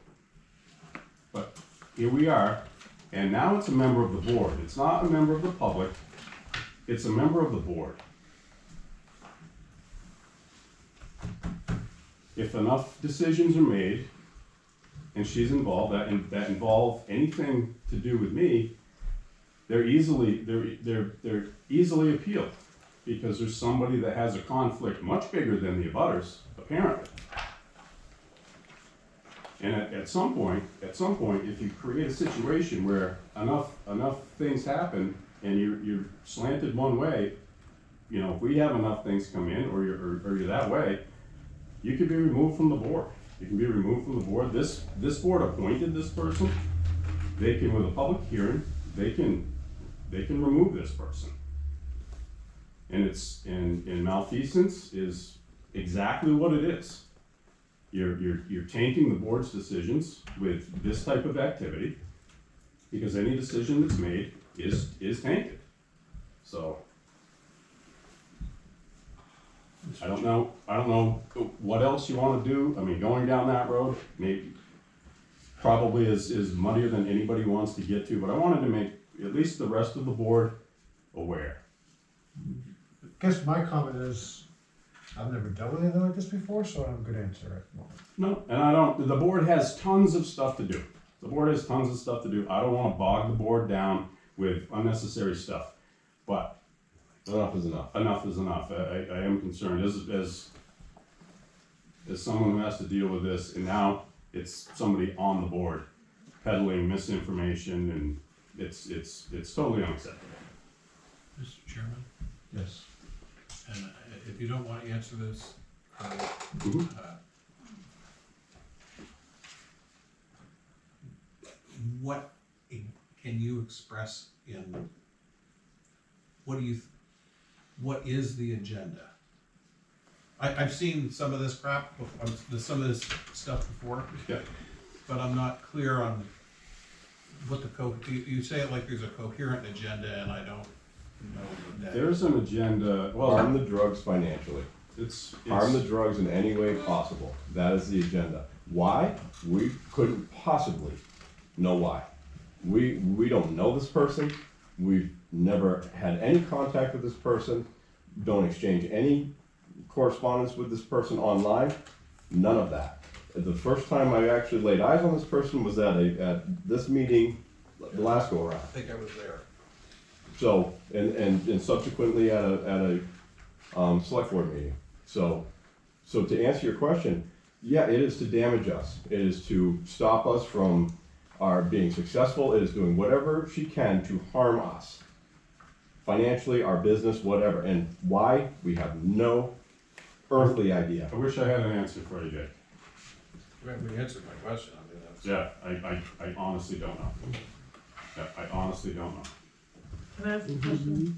But here we are, and now it's a member of the board. It's not a member of the public, it's a member of the board. If enough decisions are made, and she's involved, that involve anything to do with me, they're easily appealed, because there's somebody that has a conflict much bigger than the abutters, apparently. And at some point, if you create a situation where enough things happen and you're slanted one way, you know, if we have enough things come in, or you're that way, you could be removed from the board. You can be removed from the board. This board appointed this person. They can, with a public hearing, they can remove this person. And malfeasance is exactly what it is. You're tainting the board's decisions with this type of activity, because any decision that's made is tainted. So I don't know what else you want to do. I mean, going down that road probably is muddier than anybody wants to get to, but I wanted to make at least the rest of the board aware. I guess my comment is, I've never dealt with anything like this before, so I don't have a good answer at the moment. No, and the board has tons of stuff to do. The board has tons of stuff to do. I don't want to bog the board down with unnecessary stuff, but enough is enough. Enough is enough. I am concerned as someone who has to deal with this, and now it's somebody on the board peddling misinformation, and it's totally unacceptable. Mr. Chairman? Yes. And if you don't want to answer this, what can you express in, what is the agenda? I've seen some of this crap, some of this stuff before, but I'm not clear on what you say it like there's a coherent agenda, and I don't know that. There's an agenda. Well, harm the drugs financially. Harm the drugs in any way possible. That is the agenda. Why? We couldn't possibly know why. We don't know this person. We've never had any contact with this person. Don't exchange any correspondence with this person online. None of that. The first time I actually laid eyes on this person was at this meeting, the last go around. I think I was there. So, and subsequently at a select board meeting. So to answer your question, yeah, it is to damage us. It is to stop us from our being successful. It is doing whatever she can to harm us. Financially, our business, whatever. And why? We have no earthly idea. I wish I had an answer for you, Dick. We answered my question. I mean, that's... Yeah, I honestly don't know. Yeah, I honestly don't know. Can I ask a question?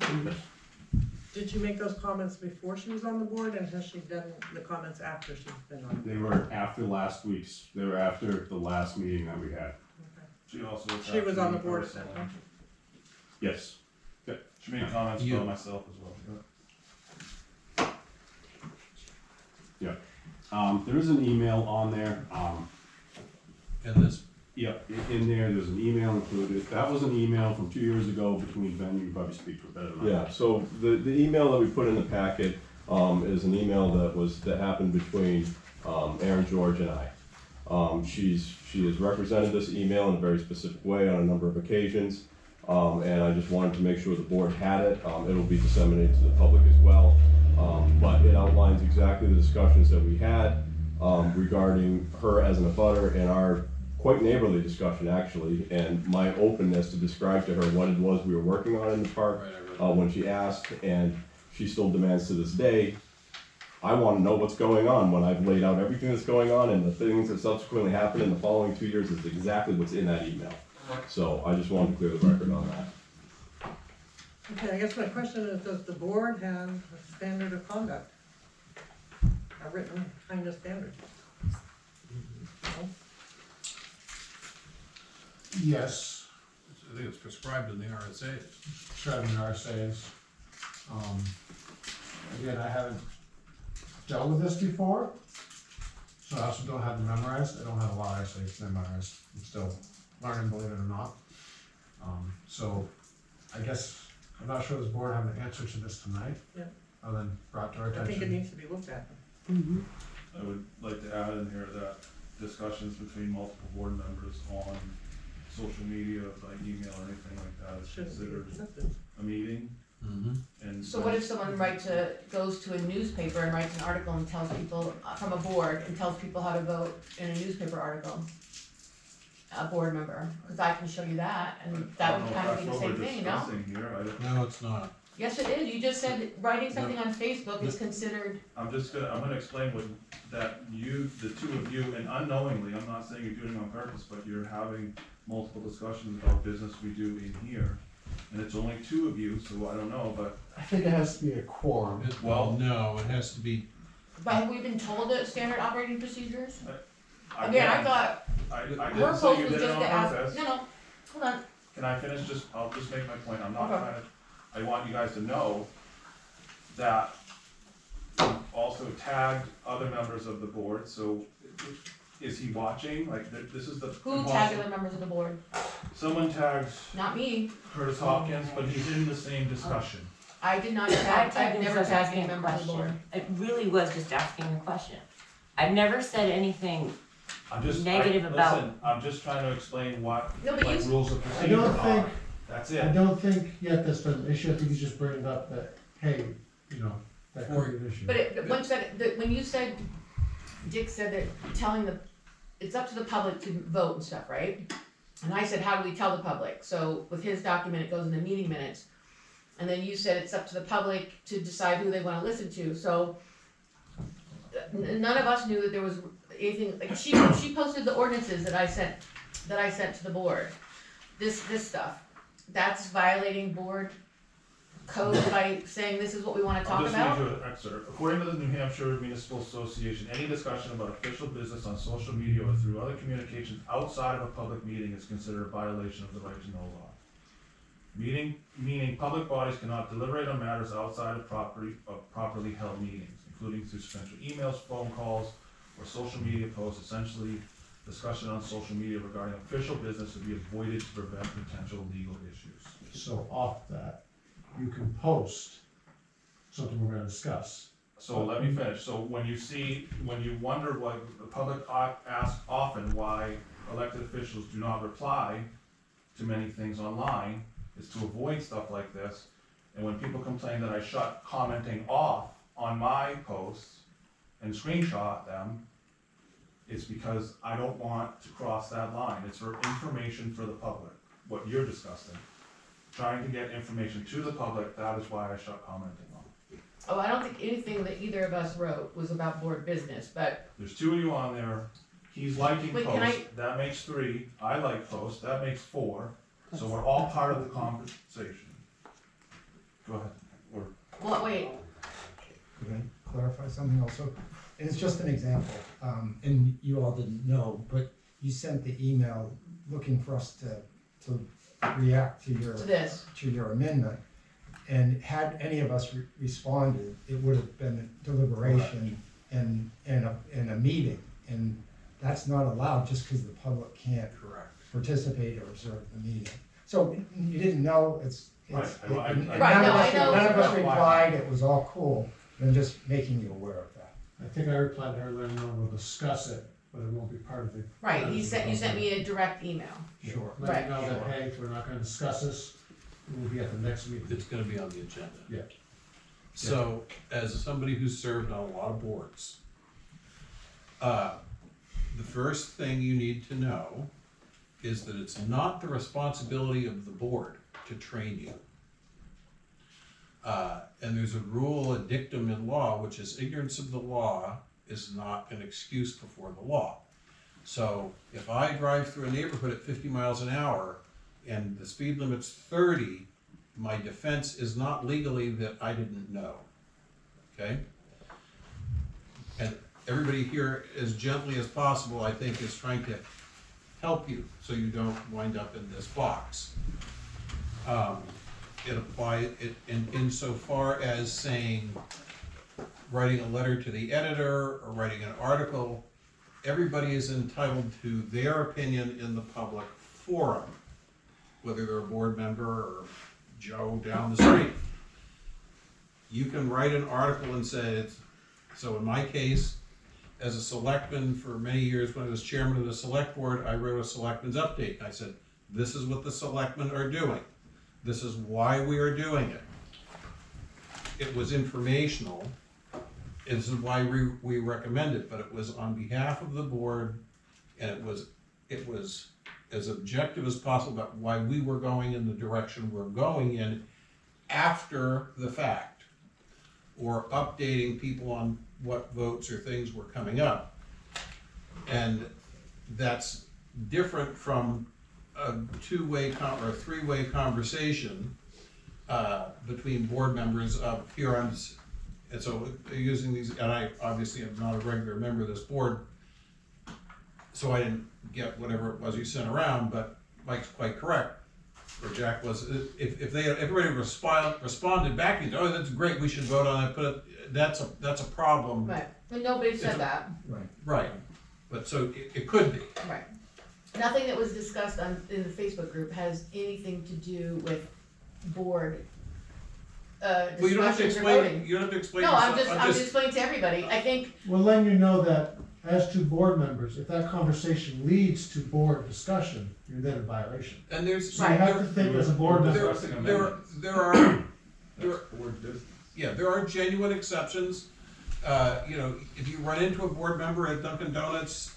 Did she make those comments before she was on the board, and has she done the comments after she's been on? They were after they were after the last meeting that we had. Okay. She was on the board at that time? Yes. Yeah. She made comments about myself as well. Yeah. There is an email on there. And this? Yeah, in there's an email included. That was an email from 2 years ago between Ben. You can probably speak for better than Yeah, so the email that we put in the packet is an email that happened between Aaron George and I. She has represented this email in a very specific way on a number of occasions, and I just wanted to make sure the board had it. It'll be disseminated to the public as well, but it outlines exactly the discussions that we had regarding her as an abutter and our quite neighborly discussion actually, and my openness to describe to her what it was we were working on in the park when she asked, and she still demands to this day, I want to know what's going on when I've laid out everything that's going on, and the things that subsequently happened in the following 2 years is exactly what's in that email. So I just wanted to clear the record on that. Okay, I guess my question is, does the board have a standard of conduct? are written kind of standard. No? Yes, I think it's prescribed in the RSA. describing RSA's. Again, I haven't dealt with this before, so I also don't have them memorized. I don't have a lot of RSA's memorized. I'm still learning, believe it or not. So I guess, I'm not sure this board have an answer to this tonight. Yeah. Other than brought to our I think it attention. needs to be looked at. I would like to add in here that discussions between multiple board members on social media, by email or anything like that is Shouldn't be considered accepted. a meeting. And So what if someone goes to a newspaper and writes an article and tells people, from a board, and tells people how to vote in a newspaper article? A board member, because I can show you that, and that would kind of be the same thing, you know? No, it's not. Yes, it is, you just said writing something on Facebook is considered, I'm gonna explain that you, the two of you, and unknowingly, I'm not saying you're doing it on purpose, but you're having multiple discussions about business we do in here. And it's only two of you, so I don't know, but. I think it has to be a quorum. Well, no, it has to be. but have we been told the standard operating procedures? I Again, I thought, I her didn't post say was you did just it on to ask, purpose. no, hold on, Can I finish? I'll just make my point. I'm not Okay. trying to, I want you guys to know that you've also tagged other members of the board, so is he watching? Like, this is the. who tagged other members of the board? Someone tagged Not me, Curtis Hawkins, but he's in the same discussion. I did not I tag, tagged I've him never just tagged asking any a members of the board. question. It really was just asking a question. I've never said anything I'm negative about. Listen, I'm just trying to explain what, No, but like, you- rules of I procedure don't think, are. That's I it. don't think yet that's been an issue. I think he's just bringing up that, hey, you know, that could be an issue. But once when you said, Dick said that it's up to the public to vote and stuff, right? And I said, how do we tell the public? So with his document, it goes in the meeting minutes. And then you said it's up to the public to decide who they wanna listen to, so none of us knew that there was anything, like, she posted the ordinances that I sent to the board. This stuff, that's violating board code by saying this is what we wanna talk about? I'll just read you an excerpt. According to the New Hampshire Municipal Association, any discussion about official business on social media or through other communications outside of a public meeting is considered a violation of the right to know law. Meaning public bodies cannot deliberate on matters outside of properly held meetings, including through potential emails, phone calls, or social media posts. Essentially, discussion on social media regarding official business would be avoided to prevent potential legal issues. So off that, you can post something we're gonna discuss. So let me finish. So when you wonder why the public asks often why elected officials do not reply to many things online, is to avoid stuff like this. And when people complain that I shut commenting off on my posts and screenshot them, it's because I don't want to cross that line. It's for information for the public, what you're discussing. Trying to get information to the public, that is why I shut commenting off. Oh, I don't think anything that either of us wrote was about board business, but There's two of you on there. He's liking Wait, can posts, that makes 3. I like posts, that makes 4. So we're all part of the conversation. Go ahead. Or well, wait, Could I clarify something also? And it's just an example, and you all didn't know, but you sent the email looking for us to react to your amendment. And had any of us responded, it would have been a deliberation and a meeting. And that's not allowed just because the public can't participate or observe the meeting. So you didn't know, Right, and I none of us replied, it was all cool. I'm just making you aware of that. I think I replied to her letting her know we'll discuss it, but it won't be part of the. right, you sent me a direct email. Sure. Right. Let me know that, hey, we're not gonna discuss this, it will be at the next meeting. It's gonna be on the agenda. Yeah. So, as somebody who's served on a lot of boards, the first thing you need to know is that it's not the responsibility of the board to train you. And there's a rule, a dictum in law, which is ignorance of the law is not an excuse before the law. So if I drive through a neighborhood at 50 miles an hour and the speed limit's 30, my defense is not legally that I didn't know, okay? And everybody here, as gently as possible, I think, is trying to help you, so you don't wind up in this box. It applies, insofar as saying, writing a letter to the editor, or writing an article, everybody is entitled to their opinion in the public forum, whether they're a board member or Joe down the street. You can write an article and say it's, so in my case, as a selectman for many years, when I was chairman of the select board, I wrote a selectman's update. I said, this is what the selectmen are doing. This is why we are doing it. It was informational. This is why we recommend it, but it was on behalf of the board, and it was as objective as possible about why we were going in the direction we're going in after the fact, or updating people on what votes or things were coming up. And that's different from a two-way or a three-way conversation between board members of here on. And so using these, and I obviously am not a regular member of this board, so I didn't get whatever it was you sent around, but Mike's quite correct, or Jack was, if everybody responded back, oh, that's great, we should vote on it, that's a problem. Right, but nobody said that. Right, but so it could be. Right. Nothing that was discussed in the Facebook group has anything to do with board Well, you don't have to discussions or voting. explain, you don't have to explain. No, I'm yourself. just explaining to everybody, I think, We're letting you know that as two board members, if that conversation leads to board discussion, you're then in violation. And there's. So you have to think as a board member. There are genuine exceptions. You know, if you run into a board member at Dunkin' Donuts,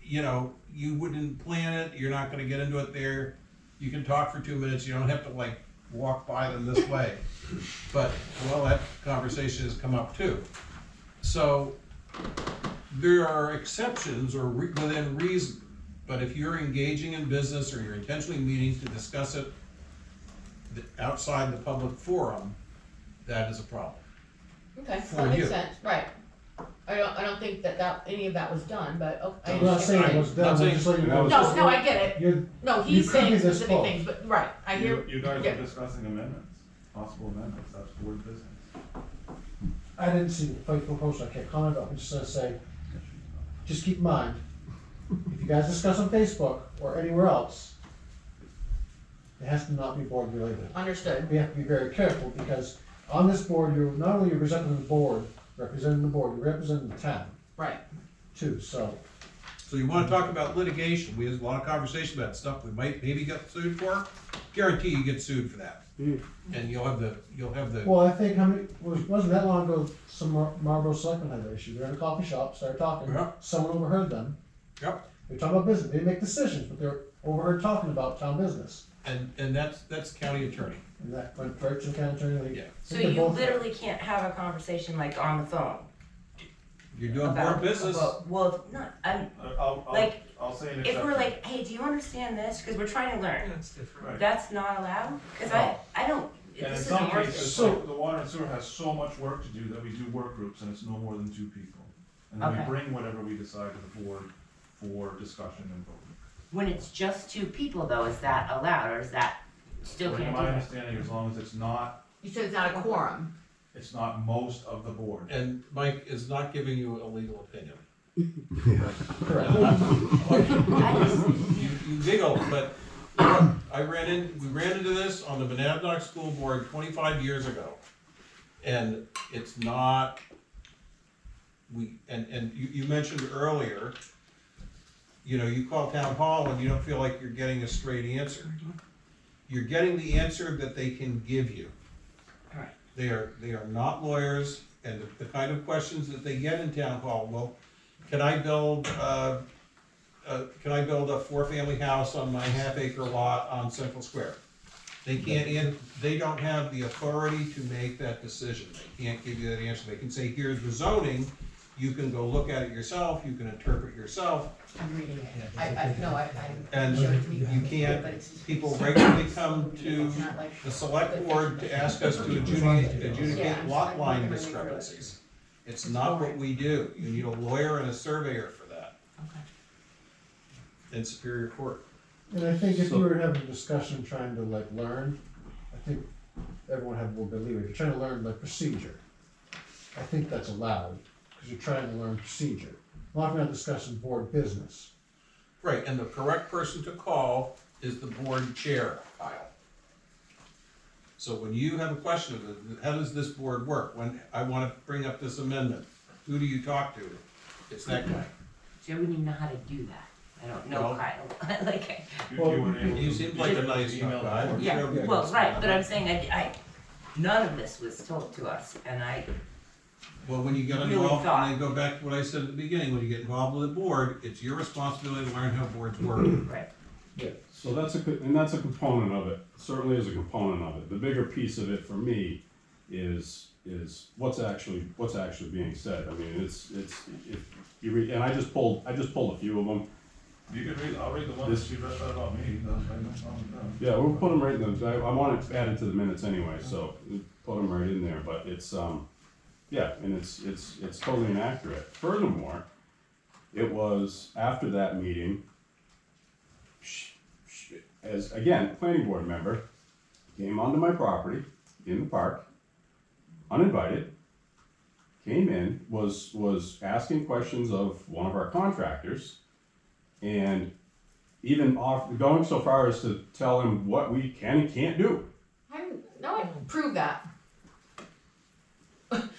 you know, you wouldn't plan it, you're not gonna get into it there. You can talk for 2 minutes, you don't have to like walk by them this way. But, well, that conversation has come up too. So, there are exceptions or within reason, but if you're engaging in business or you're intentionally meeting to discuss it outside the public forum, that is a problem. okay, For that makes you. sense, right. I don't think that any of that was done, but, okay. I'm not saying it was done, I'm just letting you know. No, I get it. You No, he's could be saying this specific close. things, but, right, I hear. You guys yeah. are discussing amendments, possible amendments, that's board business. I didn't see the faithful post, I can't comment on, I'm just gonna say, just keep in mind, if you guys discuss on Facebook or anywhere else, it has to not be board related. Understood. We have to be very careful, because on this board, you're not only representing the board, you're representing the town Right. too, so. So you wanna talk about litigation, we have a lot of conversation about stuff we might maybe get sued for, guarantee you get sued for that. And you'll have the. Well, I think wasn't that long ago, some Marlboro selectmen had an issue, they're in a coffee shop, started talking, Yeah. someone overheard them. Yep. They're talking about business, they didn't make decisions, but they're overheard talking about town business. And that's county attorney. And that went right to the county attorney. Yeah. So you literally can't have a conversation like on the phone. You're doing board business. Well, not, I'll say an if exception. we're like, hey, do you understand this? Because we're trying to learn. That's different. Right. That's not allowed? Because I don't, And in this some isn't worth cases, it. So- the water and sewer has so much work to do that we do work groups and it's no more than 2 people. And then we Okay. bring whatever we decide to the board for discussion and voting. When it's just 2 people though, is that allowed or is that still According can't to do my that? understanding, as long as it's not a quorum. It's not most of the board. And Mike is not giving you a legal opinion. Correct. You giggle, but we ran into this on the Monadnock School Board 25 years ago. And it's not, you mentioned earlier, you know, you call town hall and you don't feel like you're getting a straight answer. You're getting the answer that they can give you. Alright. They are not lawyers, and the kind of questions that they get in town hall, well, can I build a 4-family house on my half-acre lot on Central Square? They can't, they don't have the authority to make that decision. They can't give you that answer. They can say, here's the zoning, you can go look at it yourself, you can interpret yourself. I'm reading it. And you can't, people regularly come to the select board to ask us to adjudicate lot line discrepancies. It's not what we do. You need a lawyer and a surveyor for that. Okay. In Superior Court. And I think if you were having a discussion trying to like learn, I think everyone had a little bit of leeway. If you're trying to learn like procedure, I think that's allowed, because you're trying to learn procedure. We're not gonna discuss board business. Right, and the correct person to call is the board chair, Kyle. So when you have a question of how does this board work? When I wanna bring up this amendment, who do you talk to? It's that guy. See, I wouldn't even know how to do that. I don't know Well, Kyle. Like, You seem like a nice guy. I'm yeah, sure we well, can- right, but I'm saying none of this was told to us, and Well, when you get really involved, thought- and I go back to what I said at the beginning, when you get involved with the board, it's your responsibility to learn how boards work. Right. Yeah, so that's a component of it, certainly is a component of it. The bigger piece of it for me is what's actually being said. I mean, it's, if you read, and I just pulled a few of them. You can read, I'll read the one that you read about me, that's right, no problem with that. Yeah, we'll put them right in the, I want it added to the minutes anyway, so we'll put them right in there, but it's, yeah, and it's totally inaccurate. Furthermore, it was after that meeting, as, again, planning board member, came onto my property in the park, uninvited, came in, was asking questions of one of our contractors, and even going so far as to tell him what we can and can't do. No, I prove that.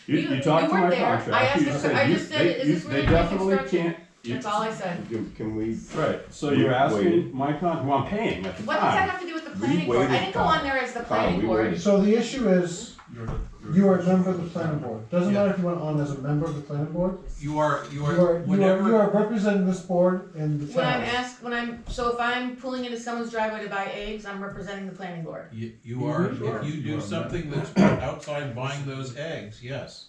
You talked to weren't my there. contractor. I asked you the- said I you- just said, is this they really definitely reconstruction? can't. That's all I said. Can we? Right, so you're asking my who I'm paying at the What does that time. have to do with the planning board? I didn't go on there as the planning board. So the issue is, you are a member of the planning board. Doesn't matter if you went on as a member of the planning board. You are, You are representing this board in the town. So if I'm pulling into someone's driveway to buy eggs, I'm representing the planning board. You are, Sure. if you do something that's outside buying those eggs, yes.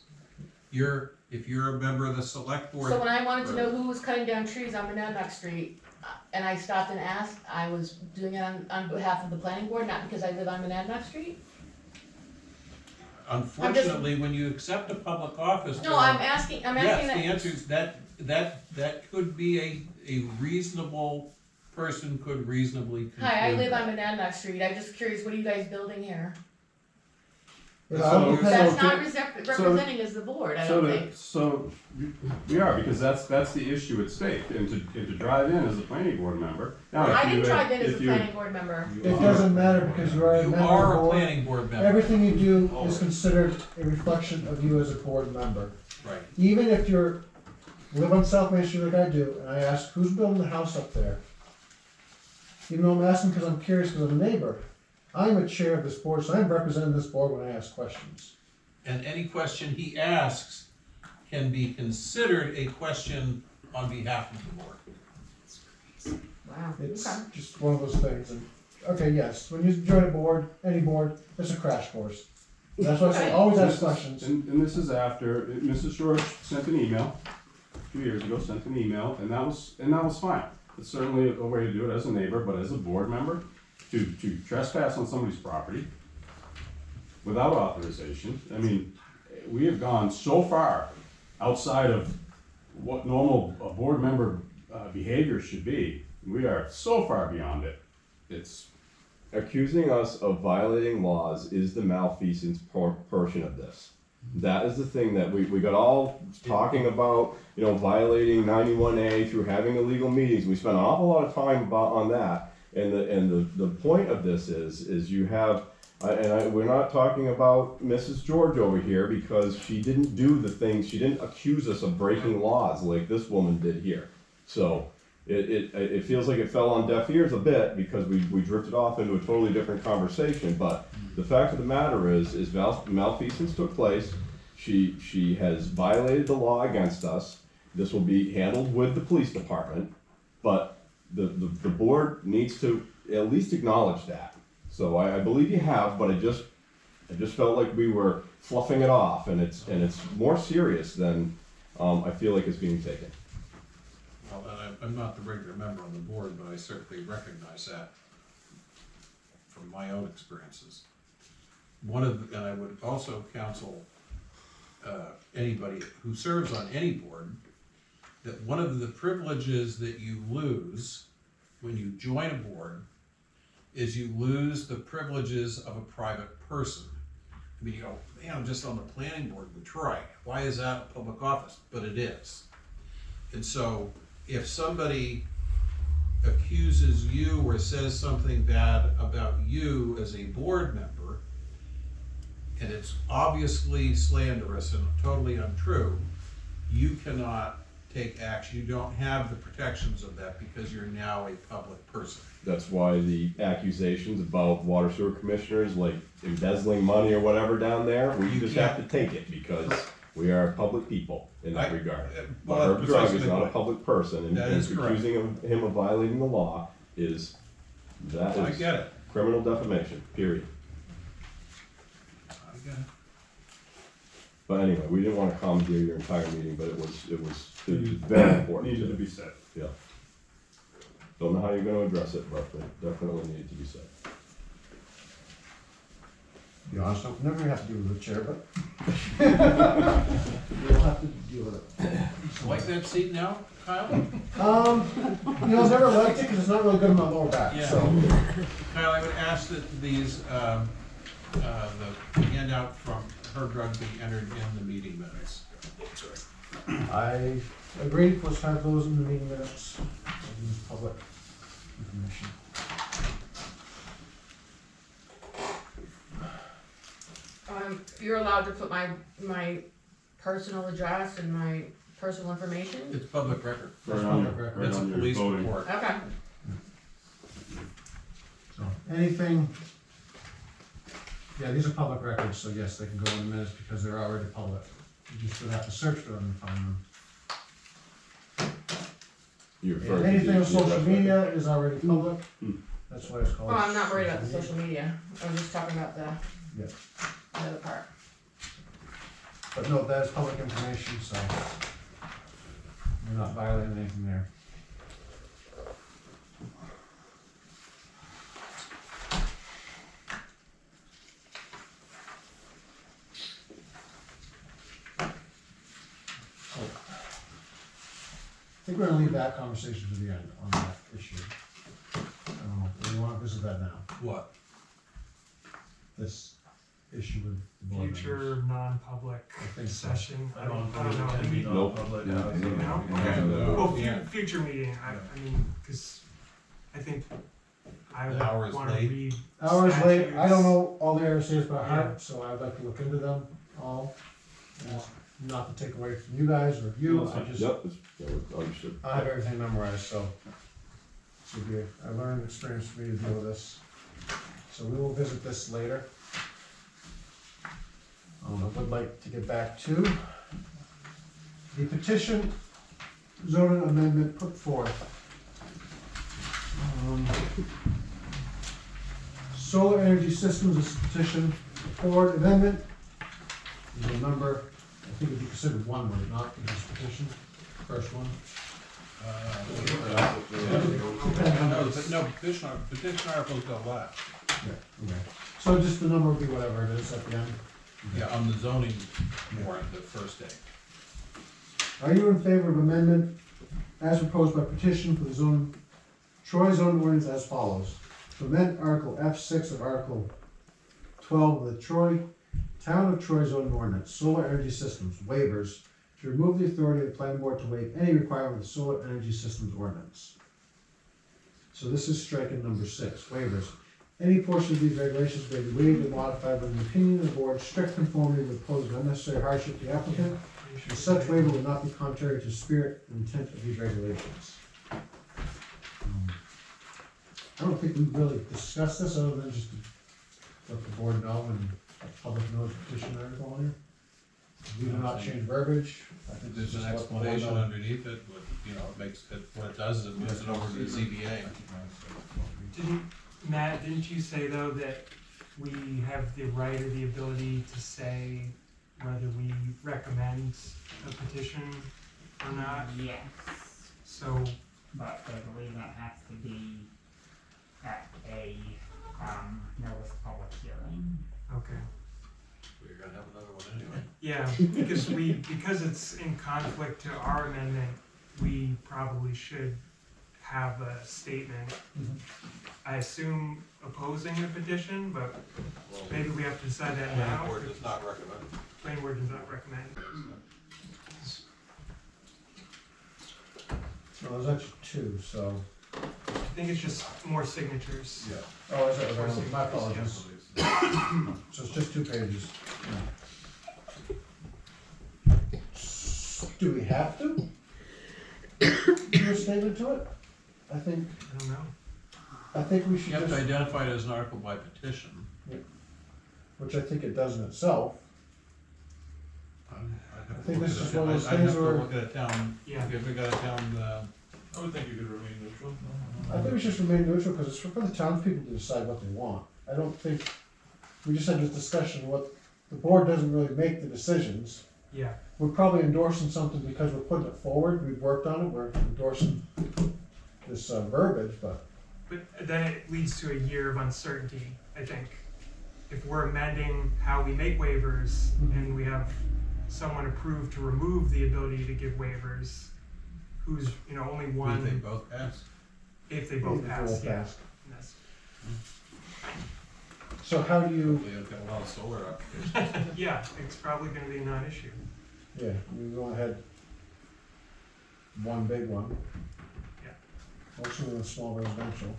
If you're a member of the select board. So when I wanted to know who was cutting down trees on Monadnock Street, and I stopped and asked, I was doing it on behalf of the planning board, not because I live on Monadnock Street? Unfortunately, when you accept a public office. No, I'm asking Yes, that. the answer is that could be a reasonable person could reasonably conclude. Hi, I live that. on Monadnock Street, I'm just curious, what are you guys building here? So- That's not so- representing as the board, I don't think. So, we are, because that's the issue at stake, and to drive in as a planning board member. Now, if I you didn't had- drive in as a if you- planning board member. It doesn't matter because you are a You member of are the a board. planning board member. Everything you do is considered a reflection of you as a board member. Right. Even if you live on South Main Street like I do, and I ask, who's building the house up there? Even though I'm asking because I'm curious because I'm a neighbor, I'm a chair of this board, so I'm representing this board when I ask questions. And any question he asks can be considered a question on behalf of the board. Wow, It's okay. just one of those things. And, okay, yes, when you join a board, any board, it's a crash course. That's why I say always ask questions. And this is after, Mrs. George sent an email, 2 years ago, sent an email, and that was fine. It's certainly a way to do it as a neighbor, but as a board member, to trespass on somebody's property without authorization, I mean, we have gone so far outside of what normal board member behavior should be. We are so far beyond it. It's Accusing us of violating laws is the malfeasance portion of this. That is the thing that we got all talking about, violating 91A through having illegal meetings. We spent an awful lot of time on that. And the point of this is you have, we're not talking about Mrs. George over here because she didn't do the things, she didn't accuse us of breaking laws like this woman did here. So it feels like it fell on deaf ears a bit because we drifted off into a totally different conversation. But the fact of the matter is malfeasance took place. She has violated the law against us. This will be handled with the police department, but the board needs to at least acknowledge that. So I believe you have, but I just felt like we were fluffing it off, and it's more serious than I feel like it's being taken. Well, and I'm not the regular member on the board, but I certainly recognize that from my own experiences. And I would also counsel anybody who serves on any board, that one of the privileges that you lose when you join a board is you lose the privileges of a private person. I mean, you go, man, I'm just on the planning board with Troy. Why is that a public office? But it is. And so if somebody accuses you or says something bad about you as a board member, and it's obviously slanderous and totally untrue, you cannot take action. You don't have the protections of that because you're now a public person. That's why the accusations about water sewer commissioners, like embezzling money or whatever down there, we just have to take it because we are public people in that regard. But Herb Drug is not a public person, and accusing him of violating the law is I get it. Criminal defamation, period. I get it. But anyway, we didn't want to commandeer your entire meeting, but it was very important. Needed to be said. Yeah. Don't know how you're gonna address it, but it definitely needed to be said. To be honest, I'll never have to deal with the chair, but we'll have to deal with it. You like that seat now, Kyle? You know, I've never liked it because it's not really good on my lower back, Yeah. so. Kyle, I would ask that these, the handout from Herb Drug be entered in the meeting minutes. I agree, let's have those in the meeting minutes, use public information. You're allowed to put my personal address and my personal information? It's public record. It's public record. It's a police report. Okay. So, anything, yeah, these are public records, so yes, they can go in the minutes because they're already public. You just would have to search for them and find them. And anything on social media is already public, that's why it's called. Well, I'm not worried about the social media, I'm just talking about the Yeah. other part. But no, that is public information, so we're not violating anything there. I think we're gonna leave that conversation to the end on that issue. Do you wanna visit that now? What? This issue with the board members. Future non-public I think so. session, I don't It know, can be maybe, non-public. No? Okay. Well, future meeting, I mean, cause I think I The hour would is wanna late. read Hours late, I statutes. don't know all the RSA's by Yeah. heart, so I'd like to look into them all. And not to take away from you guys or you, I just, Yep, understood. I have everything memorized, so. This will be a learning experience for me to deal with this. So we will visit this later. I would like to get back to the petition zoning amendment put forth. Solar energy systems is petition for amendment. You remember, I think it'd be considered one, would it not, in this petition, first one? No, petition articles go last. Yeah, okay. So just the number would be whatever it is at the end? Yeah, on the zoning warrant, the first day. Are you in favor of amendment as proposed by petition for the zone, Troy zoning ordinance as follows? To amend Article F6 of Article 12 of the Town of Troy zoning ordinance, solar energy systems, waivers, to remove the authority of the planning board to waive any requirement of the solar energy systems ordinance. So this is striking number 6, waivers. Any portion of these regulations may be waived or modified with the opinion of the board, strict conformity with pose of unnecessary hardship to the applicant, and such waiver will not be contrary to spirit and intent of these regulations. I don't think we really discussed this other than just to let the board know and let the public know the petition article on here. We do not change verbiage. I think There's this an is what the board explanation knows. underneath it, what, you know, it makes it, what it does is it moves it over to the ZBA. Matt, didn't you say though that we have the right or the ability to say whether we recommend a petition or not? Yes, So, but I believe that has to be at a, notice public hearing. okay. We're gonna have another one anyway. Yeah, because it's in conflict to our amendment, we probably should have a statement. I assume opposing the petition, but maybe we have to decide that now. Planning board does not recommend. Planning board does not recommend. Well, there's actually two, so. I think it's just more signatures. Yeah. Oh, is it? More My signatures, apologies. So it's just 2 pages. Do we have to do a statement to it? I think, I don't know. I think we should You have to just, identify it as an article by petition. which I think it does in itself. I'd have I to think look this at is it. one of those I'd things have to where- look at a town, Yeah. if we got a town, I would think you could remain neutral. I think we should just remain neutral, because it's for the townspeople to decide what they want. I don't think, we just had this discussion, what, the board doesn't really make the decisions. Yeah, We're probably endorsing something because we're putting it forward, we've worked on it, we're endorsing this verbiage, but. but then it leads to a year of uncertainty, I think. If we're amending how we make waivers and we have someone approved to remove the ability to give waivers, who's, only one. if they both pass. If they both If they pass, both yeah. pass. That's- So how do you, Hopefully they've got a lot of solar applications. Yeah, it's probably gonna be a non-issue. yeah, we go ahead, one big one. Yeah. Also with a small residential.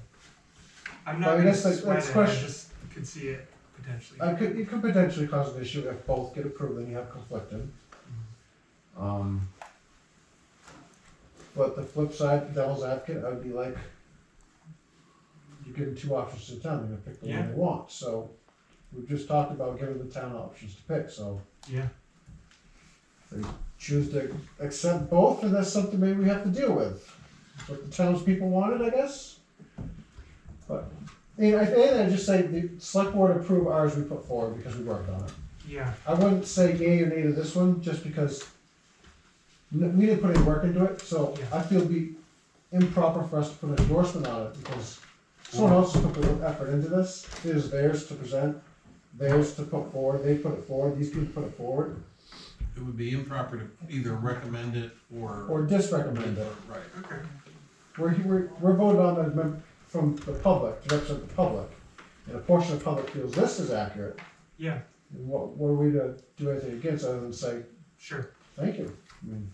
I'm But not I gonna guess that's sweat it, I question- just could see it potentially. It could potentially cause an issue if both get approved, then you have conflicting. But the flip side, devil's advocate, I would be like, you give them 2 options to the town, they're gonna pick the Yeah. one they want, so. We've just talked about giving the town options to pick, so. Yeah. If they choose to accept both, and that's something maybe we have to deal with. What the townspeople wanted, I guess. But, I just say the select board approve ours we put forward because we worked on it. Yeah, I wouldn't say yay or nay to this one, just because we didn't put any work into it, so Yeah. I feel it'd be improper for us to put an endorsement on it, because someone else has put the real effort into this. It is theirs to present, theirs to put forward, they put it forward, these people put it forward, It would be improper to either recommend it or. or disrecommend it. Right. okay. We're voted on as from the public, to represent the public, and a portion of the public feels this is accurate. Yeah, And what are we to do anything against other than say, sure. thank you? I mean,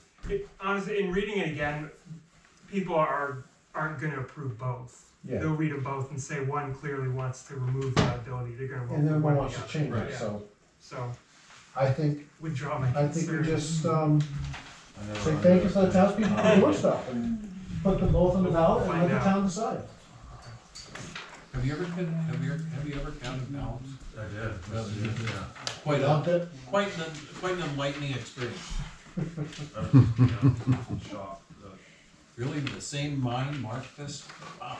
Honestly, in reading it again, people aren't gonna approve both. Yeah. They'll read them both and say one clearly wants to remove liability, they're gonna vote and for then one one or the wants to other. change it, Yeah. so So, I think, withdraw my I think concern. we just, I never say thank you for the townspeople for doing stuff, and put them both on the ballot and let Find the out. town decide. Have you ever counted ballots? I did. Yeah. Quite Loved it. quite an enlightening experience. I was, shocked. Really, the same mind marked this? Wow.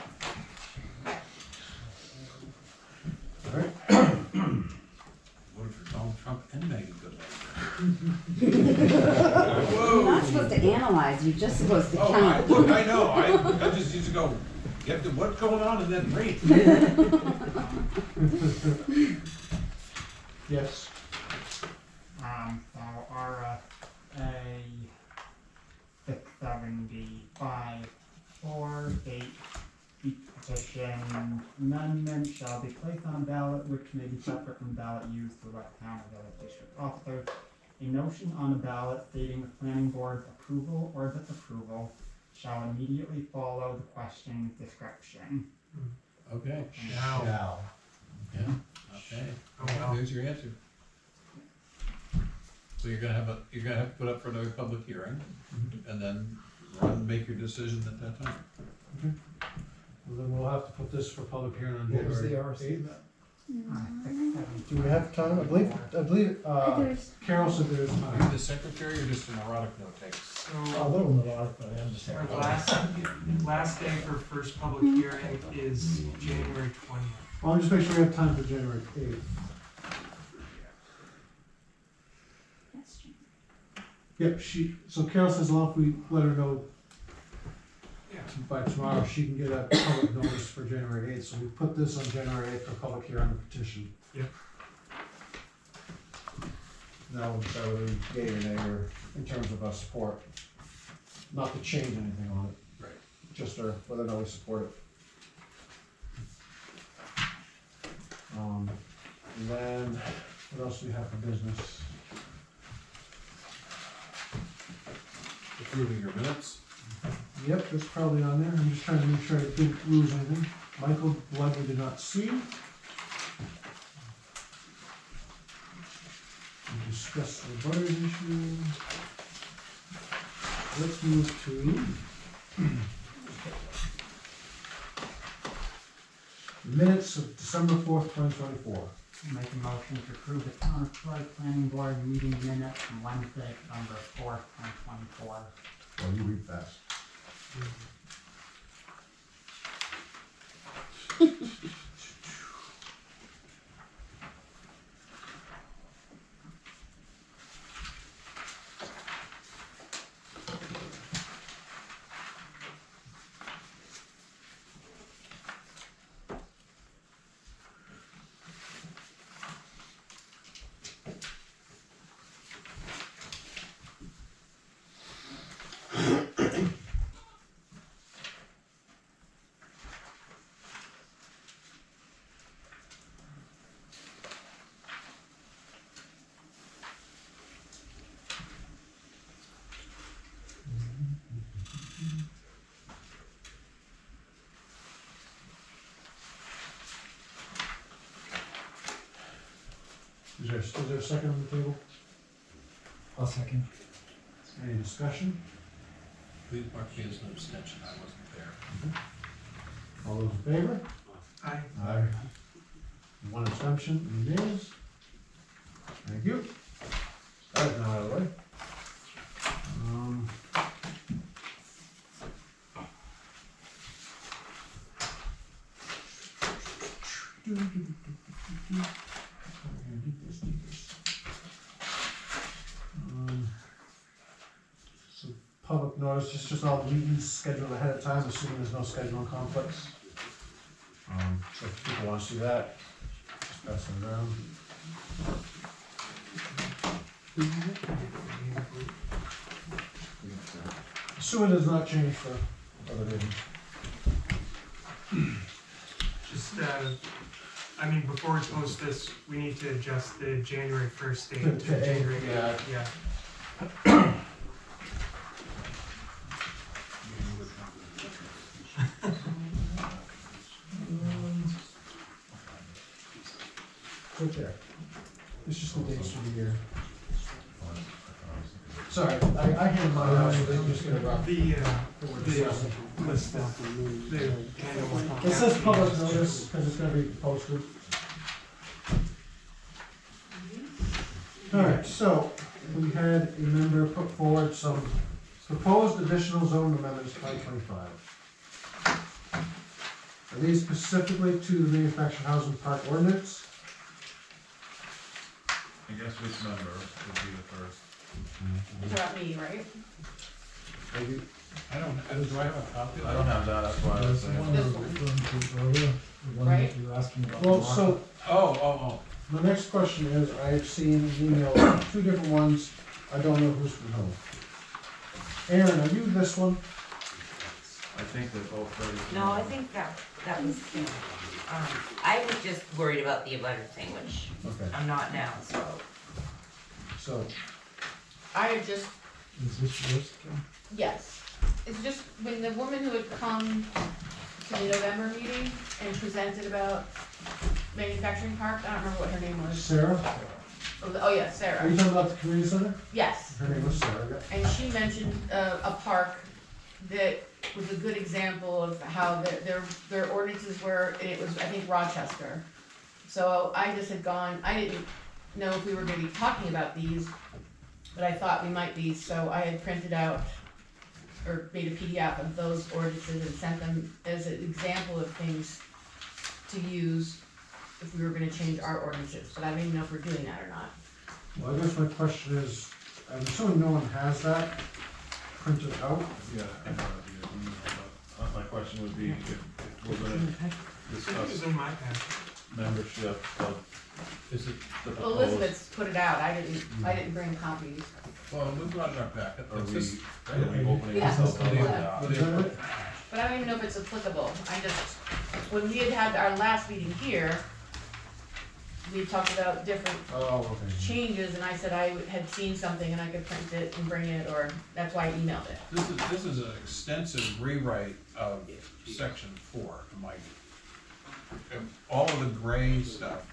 Alright. Voted for Donald Trump and Megan Goodman. You're not supposed to analyze, you're just supposed to Oh, count. look, I know, I just used to go, get to what's going on and then read. Yes. So RFA 675-4 each petition amendment shall be placed on a ballot which may be separate from ballot used to elect town or village district officers. A motion on the ballot stating the planning board's approval or disapproval shall immediately follow the question's description. Okay. Now, Yeah, okay. Oh, wow. There's your answer. So you're gonna have to put up for another public hearing, and then make your decision at that time. Well, then we'll have to put this for public hearing on What was the January RC? 8th. Do we have time? I believe, There's- Carol said there's Are you time. the secretary or just a neurotic note taker? A so, little neurotic, but I am just. our last day for first public hearing is January 20th. Well, I'll just make sure we have time for January 8th. Yes, Jane. Yep, so Carol says, well, if we let her know Yeah. by tomorrow, she can get a public notice for January 8th, so we put this on January 8th for public hearing on the petition. Yep. know whether we gave an A or in terms of our support. Not to change anything on it. Right. Just whether or not we support it. And then, what else do we have for business? Approving your minutes. Yep, it's probably on there. I'm just trying to make sure I didn't lose anything. Michael Blood we did not see. We discussed the butters issue. Let's move to minutes of December 4th, 2024. Make a motion to approve the Town of Troy Planning Board meeting minutes from Wednesday, November 4th, 2024. Oh, you read fast. Is there a second on the table? I'll second. Any discussion? Please mark me as an abstention, I wasn't there. All those in favor? Aye. Aye. One abstention, any nays? Thank you. That is now out of the way. So public notice, just all the meetings scheduled ahead of time, assuming there's no scheduling conflicts. So if people want to see that, just pass them around. Assuming it does not change for other meetings. Just, I mean, before we post this, we need to adjust the January 1st date to January 8th. Yeah. Right there. It's just the dates for the year. Sorry, I hand mine out, so they just get a rough. The It says public notice, because it's gonna be posted. Alright, so, we had a member put forward some proposed additional zone amendments 2025. Are these specifically to the manufactured housing park ordinance? I guess which member would be the first? It's about me, right? Maybe. I don't, do I have a copy? I don't have that, that's why I was saying. Right? You were asking about. Well, so, Oh. the next question is, I have seen an email, two different ones, I don't know who's from whom. Aaron, are you this one? I think they're both ready. No, I think that was Kim. I was just worried about the abutter thing, which Okay. I'm not now, so. So, I had just, Is this yours, Kim? yes, it's just when the woman who had come to the November meeting and presented about manufacturing park, I don't remember what her name was. Sarah, Oh, yeah, are Sarah, you talking about the community center? yes. Her name was Sarah, yeah. And she mentioned a park that was a good example of how their ordinances were, and it was, I think, Rochester. So I just had gone, I didn't know if we were gonna be talking about these, but I thought we might be, so I had printed out or made a PDF of those ordinances and sent them as an example of things to use if we were gonna change our ordinances, but I don't even know if we're doing that or not. Well, I guess my question is, I'm assuming no one has that printed out? Yeah, I know that'd be an email, but my question would be if we're gonna I think it was discuss, in my packet. membership of, Is it, the proposed? Elizabeth's put it out, I didn't bring copies. well, we've got it in our packet. Are It's we, just- are we opening Yeah. ourselves up to Yeah. that? Is that it? But I don't even know if it's applicable, I just, when we had our last meeting here, we talked about different Oh, okay. changes, and I said I had seen something and I could print it and bring it, or that's why I emailed it. This is an extensive rewrite of section 4, in my view. All of the gray stuff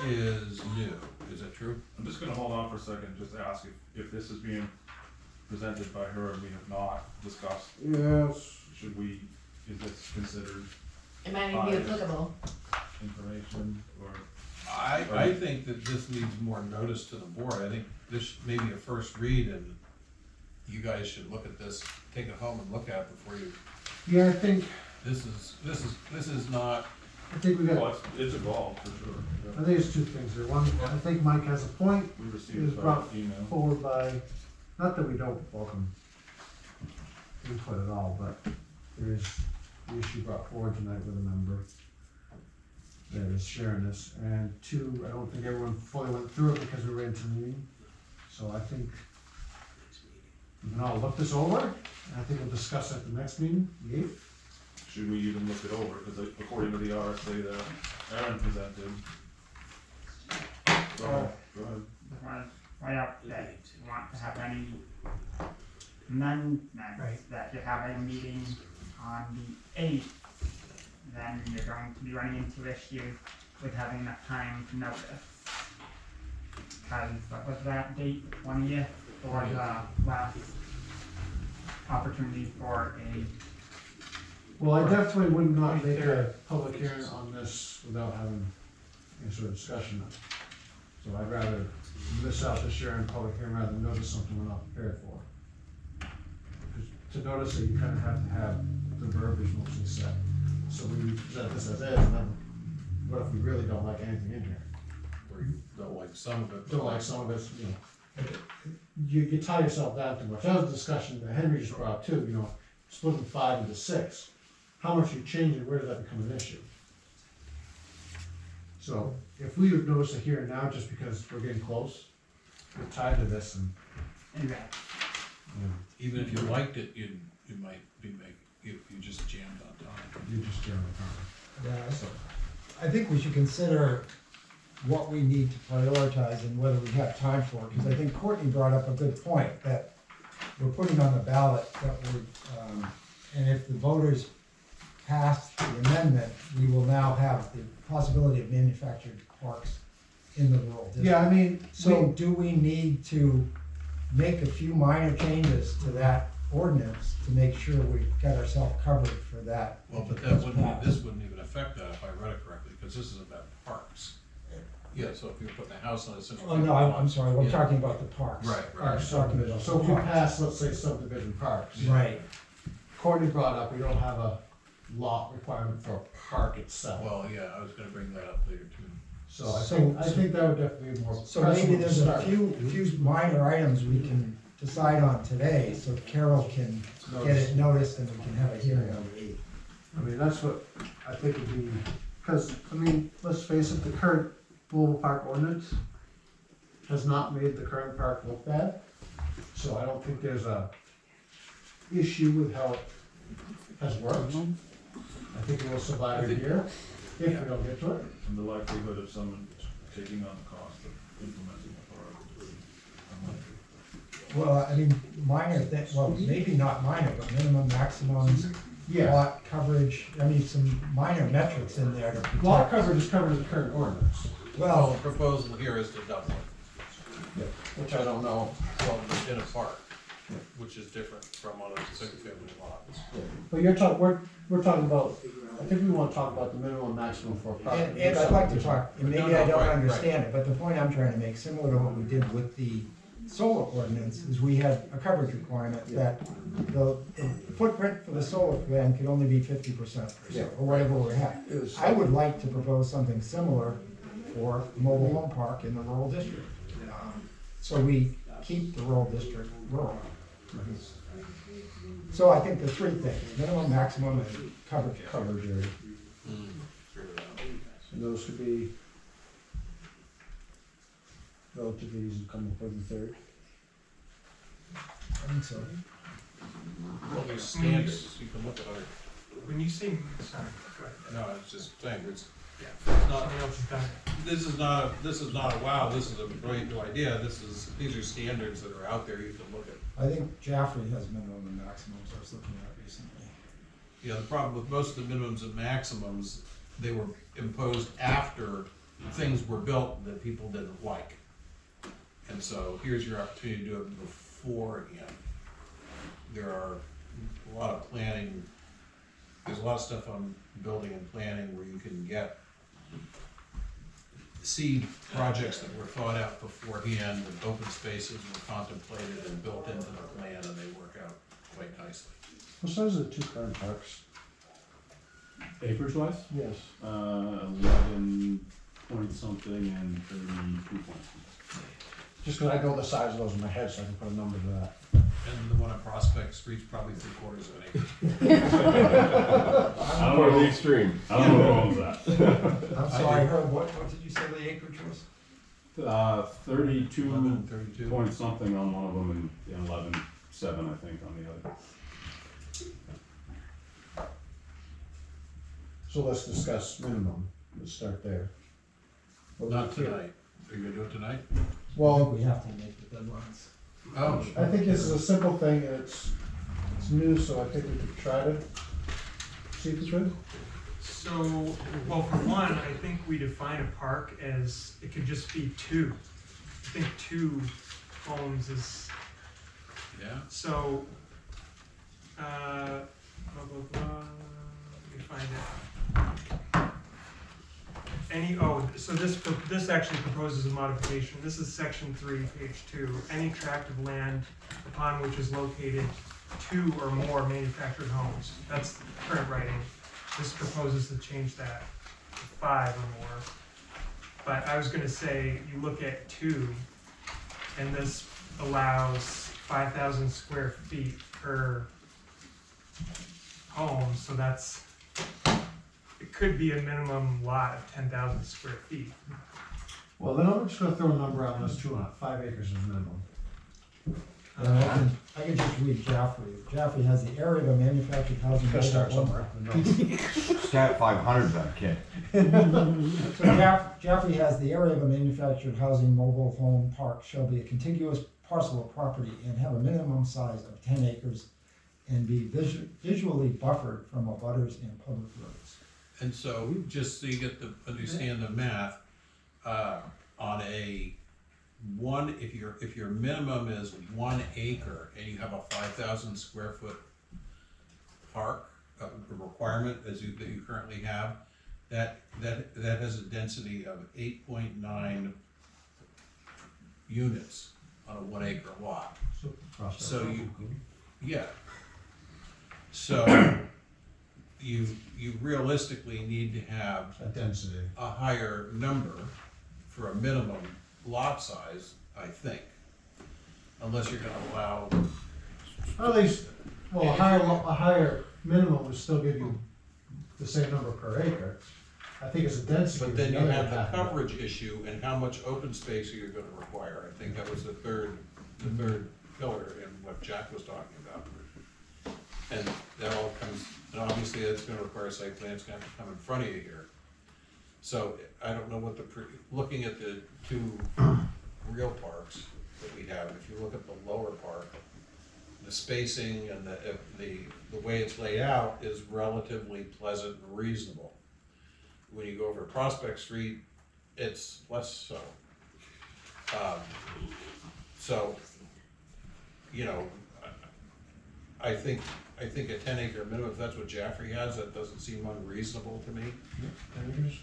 is new, is that true? I'm just gonna hold on for a second, just to ask if this is being presented by her and we have not discussed, Yes. should we, is this considered It might even be applicable. information, or? I think that this needs more notice to the board. I think this may be a first read, and you guys should look at this, take it home and look at it before you, Yeah, I think, this is not, I think we got, Well, it's evolved, for sure. I think it's two things there. One, I think Mike has a point, We it was received by brought email. forward by, not that we don't welcome input at all, but there is the issue brought forward tonight with a member that is sharing this. And two, I don't think everyone fully went through it because we were into the meeting. So I think we can all look this over, and I think we'll discuss it at the next meeting, the 8th. Should we even look it over, because according to the RSA that Aaron presented. Go ahead. Just want to point out that you want to have any amendments, that you have a meeting on the 8th, then you're going to be running into issues with having enough time to notice. Because what was that date, the 20th, or the last opportunity for a, Well, I definitely would not make a public hearing on this without having any sort of discussion on it. So I'd rather miss out this year in public hearing rather than notice something we're not prepared for. Because to notice it, you kind of have to have the verbiage mostly set. So we present this as is, and then what if we really don't like anything in here? or you don't like some of it. Don't like some of it, you know. You tie yourself down too much. That was a discussion that Henry just brought up too, you know, splitting 5 into 6. How much you change it, where does that become an issue? So if we would notice it here and now, just because we're getting close, we're tied to this and, Even if you liked it, you might be you just jammed on time. you just jam the time. Yeah, so I think we should consider what we need to prioritize and whether we have time for it, because I think Courtney brought up a good point, that we're putting on the ballot that we're, and if the voters pass the amendment, we will now have the possibility of manufactured parks in the rural district. Yeah, I mean, So do we need to make a few minor changes to that ordinance to make sure we got ourselves covered for that? Well, but if it that does wouldn't, pass? this wouldn't even affect that if I read it correctly, because this is about parks. Yeah, so if you're putting a house on a single. Oh, no, I'm sorry, we're Yeah. talking about the parks. Right, our We're talking about subdivision. the So if you parks. pass, let's say subdivision parks. Right, Courtney brought up, we don't have a lot requirement for a park itself. Well, yeah, I was gonna bring that up later too. So I think that would definitely be more. so maybe pressing there's to a start. few minor items we can decide on today, so Carol can get it noticed and we can have a hearing on the 8th. I mean, that's what I think would be, because, I mean, let's face it, the current Louisville Park ordinance has not made the current park look bad. So I don't think there's a issue with how it has worked. I think it will survive a year if we don't get to it. And the likelihood of someone taking on the cost of implementing the park is unlikely. Well, I mean, minor things, well, maybe not minor, but minimum, maximums, Yeah. lot coverage, I mean, some minor metrics in there to protect. Lot coverage is covered in the current ordinance. Well, The proposal here is to double it. Which I don't know. Well, in a park, which is different from on a single family lot. But we're talking about, I think we want to talk about the minimum and maximum for a park. and I'd like to talk, and maybe I don't right, understand it, but the point I'm trying to make, similar to what we did with the solar ordinance, is we had a coverage requirement that the footprint for the solar plan could only be 50%, Yeah. or whatever we're at. It was- I would like to propose something similar for the mobile home park in the rural district. So we keep the rural district rural. So I think the three things, minimum, maximum, and coverage area. And those could be relatively easy to come up with in theory. I think so. Well, there's standards, you can look at other, When you say, sorry, go ahead. no, it's just saying, it's Yeah. not, Somebody else has done it. this is not a wow, this is a brilliant new idea, these are standards that are out there, you can look at. I think Jaffrey has minimum and maximums I was looking at recently. Yeah, the problem with most of the minimums and maximums, they were imposed after things were built that people didn't like. And so here's your opportunity to do it beforehand. There are a lot of planning, there's a lot of stuff on building and planning where you can see projects that were thought out beforehand, and open spaces were contemplated and built into the plan, and they work out quite nicely. What size are the two current parks? Acreage wise? Yes. 11 point something and 32 point something. Just because I know the size of those in my head, so I can put a number to that. And the one on Prospect Street's probably 3/4 of an acre. I don't know the extreme. I don't know who owns that. I'm sorry, I heard, what did you say the acreage was? 32 32 point something on one of them and 11.7 I think on the other. So let's discuss minimum. Let's start there. What Not do we feel? tonight. Are you gonna do it tonight? Well, We have to make the deadlines. Oh. I think this is a simple thing, and it's new, so I think we could try to see if it's good. So, well, for one, I think we define a park as, it could just be two. I think 2 homes is, Yeah. so, blah, blah, blah, let me find it. So this actually proposes a modification. This is section 3, page 2. Any tract of land upon which is located 2 or more manufactured homes. That's the current writing. This proposes to change that to 5 or more. But I was gonna say, you look at 2, and this allows 5,000 square feet per home, so that's, it could be a minimum lot of 10,000 square feet. Well, then I'm just gonna throw a number on this too, 5 acres is minimum. I can just read Jaffrey. Jaffrey has the area of a manufactured housing. Gotta start somewhere. Stat 500 that kid. So Jaffrey has the area of a manufactured housing mobile home park shall be a contiguous parcel of property and have a minimum size of 10 acres and be visually buffered from abutters and public roads. And so, just so you get to understand the math, on a one, if your minimum is 1 acre and you have a 5,000 square foot park, requirement that you currently have, that has a density of 8.9 units on a 1 acre lot. So you realistically need to have A density. a higher number for a minimum lot size, I think, unless you're gonna allow. At least, well, a higher minimum would still give you the same number per acre. I think it's a density. But then you the have other the half. coverage issue and how much open space are you gonna require? I think that was the third pillar in what Jack was talking about. And that all comes, and obviously that's gonna require site plan, it's gonna have to come in front of you here. So I don't know what looking at the 2 real parks that we have, if you look at the lower park, the spacing and the way it's laid out is relatively pleasant and reasonable. When you go over to Prospect Street, it's less so. So, you know, I think a 10 acre minimum, if that's what Jaffrey has, that doesn't seem unreasonable to me. 10 acres.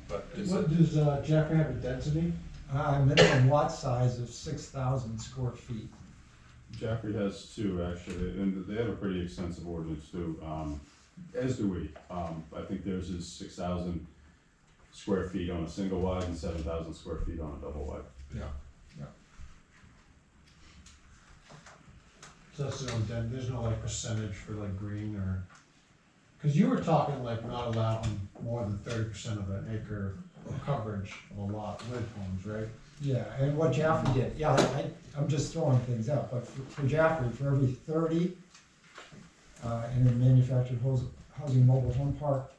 But What does Jaffrey have a density? Minimum lot size of 6,000 square feet. Jaffrey has 2 actually, and they have a pretty extensive ordinance too, as do we. I think theirs is 6,000 square feet on a single wide and 7,000 square feet on a double wide. Yeah. So that's there's no like percentage for like green or Cause you were talking like not allowing more than 30% of an acre of coverage of a lot with homes, right? Yeah, and what Jaffrey did, yeah, I'm just throwing things out, but for Jaffrey, for every 30 in a manufactured housing mobile home park,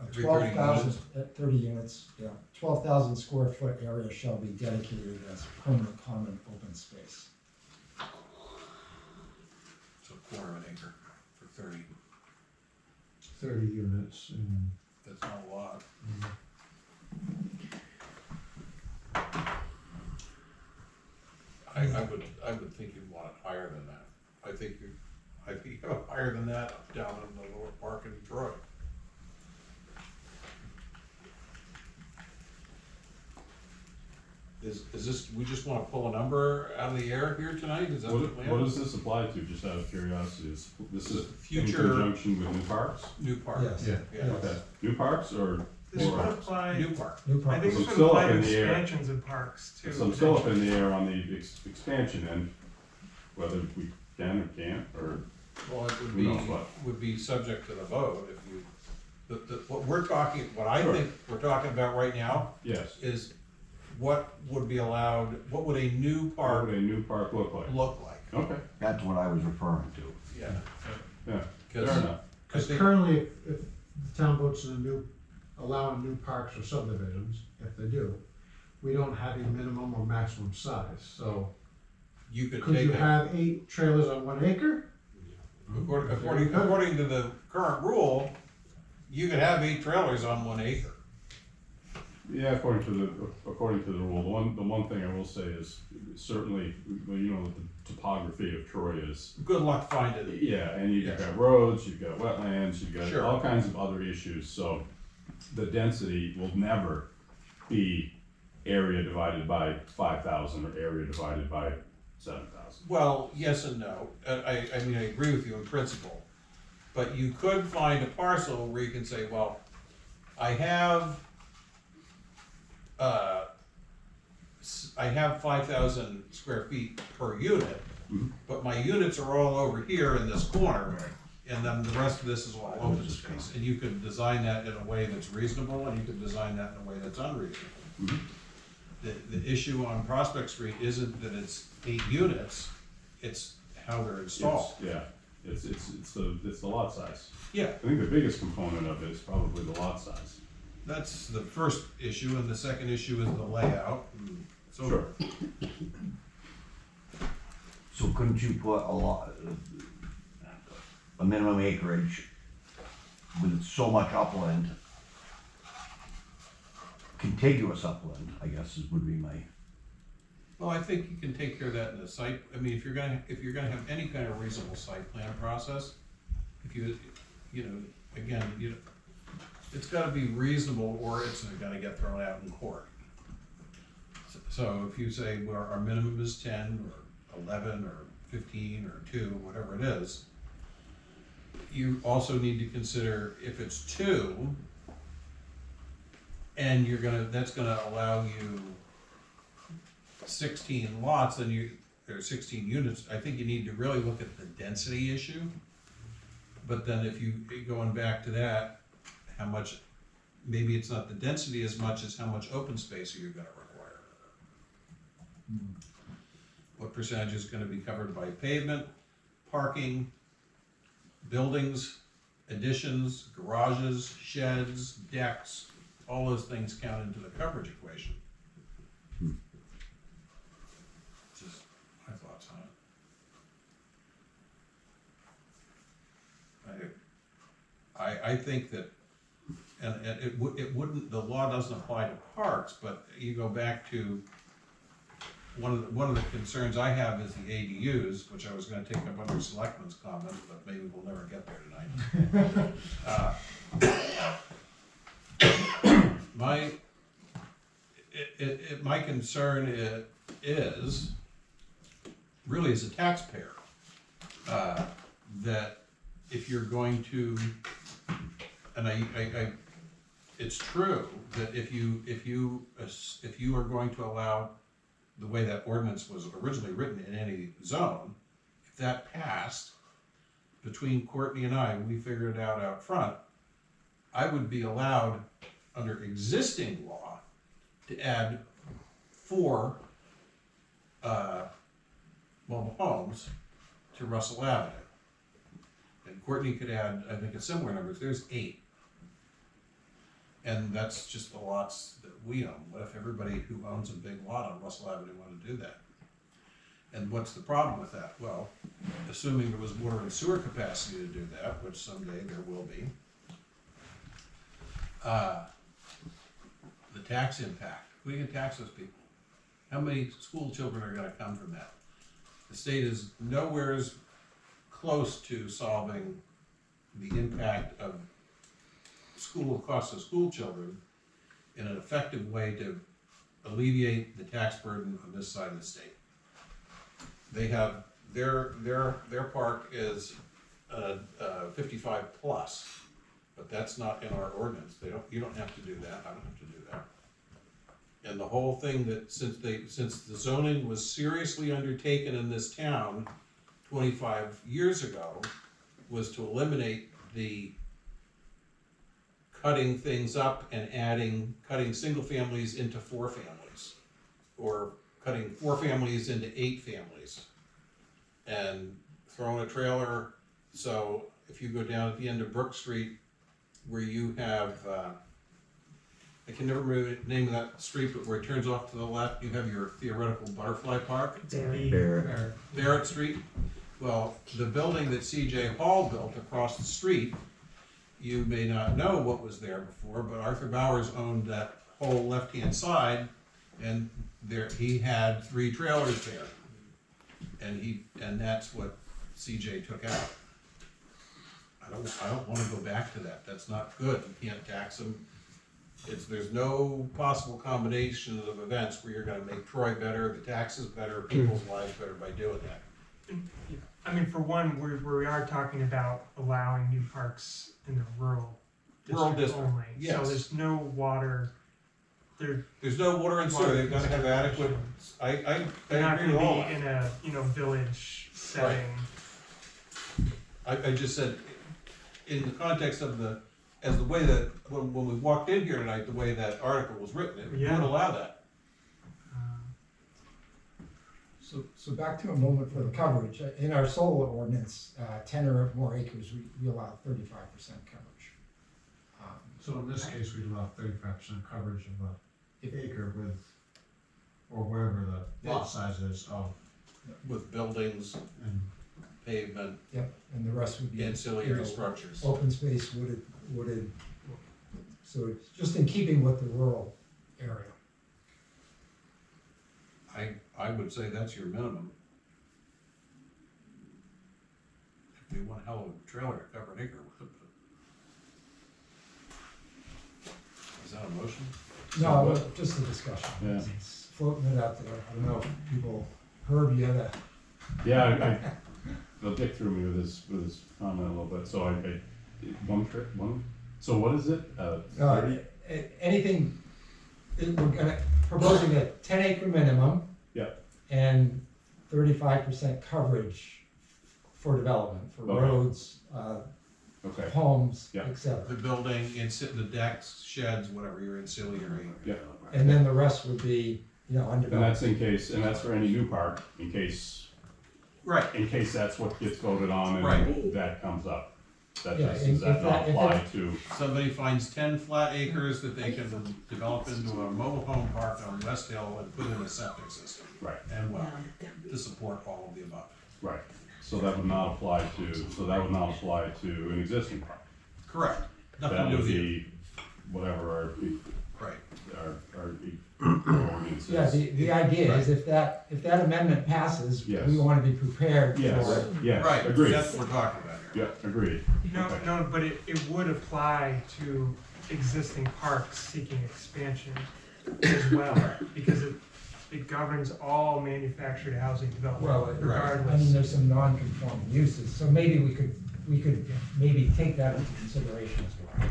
Every 12,000, 30 units, yeah, 12,000 square foot area shall be dedicated as permanent common open space. So a quarter of an acre for 30, 30 units and. that's not a lot. I would think you'd want it higher than that. I think you go higher than that down in the lower park in Detroit. Is this, we just wanna pull a number out of the air here tonight? Is that the plan? What does this apply to, just out of curiosity? This is in Future- conjunction with new parks? New parks. Yes. Yeah. Okay, new parks or? This or- would apply, New park. New I park. think So this would still apply up to in the air. expansions in parks too. So I'm still up in the air on the expansion end, whether we can or can't, or Well, it would who be, knows what. would be subject to the vote if you, what I Sure. think we're talking about right now Yes. is what would be allowed, what would a new What park would a new park look like? look like? Okay, That's what I was referring to. Yeah. yeah, Cause, fair enough. Because 'cause currently, if the town votes in allowing new parks or subdivisions, if they do, we don't have a minimum or maximum size, so you could could you take have 8 trailers on 1 acre? according to the current rule, you could have 8 trailers on 1 acre. Yeah, according to the rule, the one thing I will say is certainly, well, you know, what the topography of Troy is. Good luck finding it. Yeah, and you've Yes. got roads, you've got wetlands, you've got Sure. all kinds of other issues, so the density will never be area divided by 5,000 or area divided by 7,000. Well, yes and no. I mean, I agree with you in principle. But you could find a parcel where you can say, well, I have 5,000 square feet per unit, Mhm. but my units are all over here in this corner, and then the rest of this is all open space. And you could design that in a way that's reasonable, and you could design that in a way that's unreasonable. Mhm. The issue on Prospect Street isn't that it's 8 units, it's how they're installed. It's the lot size. Yeah, I think the biggest component of it is probably the lot size. that's the first issue, and the second issue is the layout. And so Sure. So couldn't you put a minimum acreage with so much upland, contiguous upland, I guess would be my. Well, I think you can take care of that in the site, I mean, if you're gonna have any kind of reasonable site plan process, if you know, again, it's gotta be reasonable or it's gonna get thrown out in court. So if you say, well, our minimum is 10 or 11 or 15 or 2, whatever it is, you also need to consider if it's 2, and that's gonna allow you 16 lots, and there are 16 units, I think you need to really look at the density issue. But then if you, going back to that, how much, maybe it's not the density as much as how much open space are you gonna require? What percentage is gonna be covered by pavement, parking, buildings, additions, garages, sheds, decks, all those things count into the coverage equation. Just my thoughts on it. I think that, and it wouldn't, the law doesn't apply to parks, but you go back to one of the concerns I have is the ADUs, which I was gonna take up under selectmen's comments, but maybe we'll never get there tonight. My concern is really as a taxpayer, that if you're going to, and it's true that if you are going to allow the way that ordinance was originally written in any zone, if that passed, between Courtney and I, we figured it out front, I would be allowed, under existing law, to add 4 mobile homes to Russell Avenue. And Courtney could add, I think, a similar number. There's 8. And that's just the lots that we own. What if everybody who owns a big lot on Russell Avenue wanted to do that? And what's the problem with that? Well, assuming there was water and sewer capacity to do that, which someday there will be, the tax impact, who are you gonna tax those people? How many school children are gonna come from that? The state is nowhere close to solving the impact of costs of school children in an effective way to alleviate the tax burden on this side of the state. They have, their park is 55 plus, but that's not in our ordinance. You don't have to do that, I don't have to do that. And the whole thing that, since the zoning was seriously undertaken in this town 25 years ago, was to eliminate the cutting things up and cutting single families into 4 families, or cutting 4 families into 8 families, and throwing a trailer. So if you go down at the end of Brook Street, where you have, I can never remember the name of that street, but where it turns off to the left, you have your theoretical butterfly park. Barrett Street. Well, the building that C.J. Hall built across the street, you may not know what was there before, but Arthur Bowers owned that whole left-hand side, and he had 3 trailers there, and that's what C.J. took out. I don't want to go back to that. That's not good. You can't tax them. There's no possible combination of events where you're going to make Troy better, the taxes better, people's lives better by doing that. I mean, for one, we are talking about allowing new parks in the rural district only. Yes. So there's no water. There's no water and sewer. They've got to have adequate. They're not agree going to with all be that. in a village setting. I just said, in the context of the way that when we walked in here tonight, the way that article was written, it would allow that. So back to a moment for the coverage. In our solar ordinance, 10 or more acres, we allow 35% coverage. So in this case, we'd allow 35% coverage of an acre with, or wherever the lot size is of. With buildings and pavement. Yep, and the rest would be ancillary structures. Open space, wooded. So it's just in keeping with the rural area. I would say that's your minimum. If you want a hell of a trailer to cover an acre with it. Is that a motion? No, just a discussion. Yeah. It's floating it out there. I don't know if people, Herb, you had a. Yeah, they'll Dick through me with his comment a little bit. So one. So what is it? 30? Anything. We're proposing a 10-acre minimum. Yep. And 35% coverage for development, for roads, homes, etc. The building, the decks, sheds, whatever your ancillary. Yeah. And then the rest would be, undeveloped. And that's in case, and that's for any new park, in case. Right. In case that's what gets voted on and that comes up. That Yeah, does that not apply to? Somebody finds 10 flat acres that they can develop into a mobile home park on West Hill and put in a septic system. Right. And well, to support all of the above. Right. So that would not apply to an existing park. Correct. Nothing That to do would with be whatever our ordinance is. Yeah, the idea is if that amendment passes, we want to be prepared for. Yes, right. Agreed. That's what we're talking about here. Yeah, agreed. No, but it would apply to existing parks seeking expansion as well, because it governs all manufactured housing development regardless. I mean, there's some non-conforming uses, so maybe we could maybe take that into consideration as well.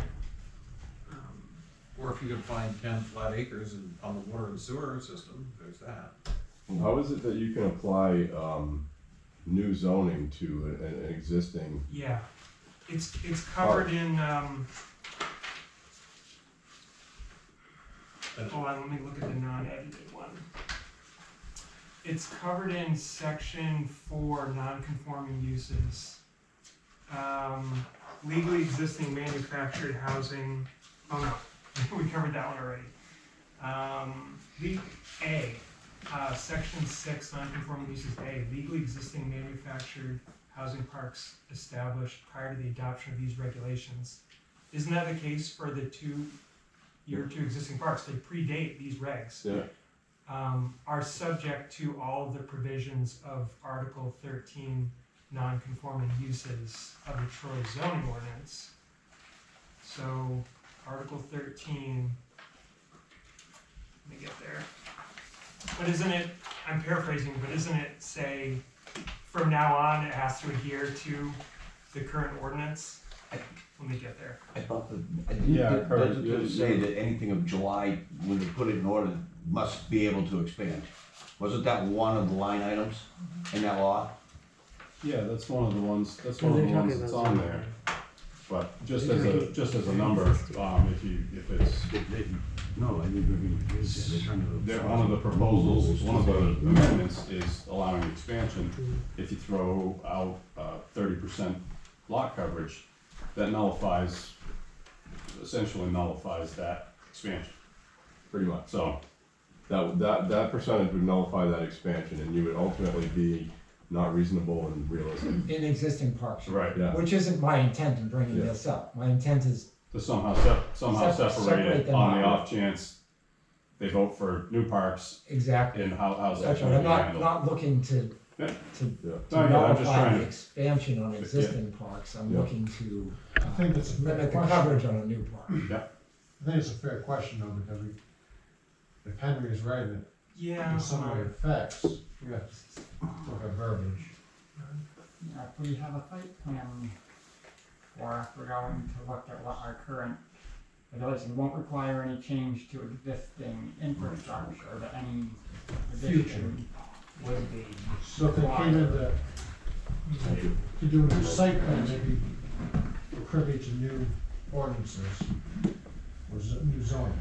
Or if you could find 10 flat acres on the water and sewer system, there's that. How is it that you can apply new zoning to an existing. Yeah, it's covered in, hold on, let me look at the non-edited one. It's covered in section 4, non-conforming uses. Legally existing manufactured housing, oh no, we covered that one already. Section 6, non-conforming uses A, legally existing manufactured housing parks established prior to the adoption of these regulations. Isn't that the case for your two existing parks? They predate these regs. Yeah. Are subject to all of the provisions of Article 13, non-conforming uses of the Troy zoning ordinance. So, Article 13, let me get there. But isn't it, I'm paraphrasing, but isn't it say, from now on, it has to adhere to the current ordinance? Let me get there. I thought doesn't it say that anything of July, when they put it in order, must be able to expand? Wasn't that one of the line items in that law? Yeah, that's one of the ones, that's that's on there. But just as a number, if it's. No, I didn't even. One of the proposals, one of the amendments is allowing expansion. If you throw out 30% lot coverage, that essentially nullifies that expansion. Pretty much. So that percentage would nullify that expansion, and you would ultimately be not reasonable and realistic. In existing parks. Right. Yeah. Which isn't my intent in bringing this up. My intent is to somehow separate it on the off chance they vote for new parks. Exactly. And how's that That's going right. to be I'm handled? not looking to I'm just nullify trying the to- expansion on existing parks. I'm looking to I think it's a fair limit the question. coverage on a new park. Yeah. I think it's a fair question though, because if Henry is right, it in some way affects, we have to look at verbiage. If we have a site plan, or if we're going to look at what our current regulation won't require any change to existing infrastructure, but any addition would be. So if they came in to do a new site plan, maybe we're privy to new ordinances, or new zoning.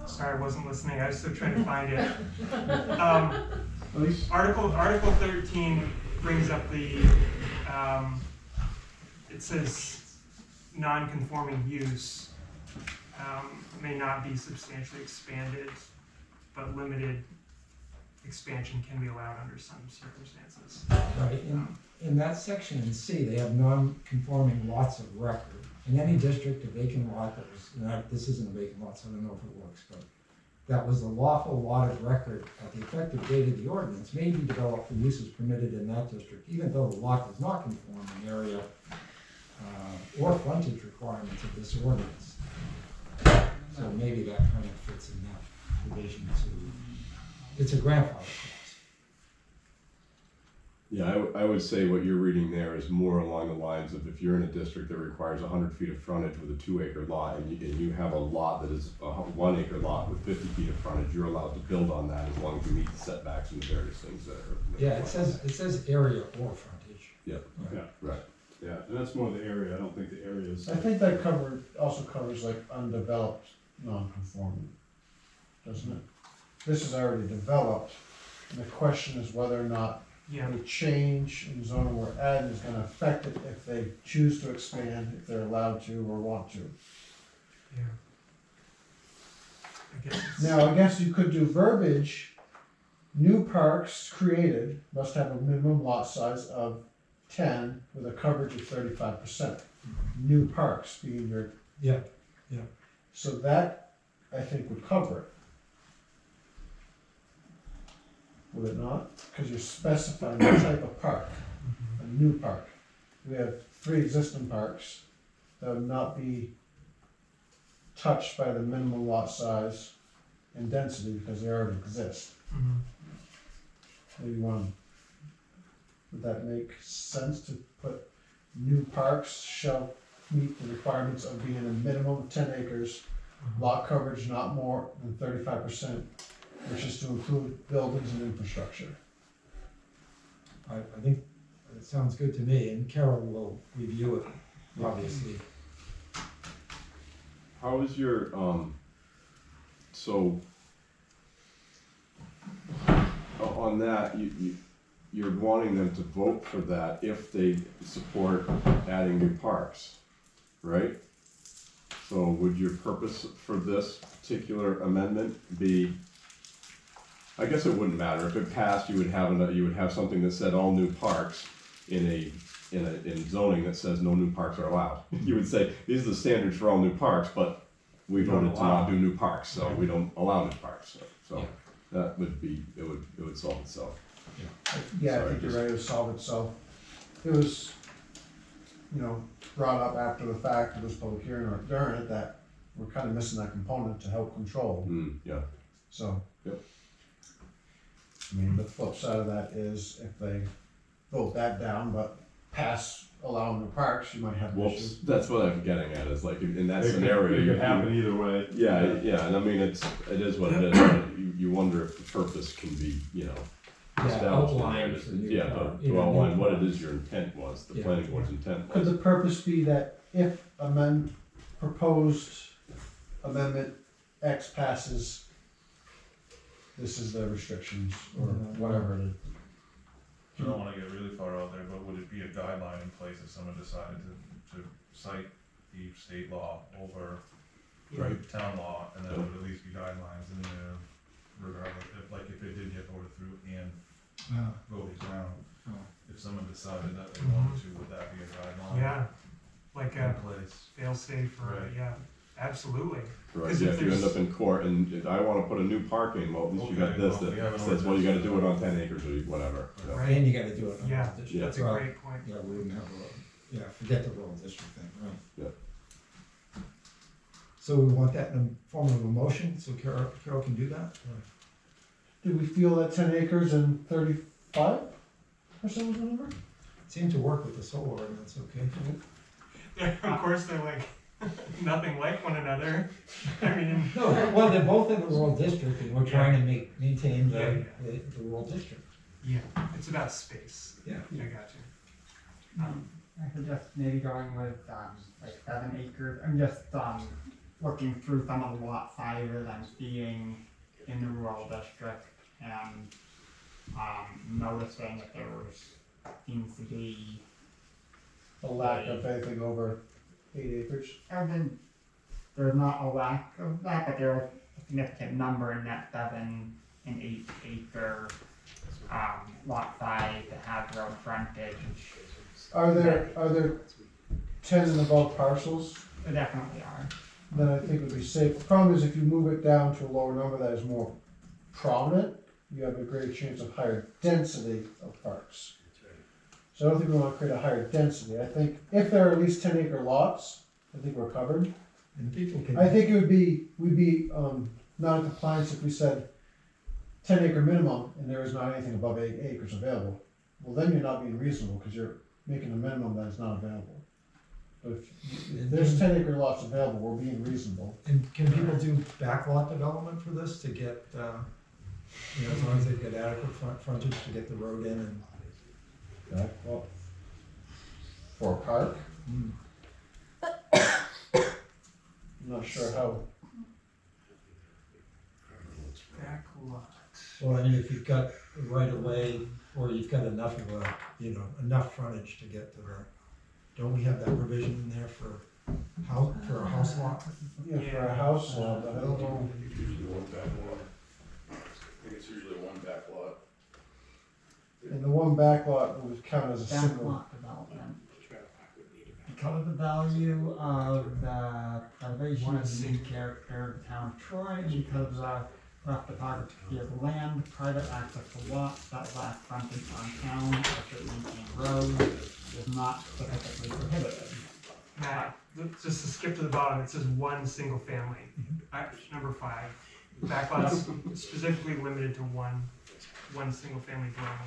Sorry, I wasn't listening, I was still trying to find it. Article 13 brings up the, it says non-conforming use may not be substantially expanded, but limited expansion can be allowed under some circumstances. Right, in that section in C, they have non-conforming lots of record. In any district, a vacant lot that was, this isn't a vacant lot, so I don't know if it works, but that was the lawful lot of record at the effective date of the ordinance may be developed for uses permitted in that district, even though the lot does not conform in area or frontage requirements of this ordinance. So maybe that kind of fits in that provision too. It's a grandfather clause. Yeah, I would say what you're reading there is more along the lines of if you're in a district that requires 100 feet of frontage with a 2-acre lot, and you have a lot that is a 1-acre lot with 50 feet of frontage, you're allowed to build on that as long as you meet the setbacks and the various things that are. Yeah, it says area or frontage. Yep. Yeah. Right. Yeah, and that's more the area. I don't think the area is. I think that also covers like undeveloped non-conforming, doesn't it? This is already developed, and the question is whether or not a change in zoning we're adding is gonna affect it if they choose to expand, if they're allowed to or want to. Now, I guess you could do verbiage, new parks created must have a minimum lot size of 10 with a coverage of 35%. New parks being your. Yeah. So that, I think, would cover it. Would it not? Because you're specifying the type of park, a new park. We have 3 existing parks that would not be touched by the minimum lot size and density because they already exist. Maybe one. Would that make sense to put new parks shall meet the requirements of being a minimum of 10 acres, lot coverage not more than 35%, which is to include buildings and infrastructure. I think it sounds good to me, and Carol will review it, obviously. How is your, so, on that, you're wanting them to vote for that if they support adding new parks, right? So would your purpose for this particular amendment be, I guess it wouldn't matter, if it passed, you would have something that said all new parks in zoning that says no new parks are allowed. You would say, these are the standards for all new parks, but we voted to not do new parks, so we don't allow new parks, so that would be, it would solve itself. Yeah, I Sorry, think you're just- right, it would solve itself. It was, brought up after the fact of this public hearing or during it that we're kind of missing that component to help control. Yeah. So. Yep. I mean, the flip side of that is if they vote that down, but pass allowing the parks, you might have Well, issues. that's what I'm getting at, is like, in that It could- scenario. it could you- happen either way. Yeah, and I mean, it is what it is, but you wonder if the purpose can be, established in there. outlined for new Yeah, park. to outline what it is your intent was, the Yeah. planning board's intent Could was. the purpose be that if proposed amendment X passes, this is the restrictions or whatever it is? I don't wanna get really far out there, but would it be a guideline in place if someone decided to cite the state law over town law, and then there would at least be guidelines in there regardless, if it did get voted through and voted down, if someone decided that they wanted to, would that be a guideline? Yeah, like a In place. fail-safe or, Right. yeah, absolutely. Right, 'Cause yeah, if if you end there's- up in court and if I wanna put a new park in, well, at least you got Okay, this, well, we have that an says, well, you gotta ordinance. do it on 10 acres or whatever. so. Right. And you gotta do it on Yeah, rural district. Yeah. that's a Well, great point. Yeah, we wouldn't have a road, forget the rural district thing, right? Yeah. So we want that in the form of a motion, so Carol can do that? Do we feel that 10 acres and 35% was the number? Seemed to work with the solar ordinance, okay? Of course, they're like, nothing like one another. I mean. No, well, they're both in the rural district, and we're trying to maintain Yeah. the rural district. Yeah, it's about space. Yeah. I got you. I suggest maybe going with, 7 acres. I'm just, looking through some of the lot sizes I'm seeing in the rural district and, noticing that seems to be A lack of anything over 8 acres? there's not a lack of that, but there's a significant number in that 7 and 8 acre lot size that have road frontage. Are there 10 and above parcels? There definitely are. Then I think it would be safe. The problem is if you move it down to a lower number that is more prominent, you have a greater chance of higher density of parks. So I don't think we want to create a higher density. I think if there are at least 10 acre lots, I think we're covered. And people can. I think we'd be not in compliance if we said 10 acre minimum and there is not anything above 8 acres available. Well, then you're not being reasonable because you're making a minimum that is not available. But if there's 10 acre lots available, we're being reasonable. And can people do backlot development for this to get, as long as they've got adequate frontage to get the road in and? Well, for a park? I'm not sure how. Back lot. Well, I mean, if you've got the right of way, or you've got enough of enough frontage to get to don't we have that provision in there for a house lot? Yeah, for a house lot, but I don't know. Usually one back lot. I think it's usually one back lot. And the one back lot would count as a single. Backlot development. Because of the value of the preservation of the unique character of the town of Troy, and because of the rough topography of the land, private access to lots that lack frontage on town or state maintained roads is not specifically prohibited. Matt, just to skip to the bottom, it says one single family. Number 5. Backlots specifically limited to one single family dwelling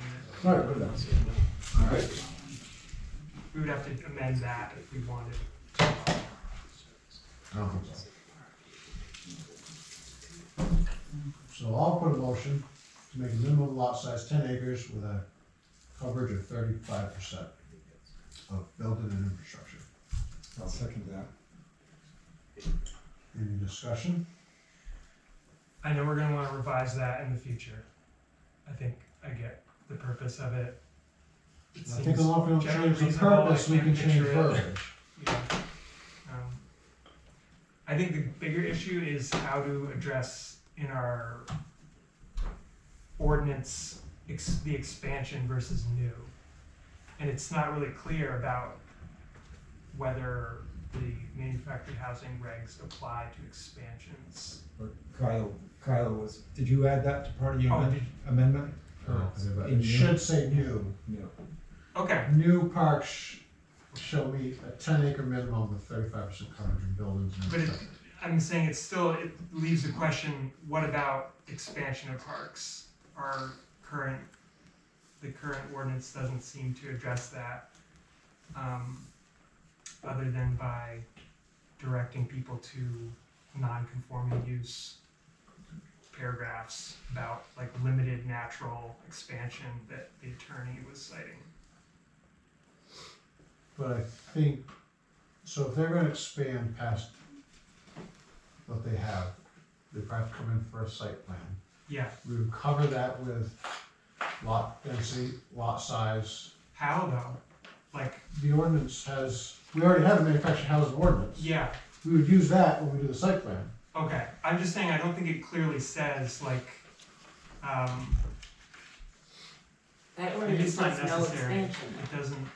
unit. Right, good enough. Alright. We would have to amend that if we wanted. I don't think so. So I'll put a motion to make a minimum lot size 10 acres with a coverage of 35% of building and infrastructure. I'll second that. Any discussion? I know we're gonna wanna revise that in the future. I think I get the purpose of it. It I think seems as long as we don't generally change the reasonable, I purpose, we can change picture it. verbiage. Yeah. I think the bigger issue is how to address in our ordinance the expansion versus new. And it's not really clear about whether the manufactured housing regs apply to expansions. Or Kyle was, did you add that to part of your Oh, amendment? It should say new. No. Okay. New parks shall meet a 10-acre minimum with 35% coverage in buildings and But infrastructure. I'm saying it leaves the question, what about expansion of parks? The current ordinance doesn't seem to address that, other than by directing people to non-conforming use paragraphs about like limited natural expansion that the attorney was citing. But I think, so if they're gonna expand past what they have, they probably have to come in for a site plan. Yeah. We would cover that with lot density, lot size. How though? Like, the ordinance has, we already have a manufactured housing ordinance. yeah. We would use that when we do the site plan. Okay, I'm just saying, I don't think it clearly says, like, That maybe ordinance it's not says no necessary. expansion. It doesn't,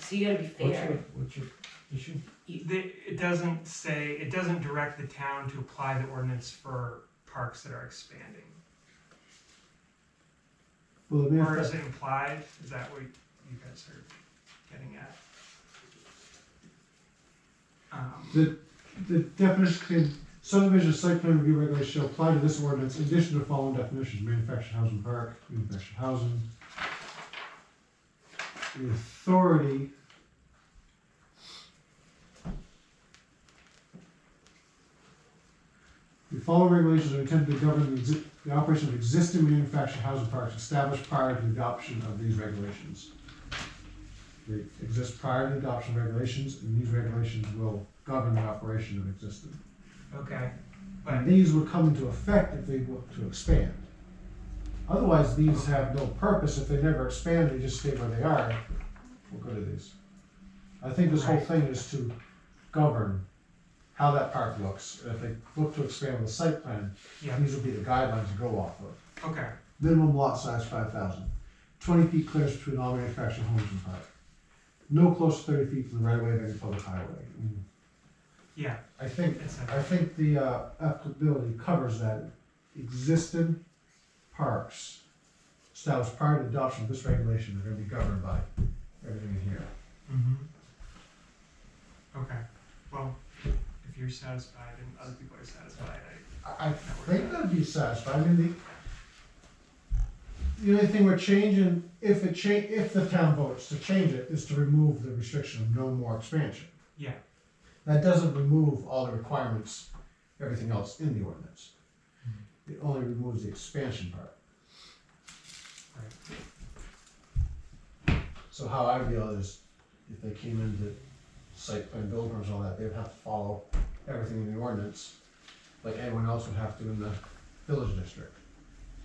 So you gotta be fair. What's your issue? it doesn't direct the town to apply the ordinance for parks that are expanding. Well, Or is it implied? Is that what you guys are getting at? The definition, subdivision site plan review regulations shall apply to this ordinance in addition to the following definitions: manufactured housing park, manufactured housing. The authority the following regulations are intended to govern the operation of existing manufactured housing parks established prior to the adoption of these regulations. They exist prior to the adoption of regulations, and these regulations will govern the operation of existing. Okay, And these would come into effect if they look to expand. Otherwise, these have no purpose. If they never expand, they just stay where they are. We'll go to these. I think this whole thing is to govern how that park looks. If they look to expand with a site plan, Yeah. these will be the guidelines to go off of. okay, Minimum lot size 5,000. 20 feet clearance between all manufactured homes and park. No close to 30 feet from the right of way of any public highway. yeah. I think It's the applicability covers that. Existing parks established prior to the adoption of this regulation are gonna be governed by everything in here. Okay, well, if you're satisfied and other people are satisfied, I think that'd be satisfied. I mean, the only thing we're changing, if the town votes to change it, is to remove the restriction of no more expansion. yeah, That doesn't remove all the requirements, everything else in the ordinance. It only removes the expansion part. So how I feel is, if they came into site plan building permits and all that, they'd have to follow everything in the ordinance, like anyone else would have to in the village district.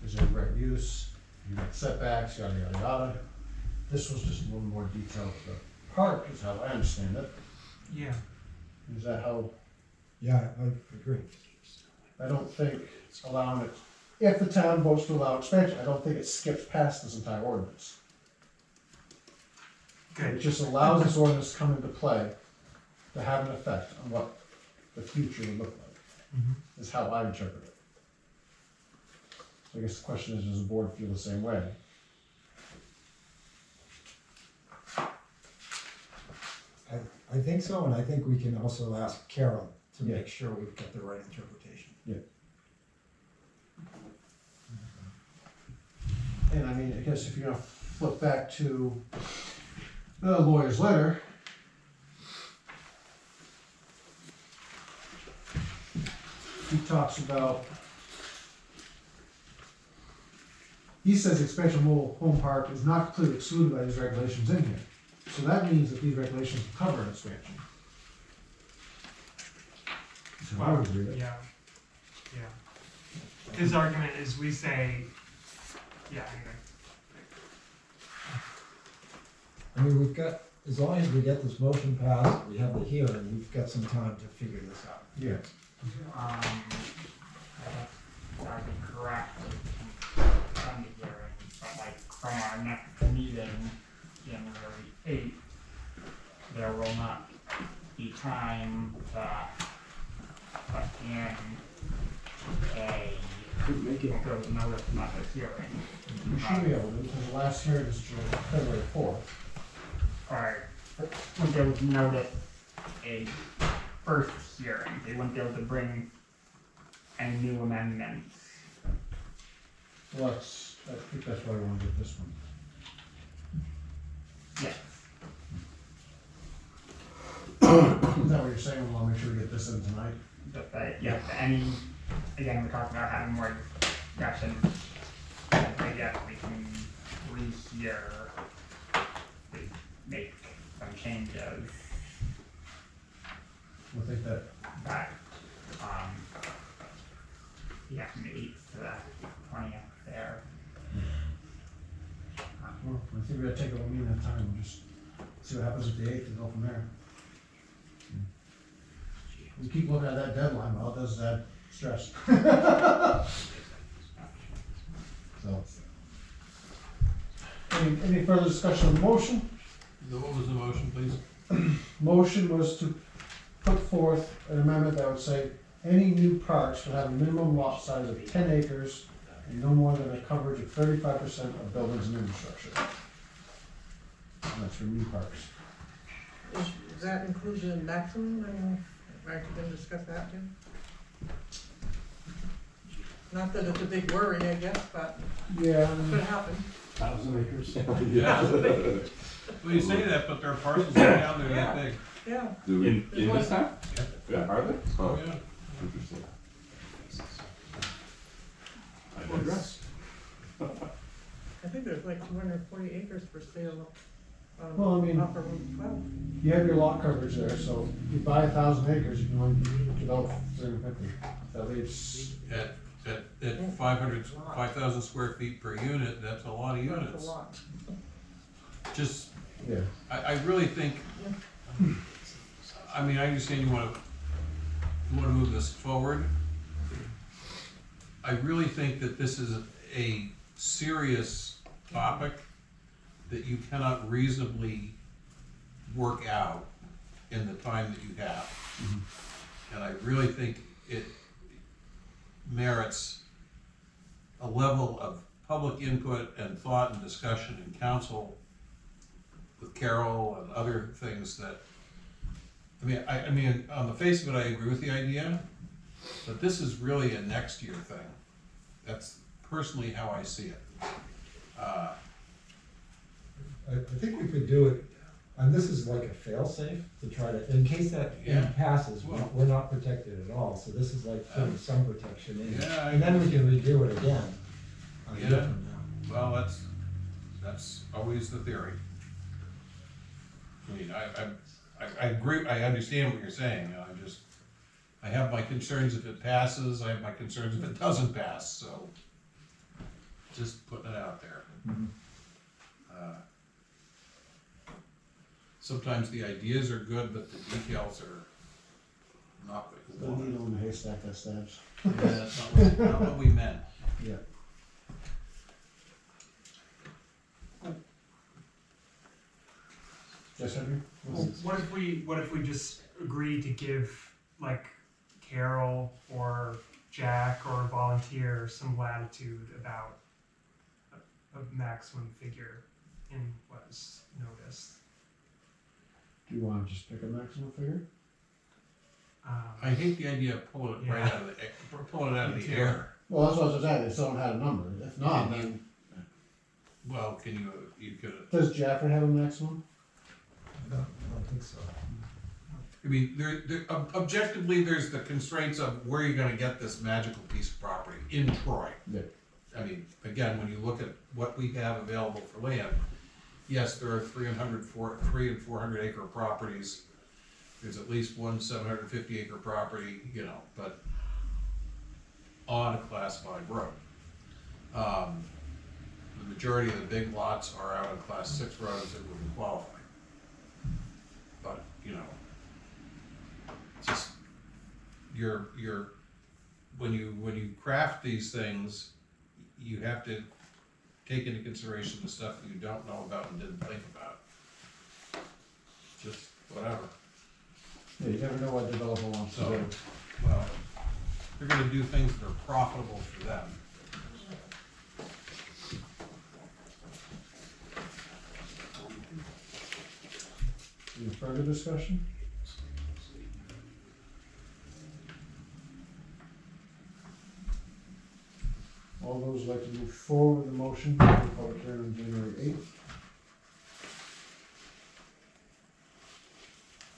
Is there right use, you got setbacks, yada, yada, yada. This was just a little more detailed. The park is how I understand it. yeah. Is that how? Yeah, I agree. I don't think allowing it, if the town votes to allow expansion, I don't think it skips past this entire ordinance. It just allows this ordinance to come into play to have an effect on what the future would look like, is how I interpret it. So I guess the question is, does the board feel the same way? I think so, and I think we can also ask Carol to make sure we've got the right interpretation. Yeah. And I mean, I guess if you're gonna flip back to the lawyer's letter, he talks about he says expansion of mobile home park is not completely excluded by these regulations in here. So that means that these regulations cover an expansion. So I would read it. Yeah, yeah. His argument is we say, yeah, anyway. I mean, we've got, as long as we get this motion passed, we have the hearing, we've got some time to figure this out. Yeah. That would be correct from the hearing, but like from our next meeting, January 8th, there will not be time to put in a proposed notice of a hearing. You should be able to, because the last hearing is February 4th. Or wouldn't be able to notice a first hearing, they wouldn't be able to bring any new amendments. Well, I think that's why we want to get this one. Yes. Is that what you're saying? We want to make sure we get this in tonight? But yeah, again, we're talking about having more discussion. I guess we can rehear, we make some changes. We'll take that. But, yeah, from the 8th to the 20th there. Well, I think we gotta take a meeting at a time and just see what happens at the 8th and go from there. We keep looking at that deadline, all it does is add stress. So. Any further discussion on the motion? What was the motion, please? Motion was to put forth an amendment that would say, any new parks should have a minimum lot size of 10 acres and no more than a coverage of 35% of buildings and infrastructure. And that's for new parks. Does that include the maximum, and I can discuss that too? Not that it's a big worry, I guess, but Yeah. could happen. 1,000 acres. Yeah. Well, you say that, but there are parcels down there that big. Yeah. Do we? In this town? Yeah, are they? Oh, yeah. Interesting. I digress. I think there's like 240 acres for sale Well, I mean, off of Route 12. you have your lot coverage there, so if you buy 1,000 acres, you can only develop 350. That leaves, At 5,000 square feet per unit, that's a lot of units. That's a lot. Just, yeah. I really think, I mean, I understand you wanna move this forward. I really think that this is a serious topic that you cannot reasonably work out in the time that you have. And I really think it merits a level of public input and thought and discussion in council with Carol and other things that, I mean, on the face of it, I agree with the idea, but this is really a next year thing. That's personally how I see it. I think we could do it, and this is like a fail-safe to try to, in case that thing Yeah. passes, Well- we're not protected at all, so this is like putting some protection in. Yeah, And then we can redo it again. A year Yeah. from now. Well, that's always the theory. I mean, I agree, I understand what you're saying, I have my concerns if it passes, I have my concerns if it doesn't pass, so just putting it out there. Sometimes the ideas are good, but the details are not The good. needle in the haystack that stabs. Yeah, that's not what we meant. Yeah. Yes, Henry? Well, what if we just agree to give, like, Carol or Jack or a volunteer some latitude about a maximum figure in what is noticed? Do you want to just pick a maximum figure? I hate the idea of pulling it right out of the air. Well, that's what I was saying, if someone had a number, if not, then, Well, you could, does Jaffrey have a maximum? I don't think so. I mean, objectively, there's the constraints of where you're gonna get this magical piece of property in Troy. Yeah. I mean, again, when you look at what we have available for land, yes, there are 3 and 400 acre properties. There's at least one 750 acre property, you know, but on a classified road. The majority of the big lots are out on class 6 roads that wouldn't qualify. But, you know, just, when you craft these things, you have to take into consideration the stuff that you don't know about and didn't think about. Just whatever. Yeah, you never know what developer wants to So, do. well, they're gonna do things that are profitable for them. Any further discussion? All those who'd like to move forward with the motion for the public hearing on January 8th?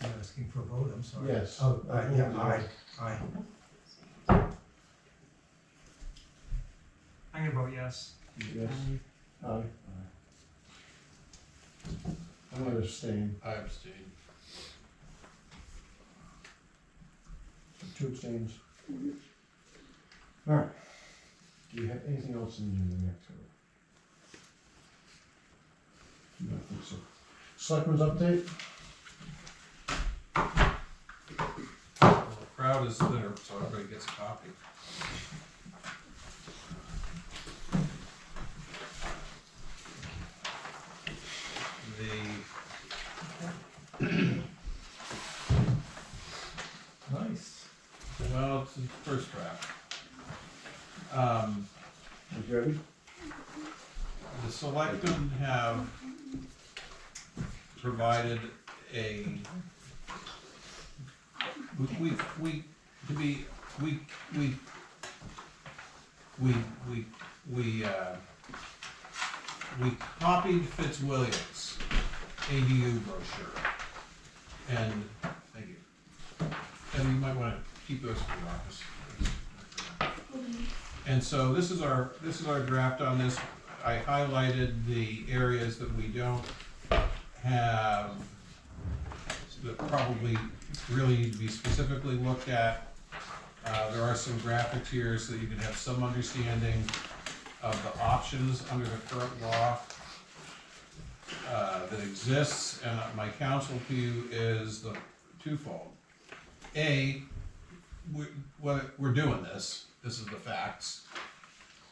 You're asking for a vote, I'm sorry. Yes. Oh, yeah, aye, aye. I'm gonna vote yes. Yes. Aye. I'm gonna abstain. I abstain. Two abstains. All right. Do you have anything else in the agenda we have to? I think so. Selectmen's update? Well, the crowd is thinner, so everybody gets a copy. Nice. Well, it's the first draft. Ready? The selectmen have provided a, we copied Fitzwilliam's ADU brochure. And, thank you. And you might wanna keep those in your office. And so this is our draft on this. I highlighted the areas that we don't have, that probably really need to be specifically looked at. There are some graphics here so that you can have some understanding of the options under the current law that exists, and my counsel to you is the twofold. A, we're doing this. This is the facts,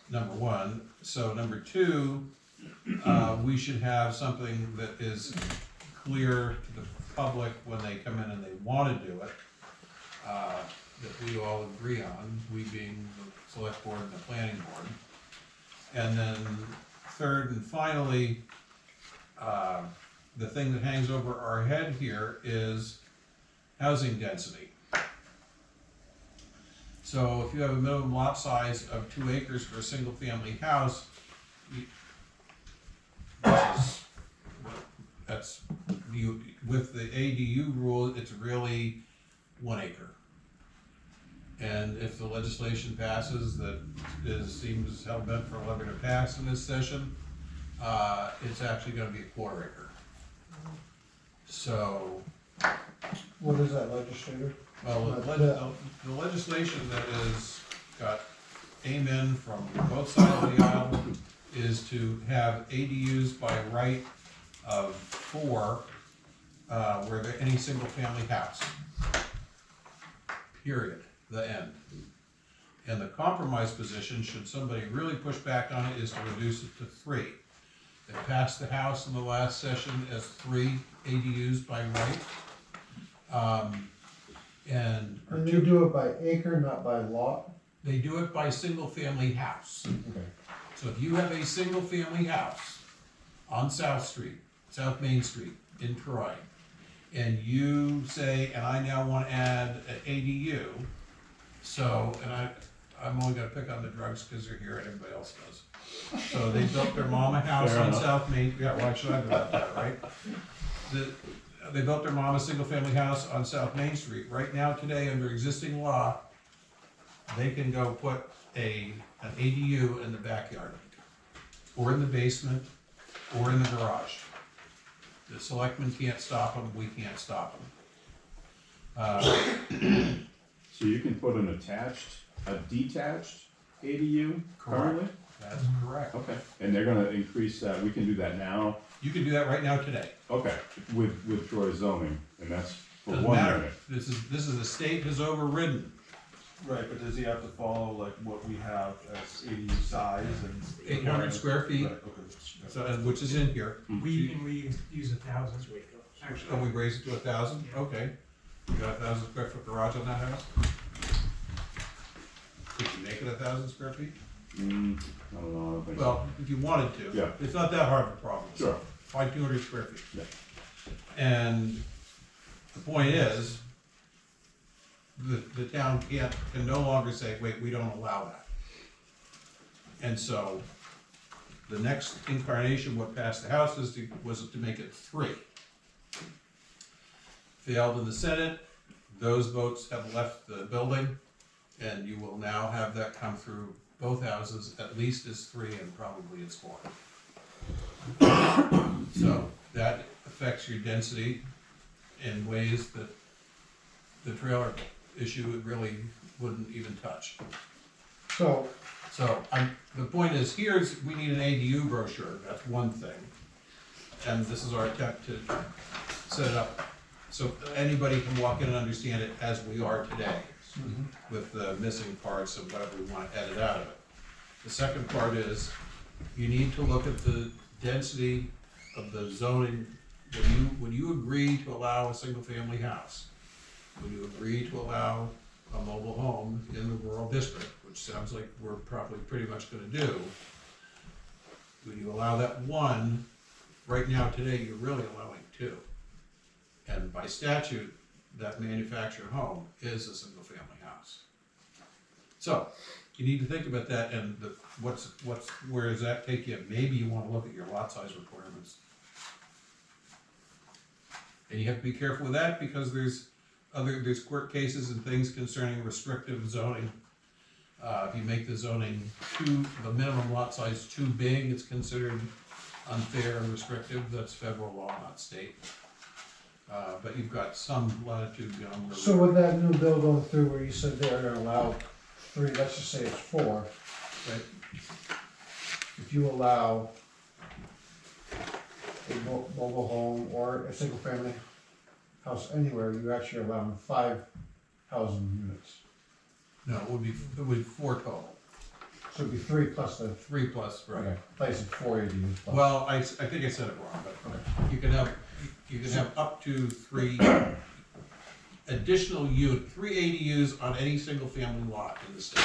number one. So number two, we should have something that is clear to the public when they come in and they want to do it, that we all agree on, we being the select board and the planning board. And then third and finally, the thing that hangs over our head here is housing density. So if you have a minimum lot size of 2 acres for a single family house, with the ADU rule, it's really 1 acre. And if the legislation passes that seems hell-bent for Levy to pass in this session, it's actually gonna be 1/4 acre. So. What is that, legislator? Well, the legislation that has got amen from both sides of the aisle is to have ADUs by right of 4, where they're any single family house. Period, the end. And the compromise position, should somebody really push back on it, is to reduce it to 3. They passed the House in the last session as 3 ADUs by right. And they do it by acre, not by lot? They do it by single family house. Okay. So if you have a single family house on South Main Street in Troy, and you say, and I now want to add an ADU, so, and I'm only gonna pick on the drugs because they're here and everybody else does. So they built their mama house on South Main, yeah, why should I do that, right? They built their mama single family house on South Main Street. Right now, today, under existing law, they can go put an ADU in the backyard, or in the basement, or in the garage. The selectmen can't stop them, we can't stop them. So you can put a detached ADU currently? That's correct. Okay, and they're gonna increase that, we can do that now? You can do that right now today. Okay, with Troy's zoning, and that's for Doesn't 1 matter. unit. This is the state has overridden. Right, but does he have to follow like what we have as ADU size and? 800 square feet. Right, okay. So, and which is in here. We use 1,000. Actually, Oh, we raised it to 1,000? Okay. You got 1,000 square foot garage on that house? Could you make it 1,000 square feet? I don't know, I don't think so. Well, if you wanted to. Yeah. It's not that hard of a problem. Sure. Find 200 square feet. Yeah. And the point is, the town can no longer say, wait, we don't allow that. And so, the next incarnation, what passed the House was to make it 3. Failed in the Senate, those votes have left the building, and you will now have that come through both houses, at least as 3 and probably as 4. So, that affects your density in ways that the trailer issue it really wouldn't even touch. So, The point is, we need an ADU brochure, that's one thing. And this is our attempt to set it up so anybody can walk in and understand it as we are today, with the missing parts and whatever we want to edit out of it. The second part is, you need to look at the density of the zoning. When you agree to allow a single-family house, when you agree to allow a mobile home in the rural district, which sounds like we're probably pretty much gonna do, when you allow that 1, right now today, you're really allowing 2. And by statute, that manufactured home is a single-family house. So, you need to think about that and where does that take you? Maybe you wanna look at your lot size requirements. And you have to be careful with that because there's court cases and things concerning restrictive zoning. If you make the zoning the minimum lot size too big, it's considered unfair and restrictive. That's federal law, not state. But you've got some latitude beyond where. so with that new bill going through where you said they're gonna allow 3, let's just say it's 4. Right. If you allow a mobile home or a single family house anywhere, you actually are allowing 5 housing units. No, it would be 4 total. So it'd be 3 plus the. 3 plus, right. Okay, place of 4 ADUs plus. Well, I think I said it wrong, but you can have up to 3 additional 3 ADUs on any single family lot in the state.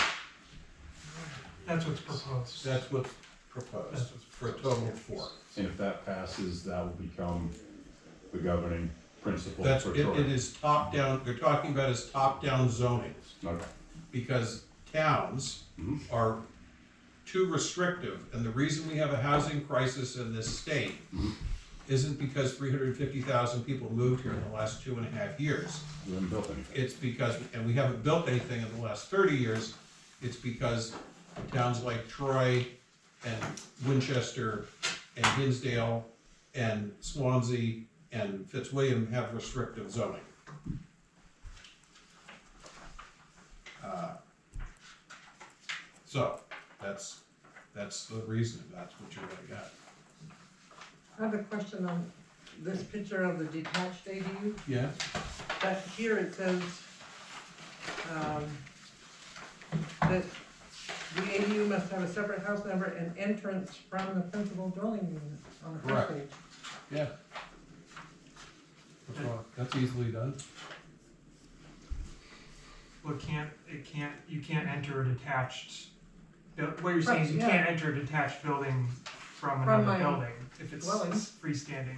that's what's proposed. That's what's proposed, for a total of 4. And if that passes, that will become the governing principle That's, for it Troy. is top down, they're talking about is top down zoning. Okay. Because towns are too restrictive, and the reason we have a housing crisis in this state isn't because 350,000 people moved here in the last 2.5 years. We haven't built anything. It's because, and we haven't built anything in the last 30 years, it's because towns like Troy and Winchester and Hinsdale and Swansea and Fitzwilliam have restrictive zoning. So, that's the reason, that's what you're gonna get. I have a question on this picture of the detached ADU. Yeah? That here it says, that the ADU must have a separate house number and entrance from the principal dwelling unit on the first Correct. page. Yeah. That's easily done. Well, you can't enter a detached, what you're saying is you Right, can't enter a detached building from From another my building if it's dwelling. freestanding.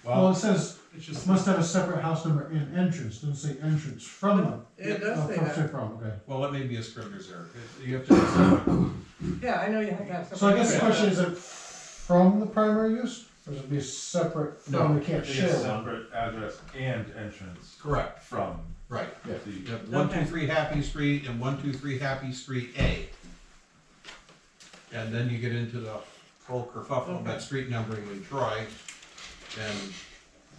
Well, it says, It's just. must have a separate house number and entrance, doesn't say entrance from the. It does say From, that. say from, okay. Well, that may be a scrivener's error. You have to. Yeah, I know you have to have separate. So I guess the houses. question is it from the primary use, or is it be separate from, No, you can't It's share a one? separate address and entrance Correct. from Right, Yeah. you have 123 Happy Street and 123 Happy Street A. And then you get into the whole kerfuffle of that street numbering in Troy, and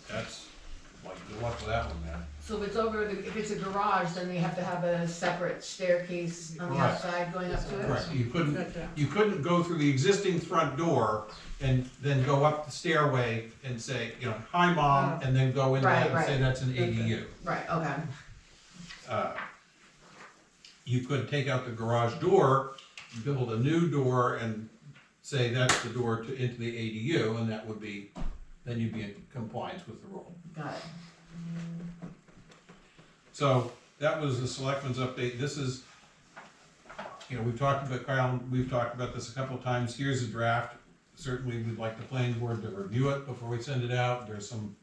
that's, like, good luck with that one, man. So if it's if it's a garage, then they have to have a separate staircase on the Right. outside going up to it? Correct, you couldn't go through the existing front door and then go up the stairway and say, you know, hi mom, and then go in that and say that's an ADU. Right, okay. You could take out the garage door, build a new door and say that's the door into the ADU, and that would be, then you'd be in compliance with the rule. Got it. So that was the selectmen's update. This is, you know, we've talked about, Kyle, we've talked about this a couple of times. Here's a draft. Certainly we'd like the planning board to review it before we send it out. There's some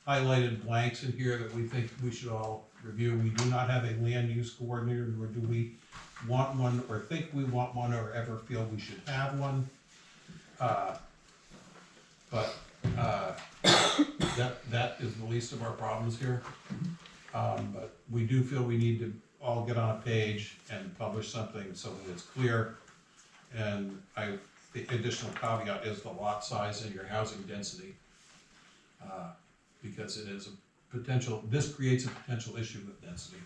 highlighted blanks in here that we think we should all review. We do not have a land use coordinator, nor do we want one, or think we want one, or ever feel we should have one. That is the least of our problems here. But we do feel we need to all get on a page and publish something so that it's clear. And the additional caveat is the lot size and your housing density. Because it is a potential, this creates a potential issue with density.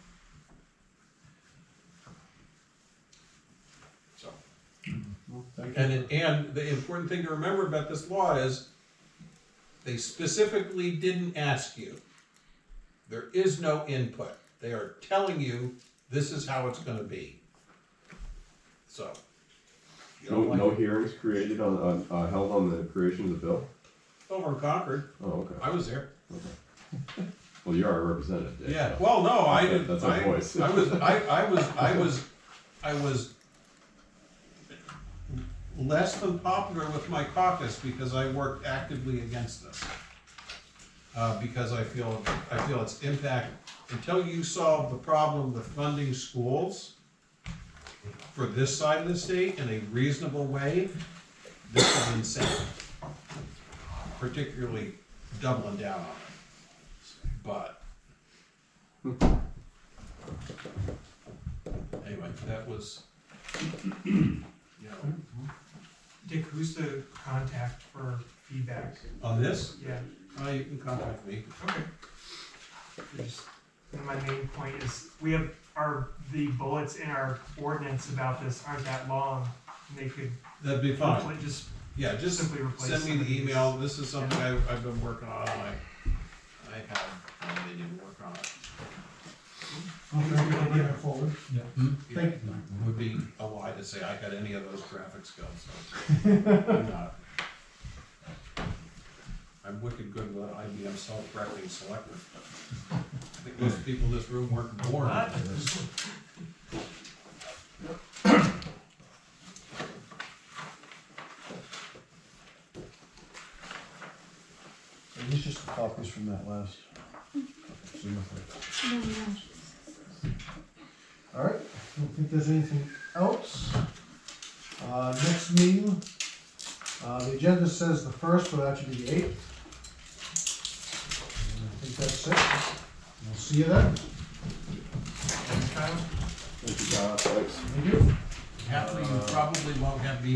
So. And the important thing to remember about this law is they specifically didn't ask you. There is no input. They are telling you this is how it's gonna be. So. No hearings created held on the creation of the bill? Over in Concord. Oh, okay. I was there. Okay. Well, you are a representative, Dave. Yeah, well, no, I didn't. That's our voice. I was less than popular with my caucus because I worked actively against this. Because I feel its impact, until you solve the problem with funding schools for this side of the state in a reasonable way, this is insane. Particularly doubling down on it. But anyway, that was, you know. Dick, who's the contact for feedback? On this? Yeah. You can contact me. Okay. And my main point is, we have the bullets in our ordinance about this aren't that long, and they could. That'd be fine. Just simply replace send me some of the these. email. This is something I've been working on. I have been working on it. Okay, yeah, forward. Yeah. It would be a lie to say I got any of those graphic skills, so I'm not. I'm wicked good with IBM self-correcting selector. I think most people in this room weren't born with this. Are these just copies from that last? All right, I don't think there's anything else. Next meeting, the agenda says the 1st, but actually the 8th. And I think that's it. We'll see you then. Thank you, Kyle. Thanks. Thank you. Happily, you probably won't have me